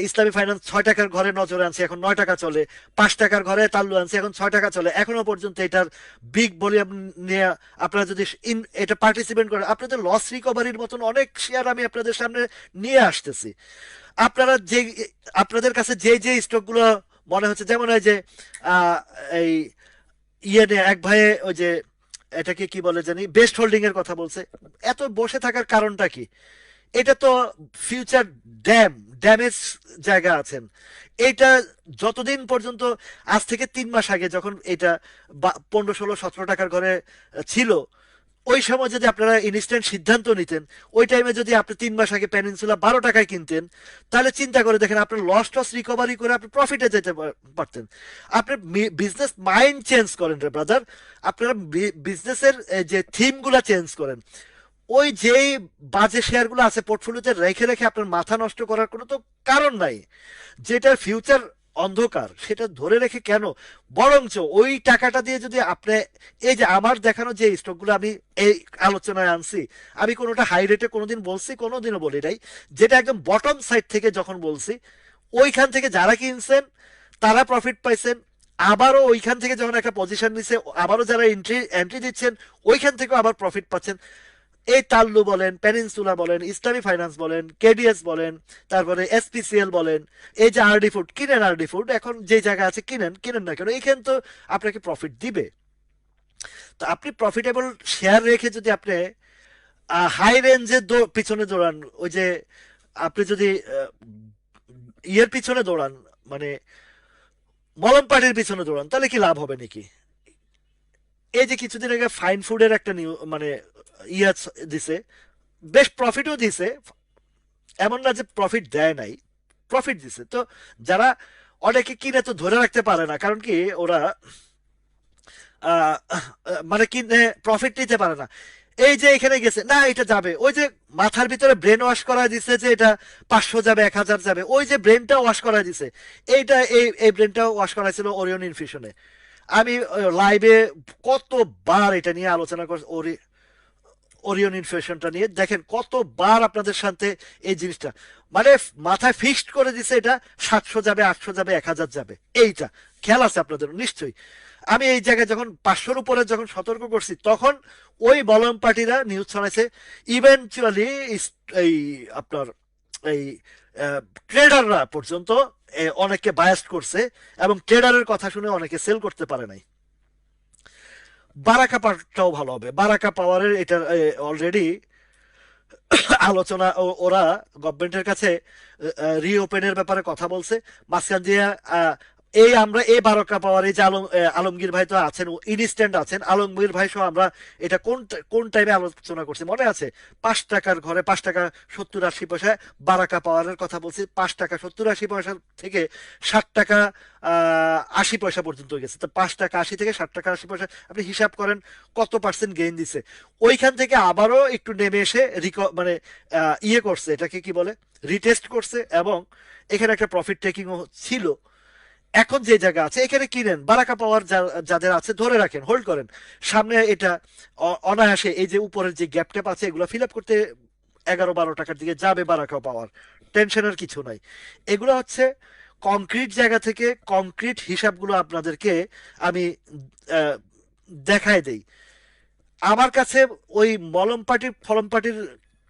ইসলামী ফাইন্যান্স 6 টাকার ঘরে নজরে আনছি, এখন 9 টাকা চলে। 5 টাকার ঘরে তাল্লু আনছি, এখন 6 টাকা চলে। এখনো পর্যন্ত এটার বিগ ভলিউম নিয়ে আপনারা যদি এটা পার্টিসিপেট করেন, আপনাদের লস রিকভারির মতন অনেক শেয়ার আমি আপনাদের সামনে নিয়ে আসতেছি। আপনারা যে আপনাদের কাছে যে যে স্টকগুলো মনে হচ্ছে, যেমন ওই যে আহ, এই ইয়ে নিয়ে এক ভাইয়ে ওই যে এটাকে কি বলে জানি, বেস্ট হোল্ডিং এর কথা বলছে। এত বসে থাকার কারণটা কি? এটা তো ফিউচার ড্যামেজ জায়গা আছেন। এটা যতদিন পর্যন্ত, আজ থেকে 3 মাস আগে যখন এটা 15, 16, 17 টাকার ঘরে ছিল, ওই সময় যদি আপনারা ইনস্ট্যান্ট সিদ্ধান্ত নিতেন, ওই টাইমে যদি আপনি 3 মাস আগে পেনিনসুলা 12 টাকায় কিনতেন, তাহলে চিন্তা করে দেখেন আপনার লস রিকভারি করে আপনি প্রফিটে যেতে পারতেন। আপনি বিজনেস মাইন্ড চেঞ্জ করেন রে ব্রাদার। আপনারা বিজনেসের যে থিমগুলা চেঞ্জ করেন। ওই যেই বাজে শেয়ারগুলো আছে পোর্টফোলিওতে রেখে রেখে আপনার মাথা নষ্ট করার কোনো তো কারণ নাই। যেটার ফিউচার অন্ধকার সেটা ধরে রেখে কেন, বরঞ্চ ওই টাকাটা দিয়ে যদি আপনি, এই যে আমার দেখানো যে স্টকগুলো আমি এই আলোচনায় আনছি, আমি কোনোটা হাই রেটে কোনোদিন বলছি, কোনোদিনও বলি নাই। যেটা একদম বটম সাইড থেকে যখন বলছি, ওইখান থেকে যারা কিনছেন তারা প্রফিট পাইছেন। আবারও ওইখান থেকে যখন একটা পজিশন নিছে, আবারও যারা এন্ট্রি দিচ্ছেন, ওইখান থেকেও আবার প্রফিট পাচ্ছেন। এই তাল্লু বলেন, পেনিনসুলা বলেন, ইসলামী ফাইন্যান্স বলেন, কেডিএস বলেন, তারপরে এসপিসিএল বলেন, এই যে আরডি ফুড কিনেন, আরডি ফুড এখন যে জায়গা আছে কিনেন, কিনেন না কেন, এখানে তো আপনাকে প্রফিট দিবে। তো আপনি প্রফিটেবল শেয়ার রেখে যদি আপনি হাই রেঞ্জে পিছনে দৌড়ান, ওই যে আপনি যদি ইয়ের পিছনে দৌড়ান, মানে মলম পাটির পিছনে দৌড়ান, তাহলে কি লাভ হবে নাকি? এই যে কিছুদিন আগে ফাইন ফুডের একটা মানে ইয়া দিছে, বেশ প্রফিটও দিছে, এমন না যে প্রফিট দেয় নাই, প্রফিট দিছে। তো যারা অনেকে কিনে তো ধরে রাখতে পারে না, কারণ কি ওরা মানে কিনে প্রফিট নিতে পারে না। এই যে এখানে গেছে না, এটা যাবে, ওই যে মাথার ভিতরে ব্রেন ওয়াশ করা দিছে যে এটা 500 যাবে, 1000 যাবে, ওই যে ব্রেনটা ওয়াশ করা দিছে। এইটা এই ব্রেনটা ওয়াশ করা ছিল ওরিয়ন ইনফিউশনে। আমি লাইভে কতবার এটা নিয়ে আলোচনা করছি, ওরিয়ন ইনফ্লেশনটা নিয়ে। দেখেন কতবার আপনাদের সাথে এই জিনিসটা, মানে মাথায় ফিক্সড করে দিছে এটা 700 যাবে, 800 যাবে, 1000 যাবে। এইটা খেয়াল আছে আপনাদের নিশ্চয়ই। আমি এই জায়গায় যখন 500-র উপরে যখন সতর্ক করছি, তখন ওই বলম পার্টিরা নিউজ ছড়াইছে। ইভেনচুয়ালি এই আপনার এই ট্রেডাররা পর্যন্ত অনেককে বায়াস্ট করছে, এবং ট্রেডারের কথা শুনে অনেকে সেল করতে পারে নাই। বারাকা পাওয়ারটাও ভালো হবে। বারাকা পাওয়ারের এটা অলরেডি আলোচনা, ওরা গভর্নমেন্টের কাছে রিওপেনের ব্যাপারে কথা বলছে। মাঝখান দিয়ে আমরা এই বারকা পাওয়ার এই যে আলমগীর ভাই তো আছেন, ইনস্ট্যান্ট আছেন, আলমগীর ভাই সহ আমরা এটা কোন কোন টাইমে আলোচনা করছি মনে আছে? 5 টাকার ঘরে 5 টাকা 70-80 পয়সা বারাকা পাওয়ারের কথা বলছি। 5 টাকা 70-80 পয়সা থেকে 60 টাকা 80 পয়সা পর্যন্ত হয়ে গেছে। তো 5 টাকা 80 থেকে 60 টাকা 80 পয়সা, আপনি হিসাব করেন কত পার্সেন্ট গেইন দিছে। ওইখান থেকে আবারও একটু নেমে এসে মানে ইয়ে করছে, এটাকে কি বলে, রিটেস্ট করছে, এবং এখানে একটা প্রফিট টেকিংও ছিল। এখন যে জায়গা আছে এখানে কিনেন, বারাকা পাওয়ার যাদের আছে ধরে রাখেন, হোল্ড করেন। সামনে এটা অনায়াসে এই যে উপরের যে গ্যাপ ট্যাপ আছে এগুলো ফিল আপ করতে 11-12 টাকার দিকে যাবে বারাকা পাওয়ার, টেনশনের কিছু নাই। এগুলো হচ্ছে কংক্রিট জায়গা থেকে কংক্রিট হিসাবগুলো আপনাদেরকে আমি আহ, দেখায় দেই। আমার কাছে ওই মলম পাটির ফলম পাটির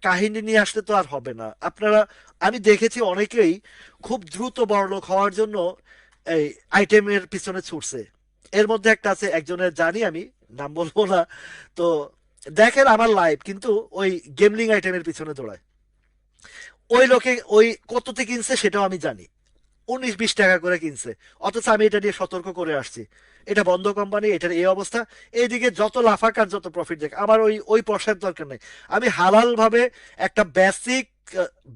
কাহিনী নিয়ে আসলে তো আর হবে না। আপনারা, আমি দেখেছি অনেকেই খুব দ্রুত বড়লোক হওয়ার জন্য এই আইটেমের পিছনে ছুটছে। এর মধ্যে একটা আছে, একজনের জানি আমি, নাম বলবো না। তো দেখেন আমার লাইভ, কিন্তু ওই গেমলিং আইটেমের পিছনে দৌড়ায়। ওই লোকে ওই কততে কিনছে সেটাও আমি জানি, 19-20 টাকা করে কিনছে। অথচ আমি এটা নিয়ে সতর্ক করে আসছি, এটা বন্ধ কোম্পানি, এটার এই অবস্থা। এইদিকে যত লাফাক আর যত প্রফিট দেখ, আমার ওই ওই পয়সার দরকার নেই। আমি হালাল ভাবে একটা বেসিক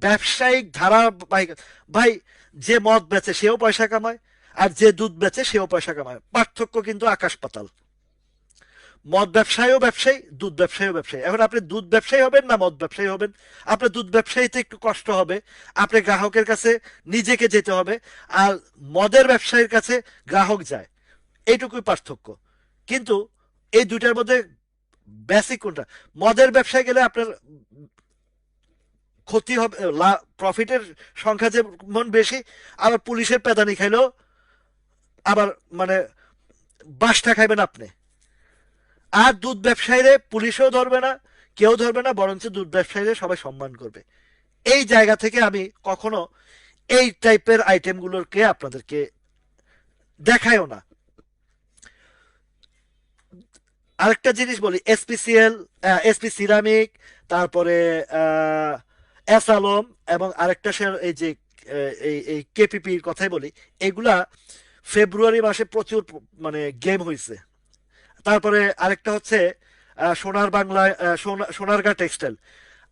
ব্যবসায়িক ধারাবাহিক, ভাই, যে মদ বেচে সেও পয়সা কামায়, আর যে দুধ বেচে সেও পয়সা কামায়, পার্থক্য কিন্তু আকাশ পাতাল। মদ ব্যবসায়ীও ব্যবসায়ী, দুধ ব্যবসায়ীও ব্যবসায়ী। এখন আপনি দুধ ব্যবসায়ী হবেন না মদ ব্যবসায়ী হবেন? আপনার দুধ ব্যবসায়ীতে একটু কষ্ট হবে, আপনি গ্রাহকের কাছে নিজেকে যেতে হবে, আর মদের ব্যবসায়ীর কাছে গ্রাহক যায়, এইটুকুই পার্থক্য। কিন্তু এই দুইটার মধ্যে বেসিক কোনটা? মদের ব্যবসায় গেলে আপনার ক্ষতি হবে, প্রফিটের সংখ্যা যেমন বেশি, আবার পুলিশের পেদানি খাইলেও আবার মানে বাসটা খাইবেন আপনি। আর দুধ ব্যবসায়ীরে পুলিশও ধরবে না, কেউ ধরবে না, বরঞ্চ দুধ ব্যবসায়ীরে সবাই সম্মান করবে। এই জায়গা থেকে আমি কখনো এই টাইপের আইটেমগুলোকে আপনাদেরকে দেখাইও না। আরেকটা জিনিস বলি, এসপিসিএল, এসপি সিরামিক, তারপরে এস আলম, এবং আরেকটা শেয়ার এই যে এই এই কেপিপির কথাই বলি, এগুলা ফেব্রুয়ারি মাসে প্রচুর মানে গেম হয়েছে। তারপরে আরেকটা হচ্ছে সোনার বাংলা, সোনারগাঁ টেক্সটাইল।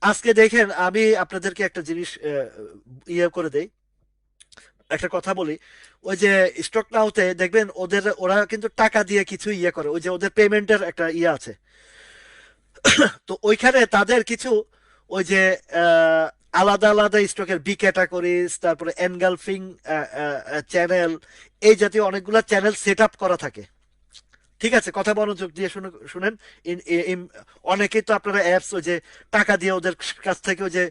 আজকে দেখেন, আমি আপনাদেরকে একটা জিনিস ইয়ে করে দেই, একটা কথা বলি। ওই যে স্টক নাওতে দেখবেন ওরা কিন্তু টাকা দিয়ে কিছু ইয়ে করে, ওই যে ওদের পেমেন্টের একটা ইয়ে আছে। তো ওইখানে তাদের কিছু ওই যে আহ, আলাদা আলাদা স্টকের বি ক্যাটাগরিজ, তারপরে এনগালফিং চ্যানেল, এই জাতীয় অনেকগুলা চ্যানেল সেট আপ করা থাকে। ঠিক আছে, কথা মনোযোগ দিয়ে শুনেন। অনেকেই তো আপনারা অ্যাপস ওই যে টাকা দিয়ে ওদের কাছ থেকে ওই যে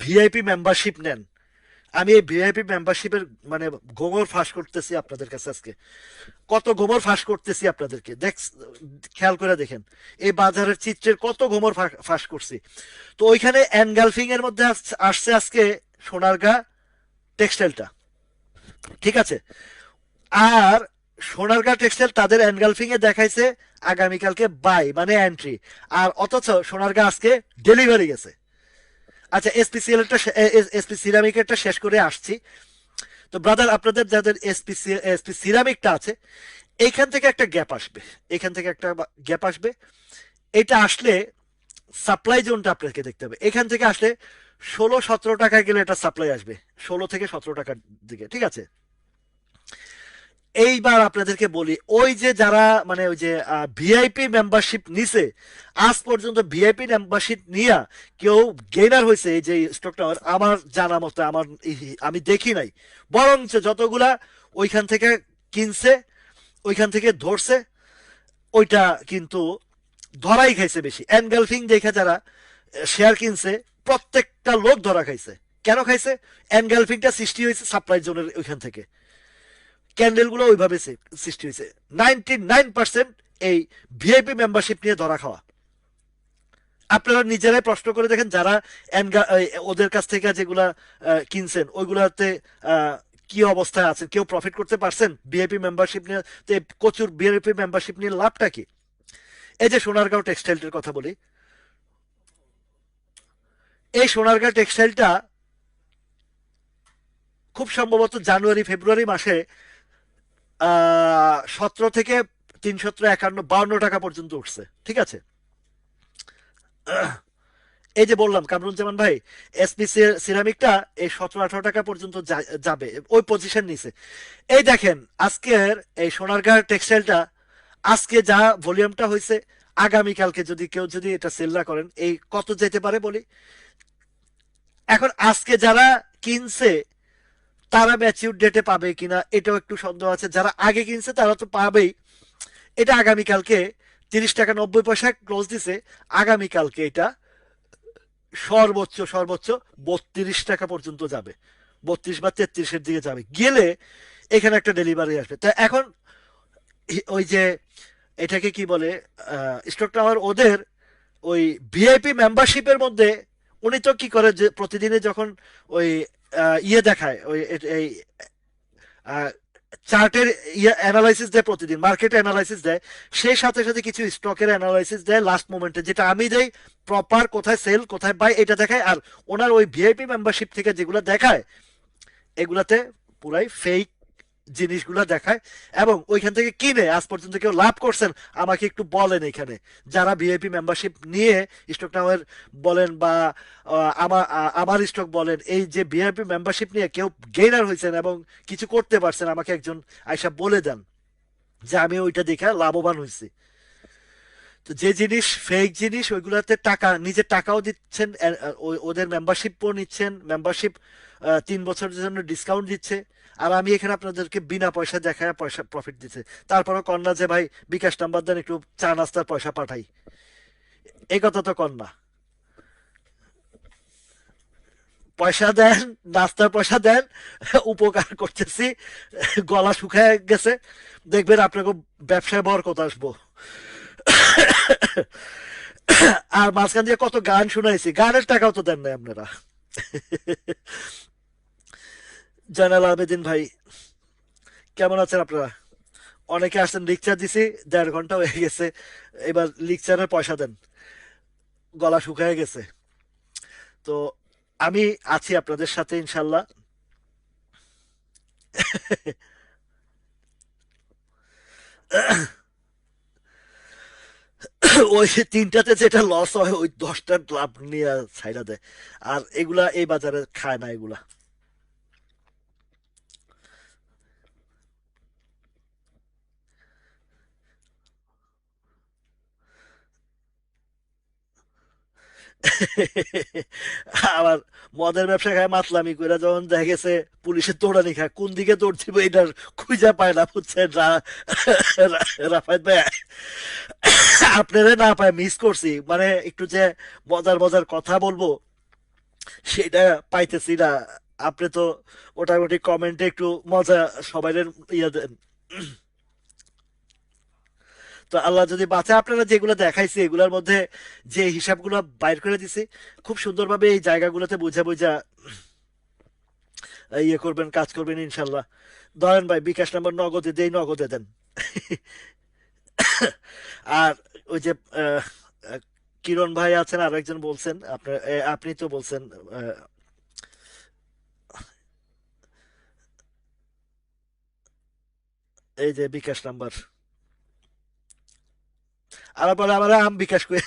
ভিআইপি মেম্বারশিপ নেন। আমি এই ভিআইপি মেম্বারশিপের মানে গোমর ফাঁস করতেছি আপনাদের কাছে আজকে, কত গোমর ফাঁস করতেছি আপনাদেরকে খেয়াল করে দেখেন। এই বাজারের চিত্রের কত গোমর ফাঁস করছি। তো ওইখানে এনগালফিং এর মধ্যে আসছে আজকে সোনারগাঁ টেক্সটাইলটা। ঠিক আছে, আর সোনারগাঁ টেক্সটাইল তাদের এনগালফিং এ দেখাইছে আগামীকালকে বাই মানে এন্ট্রি, আর অথচ সোনারগাঁ আজকে ডেলিভারি গেছে। আচ্ছা, এসপিসিএল এরটা, এসপি সিরামিকেরটা শেষ করে আসছি। তো ব্রাদার, আপনাদের যাদের এসপি সিরামিকটা আছে, এইখান থেকে একটা গ্যাপ আসবে, এখান থেকে একটা গ্যাপ আসবে। এটা আসলে সাপ্লাই জোনটা আপনাকে দেখতে হবে। এখান থেকে আসলে 16-17 টাকা গেলে এটা সাপ্লাই আসবে, 16 থেকে 17 টাকার দিকে। ঠিক আছে, এইবার আপনাদেরকে বলি, ওই যে যারা মানে ওই যে ভিআইপি মেম্বারশিপ নিছে, আজ পর্যন্ত ভিআইপি মেম্বারশিপ নিয়ে কেউ গেইনার হয়েছে এই যে স্টকটা, আমার জানা মতো আমি দেখি নাই। বরঞ্চ যতগুলা ওইখান থেকে কিনছে, ওইখান থেকে ধরছে, ওইটা কিন্তু ধরাই খাইছে বেশি। এনগালফিং দেখে যারা শেয়ার কিনছে, প্রত্যেকটা লোক ধরা খাইছে। কেন খাইছে? এনগালফিংটা সৃষ্টি হয়েছে সাপ্লাই জোনের ওইখান থেকে, ক্যান্ডেল গুলো ওইভাবে সৃষ্টি হয়েছে। 99% এই ভিআইপি মেম্বারশিপ নিয়ে ধরা খাওয়া। আপনারা নিজেরাই প্রশ্ন করে দেখেন, যারা ওদের কাছ থেকে যেগুলা কিনছেন ওইগুলাতে কি অবস্থায় আছেন, কেউ প্রফিট করতে পারছেন ভিআইপি মেম্বারশিপ নিয়ে? প্রচুর ভিআইপি মেম্বারশিপ নিয়ে লাভটা কি? এই যে সোনারগাঁও টেক্সটাইলটার কথা বলি, এই সোনারগাঁও টেক্সটাইলটা খুব সম্ভবত জানুয়ারি ফেব্রুয়ারি মাসে 17 থেকে 351 52 টাকা পর্যন্ত উঠছে, ঠিক আছে। এই যে বললাম কামরুজ্জামান ভাই, এসপি সিরামিকটা এই 17-18 টাকা পর্যন্ত যাবে, ওই পজিশন নিছে। এই দেখেন আজকের এই সোনারগাঁও টেক্সটাইলটা আজকে যা ভলিউমটা হয়েছে, আগামীকালকে যদি কেউ যদি এটা সেল না করেন, এই কত যেতে পারে বলি। এখন আজকে যারা কিনছে তারা ম্যাচিউর ডেটে পাবে কিনা এটাও একটু সন্দেহ আছে, যারা আগে কিনছে তারা তো পাবেই। এটা আগামীকালকে 30 টাকা 90 পয়সা ক্লোজ দিছে, আগামীকালকে এটা সর্বোচ্চ সর্বোচ্চ 32 টাকা পর্যন্ত যাবে, 32 বা 33-এর দিকে যাবে, গেলে এখানে একটা ডেলিভারি আসবে। তা এখন ওই যে এটাকে কি বলে, স্টক টাওয়ার ওদের ওই ভিআইপি মেম্বারশিপের মধ্যে উনি তো কি করে যে প্রতিদিনে যখন ওই ইয়ে দেখায়, ওই এই চার্টের ইয়ে অ্যানালাইসিস দেয়, প্রতিদিন মার্কেট অ্যানালাইসিস দেয়, সেই সাথে সাথে কিছু স্টকের অ্যানালাইসিস দেয় লাস্ট মোমেন্টে, যেটা আমি দেই প্রপার কোথায় সেল কোথায় বাই এটা দেখায়। আর ওনার ওই ভিআইপি মেম্বারশিপ থেকে যেগুলো দেখায় এগুলাতে পুরাই ফেক জিনিসগুলো দেখায়, এবং ওইখান থেকে কিনে আজ পর্যন্ত কেউ লাভ করছেন আমাকে একটু বলেন এখানে, যারা ভিআইপি মেম্বারশিপ নিয়ে স্টক নামের বলেন বা আমার স্টক বলেন, এই যে ভিআইপি মেম্বারশিপ নিয়ে কেউ গেইনার হয়েছেন এবং কিছু করতে পারছেন, আমাকে একজন আয়সা বলে দেন যে আমি ওইটা দেখে লাভবান হয়েছি। তো যে জিনিস ফেক জিনিস ওইগুলাতে টাকা, নিজের টাকাও দিচ্ছেন, ওদের মেম্বারশিপও নিচ্ছেন, মেম্বারশিপ 3 বছরের জন্য ডিসকাউন্ট দিচ্ছে, আর আমি এখানে আপনাদেরকে বিনা পয়সা দেখায় পয়সা প্রফিট দিচ্ছে, তারপরে কন্যা যে ভাই বিকাশ নাম্বার দেন একটু চা নাস্তার পয়সা পাঠাই, এই কথা তো কন্যা। পয়সা দেন, নাস্তার পয়সা দেন, উপকার করতেছি, গলা শুকায় গেছে, দেখবেন আপনাকে ব্যবসায় বরকত আসবো। আর মাঝখান দিয়ে কত গান শুনাইছি, গানের টাকাও তো দেন নাই আপনারা। জয়নাল আবেদিন ভাই, কেমন আছেন আপনারা? অনেকে আসছেন, লেকচার দিছি, 1.5 ঘন্টা হয়ে গেছে, এবার লেকচারের পয়সা দেন, গলা শুকায় গেছে। তো আমি আছি আপনাদের সাথে ইনশাল্লাহ। ওই 3টাতে যেটা লস হয় ওই 10টার লাভ নিয়ে ছাইড়া দেয়, আর এগুলা এই বাজারে খায় না এগুলা। আবার মদের ব্যবসা খায় মাতলামি করে, যখন দেখা গেছে পুলিশের দৌড়ানি খায়, কোন দিকে দৌড় দিব এটার খুঁজা পায় না, বুঝছেন রাফায়েত ভাই, আপনারা না পায় মিস করছি, মানে একটু যে মজার মজার কথা বলবো সেটা পাইতেছি না। আপনি তো মোটামুটি কমেন্টে একটু মজা সবাই ইয়ে দেন। তো আল্লাহ যদি বাঁচা, আপনারা যেগুলো দেখাইছি এগুলোর মধ্যে যে হিসাবগুলো বাইর করে দিছি, খুব সুন্দরভাবে এই জায়গাগুলোতে বুঝা বুঝা ইয়ে করবেন, কাজ করবেন ইনশাল্লাহ। ধরেন ভাই বিকাশ নাম্বার নগদে দেই, নগদে দেন। আর ওই যে আহ, আহ, কিরণ ভাই আছেন, আর একজন বলছেন আপনার, আপনি তো বলছেন আহ, এই যে বিকাশ নাম্বার, আর পরে আমার আম বিকাশ করে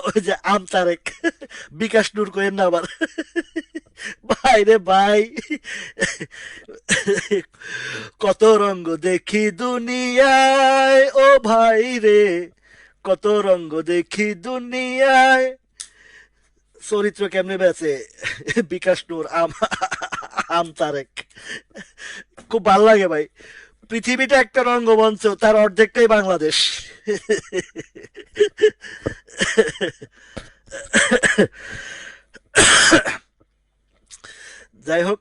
ওই যে আম তারেক, বিকাশ নূর করেন না আবার। ভাই রে ভাই, কত রঙ্গ দেখি দুনিয়ায়, ও ভাই রে, কত রঙ্গ দেখি দুনিয়ায়, চরিত্র কেমনে বেছে, বিকাশ নূর আম, আম তারেক, খুব ভাল লাগে ভাই। পৃথিবীটা একটা রঙ্গমঞ্চ, তার অর্ধেকটাই বাংলাদেশ। যাই হোক,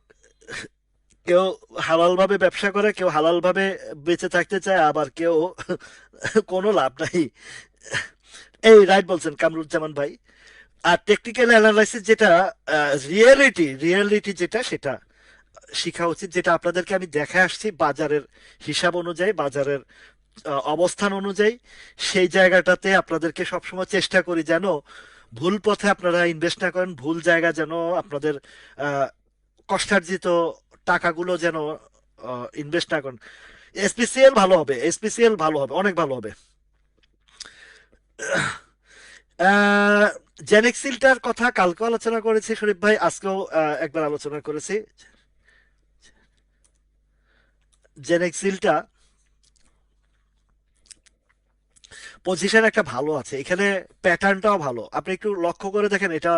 কেউ হালাল ভাবে ব্যবসা করে, কেউ হালাল ভাবে বেঁচে থাকতে চায়, আবার কেউ কোনো লাভ নাই। এই রাইট বলছেন কামরুজ্জামান ভাই। আর টেকনিক্যাল অ্যানালাইসিস যেটা, রিয়েলিটি যেটা, সেটা শিখা উচিত, যেটা আপনাদেরকে আমি দেখে আসছি বাজারের হিসাব অনুযায়ী, বাজারের অবস্থান অনুযায়ী, সেই জায়গাটাতে আপনাদেরকে সবসময় চেষ্টা করি যেন ভুল পথে আপনারা ইনভেস্ট না করেন, ভুল জায়গা যেন আপনাদের আহ, কষ্টার্জিত টাকাগুলো যেন ইনভেস্ট না করেন। এসপিসিএল ভালো হবে, এসপিসিএল ভালো হবে, অনেক ভালো হবে। জেনেক্সিলটার কথা কালকেও আলোচনা করেছি শরীফ ভাই, আজকেও একবার আলোচনা করেছি। জেনেক্সিলটা পজিশন একটা ভালো আছে এখানে, প্যাটার্নটাও ভালো, আপনি একটু লক্ষ্য করে দেখেন, এটা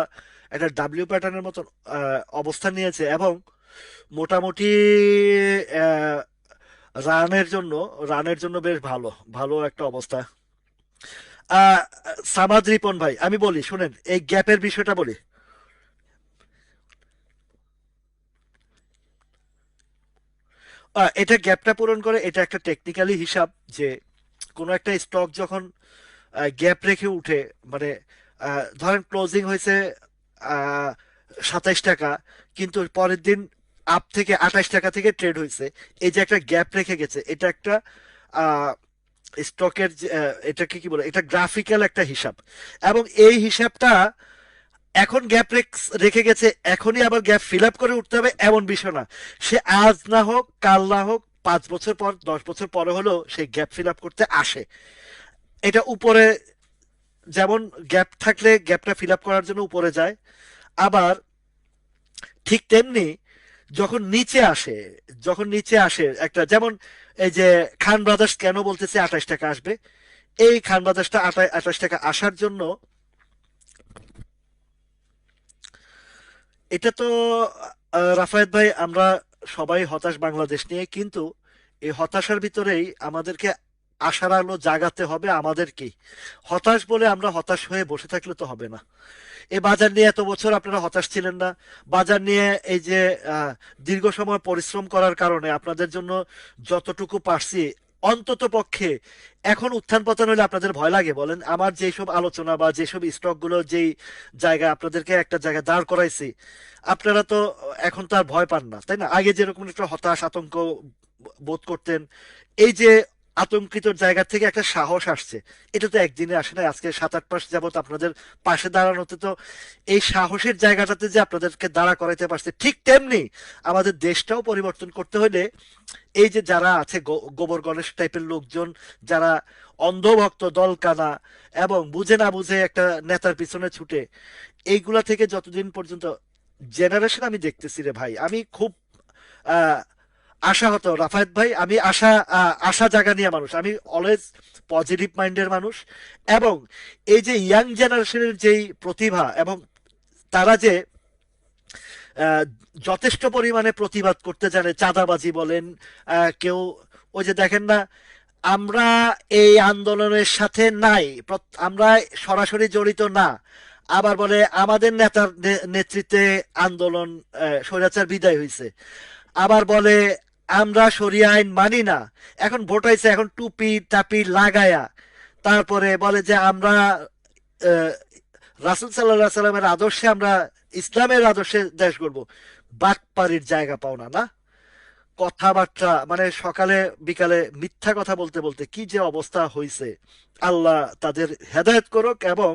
একটা ডাব্লিউ প্যাটার্নের মতন অবস্থান নিয়েছে, এবং মোটামুটি রানের জন্য রানের জন্য বেশ ভালো, ভালো একটা অবস্থা। আহ সামাদ রিপন ভাই, আমি বলি শুনেন, এই গ্যাপের বিষয়টা বলি। এটা গ্যাপটা পূরণ করে, এটা একটা টেকনিক্যালি হিসাব যে কোনো একটা স্টক যখন গ্যাপ রেখে উঠে, মানে ধরেন ক্লোজিং হয়েছে 27 টাকা, কিন্তু পরের দিন আপ থেকে 28 টাকা থেকে ট্রেড হয়েছে, এই যে একটা গ্যাপ রেখে গেছে, এটা একটা স্টকের এটাকে কি বলে, এটা গ্রাফিক্যাল একটা হিসাব। এবং এই হিসাবটা এখন গ্যাপ রেখে গেছে, এখনই আবার গ্যাপ ফিল আপ করে উঠতে হবে এমন বিষয় না। সে আজ না হোক, কাল না হোক, 5 বছর পর, 10 বছর পরে হলেও সেই গ্যাপ ফিল আপ করতে আসে। এটা উপরে যেমন গ্যাপ থাকলে গ্যাপটা ফিল আপ করার জন্য উপরে যায়, আবার ঠিক তেমনি যখন নিচে আসে, যখন নিচে আসে একটা, যেমন এই যে খান ব্রাদার্স কেন বলতেছে 28 টাকা আসবে, এই খান ব্রাদার্সটা 28 টাকা আসার জন্য, এটা তো রাফায়েত ভাই, আমরা সবাই হতাশ বাংলাদেশ নিয়ে, কিন্তু এই হতাশার ভিতরেই আমাদেরকে আশার আলো জাগাতে হবে আমাদেরকেই। হতাশ বলে আমরা হতাশ হয়ে বসে থাকলে তো হবে না। এই বাজার নিয়ে এত বছর আপনারা হতাশ ছিলেন না, বাজার নিয়ে এই যে আহ, দীর্ঘ সময় পরিশ্রম করার কারণে আপনাদের জন্য যতটুকু পারছি, অন্তত পক্ষে এখন উত্থান পতন হলে আপনাদের ভয় লাগে বলেন? আমার যেসব আলোচনা বা যেসব স্টক গুলো যেই জায়গায় আপনাদেরকে একটা জায়গায় দাঁড় করাইছি, আপনারা তো এখন তো আর ভয় পান না, তাই না? আগে যেরকম একটা হতাশ আতঙ্ক বোধ করতেন, এই যে আতঙ্কিত জায়গা থেকে একটা সাহস আসছে, এটা তো একদিনে আসে না। আজকে 7-8 মাস যাবত আপনাদের পাশে দাঁড়ানোতে তো এই সাহসের জায়গাটাতে যে আপনাদেরকে দাঁড়া করাইতে পারছে, ঠিক তেমনি আমাদের দেশটাও পরিবর্তন করতে হলে এই যে যারা আছে গোবর গণেশ টাইপের লোকজন, যারা অন্ধভক্ত দলকানা এবং বুঝে না বুঝে একটা নেতার পিছনে ছুটে, এইগুলা থেকে যতদিন পর্যন্ত জেনারেশন আমি দেখতেছি রে ভাই, আমি খুব আহ আশাহত রাফায়েত ভাই, আমি আশা জাগা নিয়ে মানুষ, আমি অলওয়েজ পজিটিভ মাইন্ডের মানুষ। এবং এই যে ইয়াং জেনারেশনের যেই প্রতিভা, এবং তারা যে আহ, যথেষ্ট পরিমাণে প্রতিবাদ করতে জানে, চাঁদাবাজি বলেন, কেউ ওই যে দেখেন না, আমরা এই আন্দোলনের সাথে নাই, আমরা সরাসরি জড়িত না, আবার বলে আমাদের নেতার নেতৃত্বে আন্দোলন, স্বৈরাচার বিদায় হয়েছে, আবার বলে আমরা শরিয়া আইন মানি না, এখন ভোট হয়েছে, এখন টুপি টাপি লাগায়া তারপরে বলে যে আমরা আহ, রাসূল সাল্লাল্লাহু সাল্লামের আদর্শে, আমরা ইসলামের আদর্শে দেশ গড়ব। বাটপাড়ির জায়গা পাও না, না? কথাবার্তা মানে সকালে বিকালে মিথ্যা কথা বলতে বলতে কি যে অবস্থা হয়েছে, আল্লাহ তাদের হেদায়েত করুক। এবং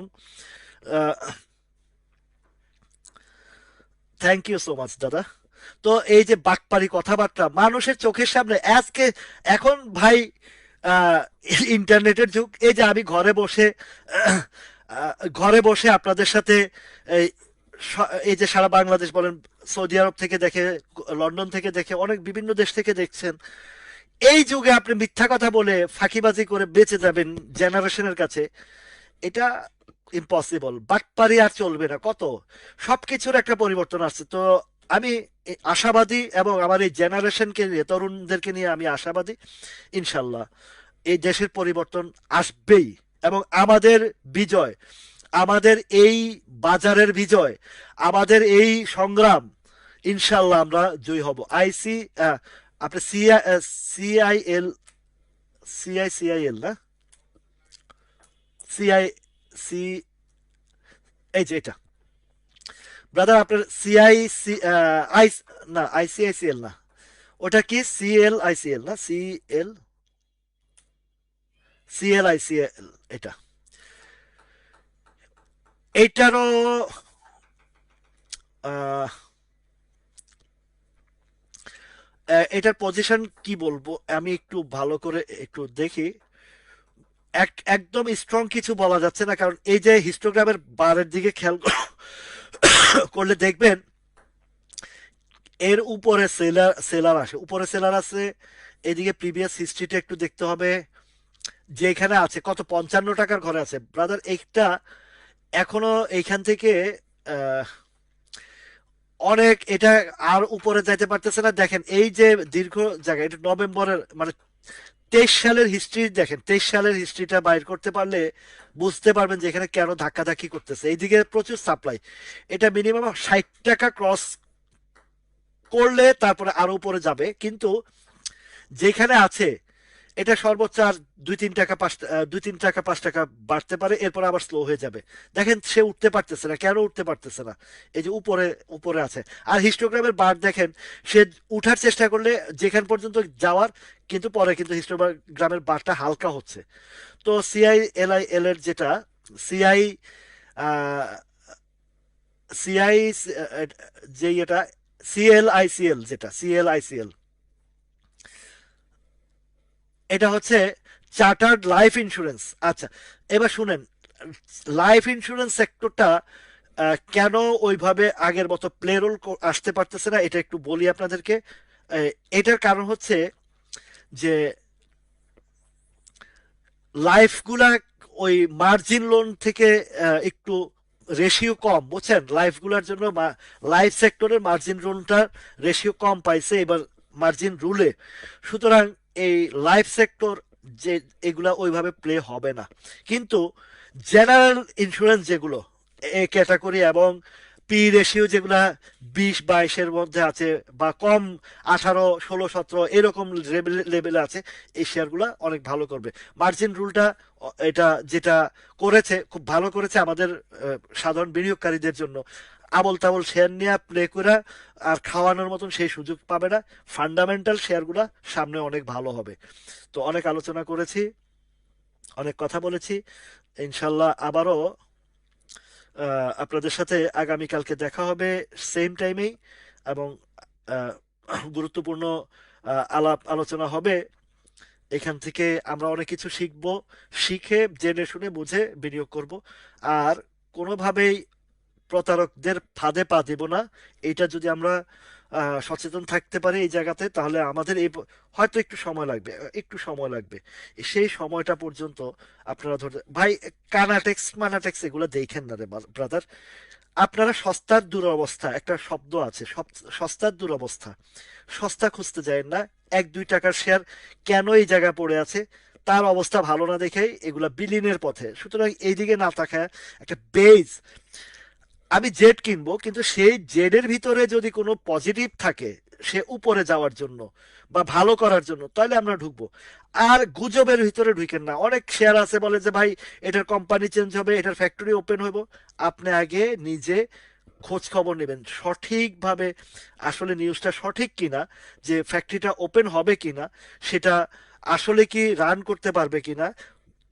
থ্যাংক ইউ সো মাচ দাদা। তো এই যে বাটপারি কথাবার্তা মানুষের চোখের সামনে আজকে, এখন ভাই আহ, ইন্টারনেটের যুগ, এই যে আমি ঘরে বসে আপনাদের সাথে এই এই যে সারা বাংলাদেশ বলেন, সৌদি আরব থেকে দেখে, লন্ডন থেকে দেখে, অনেক বিভিন্ন দেশ থেকে দেখছেন, এই যুগে আপনি মিথ্যা কথা বলে ফাঁকিবাজি করে বেঁচে যাবেন জেনারেশনের কাছে, এটা ইম্পসিবল। বাটপারি আর চলবে না, কত সবকিছুর একটা পরিবর্তন আসছে। তো আমি আশাবাদী, এবং আমার এই জেনারেশনকে নিয়ে, তরুণদেরকে নিয়ে আমি আশাবাদী, ইনশাল্লাহ এই দেশের পরিবর্তন আসবেই। এবং আমাদের বিজয়, আমাদের এই বাজারের বিজয়, আমাদের এই সংগ্রাম, ইনশাল্লাহ আমরা জয়ী হব। আপনি সিআইএল, সিআইএল না, সিআই সি, এই যে এটা ব্রাদার আপনার সিআইসি, আই, না আইসিআইসিএল না, ওটা কি সিএল আইসিএল না, সিএল আইসিএল, এটা, এইটারও আহ, এটার পজিশন কি বলবো, আমি একটু ভালো করে একটু দেখি। একদম স্ট্রং কিছু বলা যাচ্ছে না, কারণ এই যে হিস্টোগ্রামের বারের দিকে খেয়াল করলে দেখবেন এর উপরে সেলার সেলার আসে, উপরে সেলার আছে। এদিকে প্রিভিয়াস হিস্ট্রিটা একটু দেখতে হবে, যে এখানে আছে কত 55 টাকার ঘরে আছে ব্রাদার। এইটা এখনো এইখান থেকে আহ, অনেক, এটা আর উপরে যাইতে পারতেছে না। দেখেন এই যে দীর্ঘ জায়গা, এটা নভেম্বরের মানে 23 সালের হিস্ট্রি, দেখেন 23 সালের হিস্ট্রিটা বাইর করতে পারলে বুঝতে পারবেন যে এখানে কেন ধাক্কাধাক্কি করতেছে। এইদিকে প্রচুর সাপ্লাই, এটা মিনিমাম 60 টাকা ক্রস করলে তারপরে আরো উপরে যাবে, কিন্তু যেখানে আছে এটা সর্বোচ্চ আর 2-3 টাকা 5 টাকা বাড়তে পারে, এরপর আবার স্লো হয়ে যাবে। দেখেন সে উঠতে পারতেছে না, কেন উঠতে পারতেছে না? এই যে উপরে উপরে আছে। আর হিস্টোগ্রামের বার দেখেন, সে উঠার চেষ্টা করলে যেখান পর্যন্ত যাওয়ার, কিন্তু পরে কিন্তু হিস্টোগ্রামের বারটা হালকা হচ্ছে। তো সিআই এলআই এল এর যেটা সিআই সিআই যে এটা সিএলআইসিএল, যেটা সিএলআইসিএল, এটা হচ্ছে চার্টার্ড লাইফ ইন্স্যুরেন্স। আচ্ছা, এবার শুনেন, লাইফ ইন্স্যুরেন্স সেক্টরটা কেন ওইভাবে আগের মতো প্লে রোল আসতে পারতেছে না, এটা একটু বলি আপনাদেরকে। আহ, এটার কারণ হচ্ছে যে লাইফগুলা ওই মার্জিন লোন থেকে একটু রেশিও কম, বুঝছেন? লাইফগুলার জন্য লাইফ সেক্টরের মার্জিন লোনটার রেশিও কম পাইছে এবার মার্জিন রুলে। সুতরাং এই লাইফ সেক্টর যে এগুলা ওইভাবে প্লে হবে না। কিন্তু জেনারেল ইন্স্যুরেন্স যেগুলো এ ক্যাটাগরি এবং পি রেশিও যেগুলা 20-22-এর মধ্যে আছে, বা কম 18-16-17 এরকম লেভেলে আছে, এই শেয়ারগুলা অনেক ভালো করবে। মার্জিন রুলটা এটা যেটা করেছে, খুব ভালো করেছে আমাদের সাধারণ বিনিয়োগকারীদের জন্য। আবল তাবল শেয়ার নিয়ে প্লে করে আর খাওয়ানোর মতন সেই সুযোগ পাবে না। ফান্ডামেন্টাল শেয়ারগুলা সামনে অনেক ভালো হবে। তো অনেক আলোচনা করেছি, অনেক কথা বলেছি। ইনশাল্লাহ আবারও আপনাদের সাথে আগামীকালকে দেখা হবে সেম টাইমেই, এবং আহ, গুরুত্বপূর্ণ আলাপ আলোচনা হবে। এখান থেকে আমরা অনেক কিছু শিখবো, শিখে জেনে শুনে বুঝে বিনিয়োগ করব। আর কোনোভাবেই প্রতারকদের ফাঁদে পা দেব না। এটা যদি আমরা সচেতন থাকতে পারি এই জায়গাতে, তাহলে আমাদের হয়তো একটু সময় লাগবে, একটু সময় লাগবে। সেই সময়টা পর্যন্ত আপনারা ধরে ভাই, কানাটেক্স মানাটেক্স এগুলো দেখেন না রে ব্রাদার। আপনারা সস্তার দুরবস্থা একটা শব্দ আছে, সস্তার দুরবস্থা, সস্তা খুঁজতে যায় না। 1-2 টাকার শেয়ার কেন এই জায়গা পড়ে আছে, তার অবস্থা ভালো না দেখেই এগুলা বিলীনের পথে। সুতরাং এইদিকে না তাকায় একটা বেজ, আমি জেড কিনবো, কিন্তু সেই জেডের ভিতরে যদি কোনো পজিটিভ থাকে সে উপরে যাওয়ার জন্য বা ভালো করার জন্য, তাহলে আমরা ঢুকবো। আর গুজবের ভিতরে ঢুকেন না। অনেক শেয়ার আছে বলে যে ভাই এটার কোম্পানি চেঞ্জ হবে, এটার ফ্যাক্টরি ওপেন হইব। আপনি আগে নিজে খোঁজ খবর নেবেন সঠিকভাবে, আসলে নিউজটা সঠিক কিনা, যে ফ্যাক্টরিটা ওপেন হবে কিনা, সেটা আসলে কি রান করতে পারবে কিনা,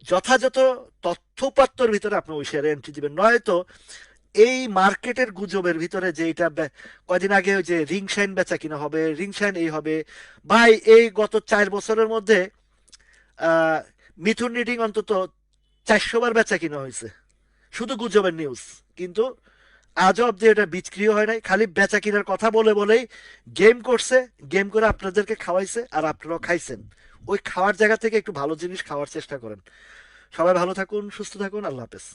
যথাযথ তথ্যপাত্রের ভিতরে আপনি ওই শেয়ারে এন্ট্রি দিবেন। নয়তো এই মার্কেটের গুজবের ভিতরে যে এটা কয়দিন আগে ওই যে রিং শাইন বেচা কিনা হবে, রিং শাইন এই হবে, ভাই এই গত 4 বছরের মধ্যে আহ মিথুন রিডিং অন্তত 400 বার বেচা কিনা হয়েছে, শুধু গুজবের নিউজ। কিন্তু আজও অব্দি এটা বিক্রিও হয় নাই, খালি বেচা কিনার কথা বলে বলেই গেম করছে, গেম করে আপনাদেরকে খাওয়াইছে আর আপনারাও খাইছেন। ওই খাওয়ার জায়গা থেকে একটু ভালো জিনিস খাওয়ার চেষ্টা করেন। সবাই ভালো থাকুন, সুস্থ থাকুন, আল্লাহ হাফেজ।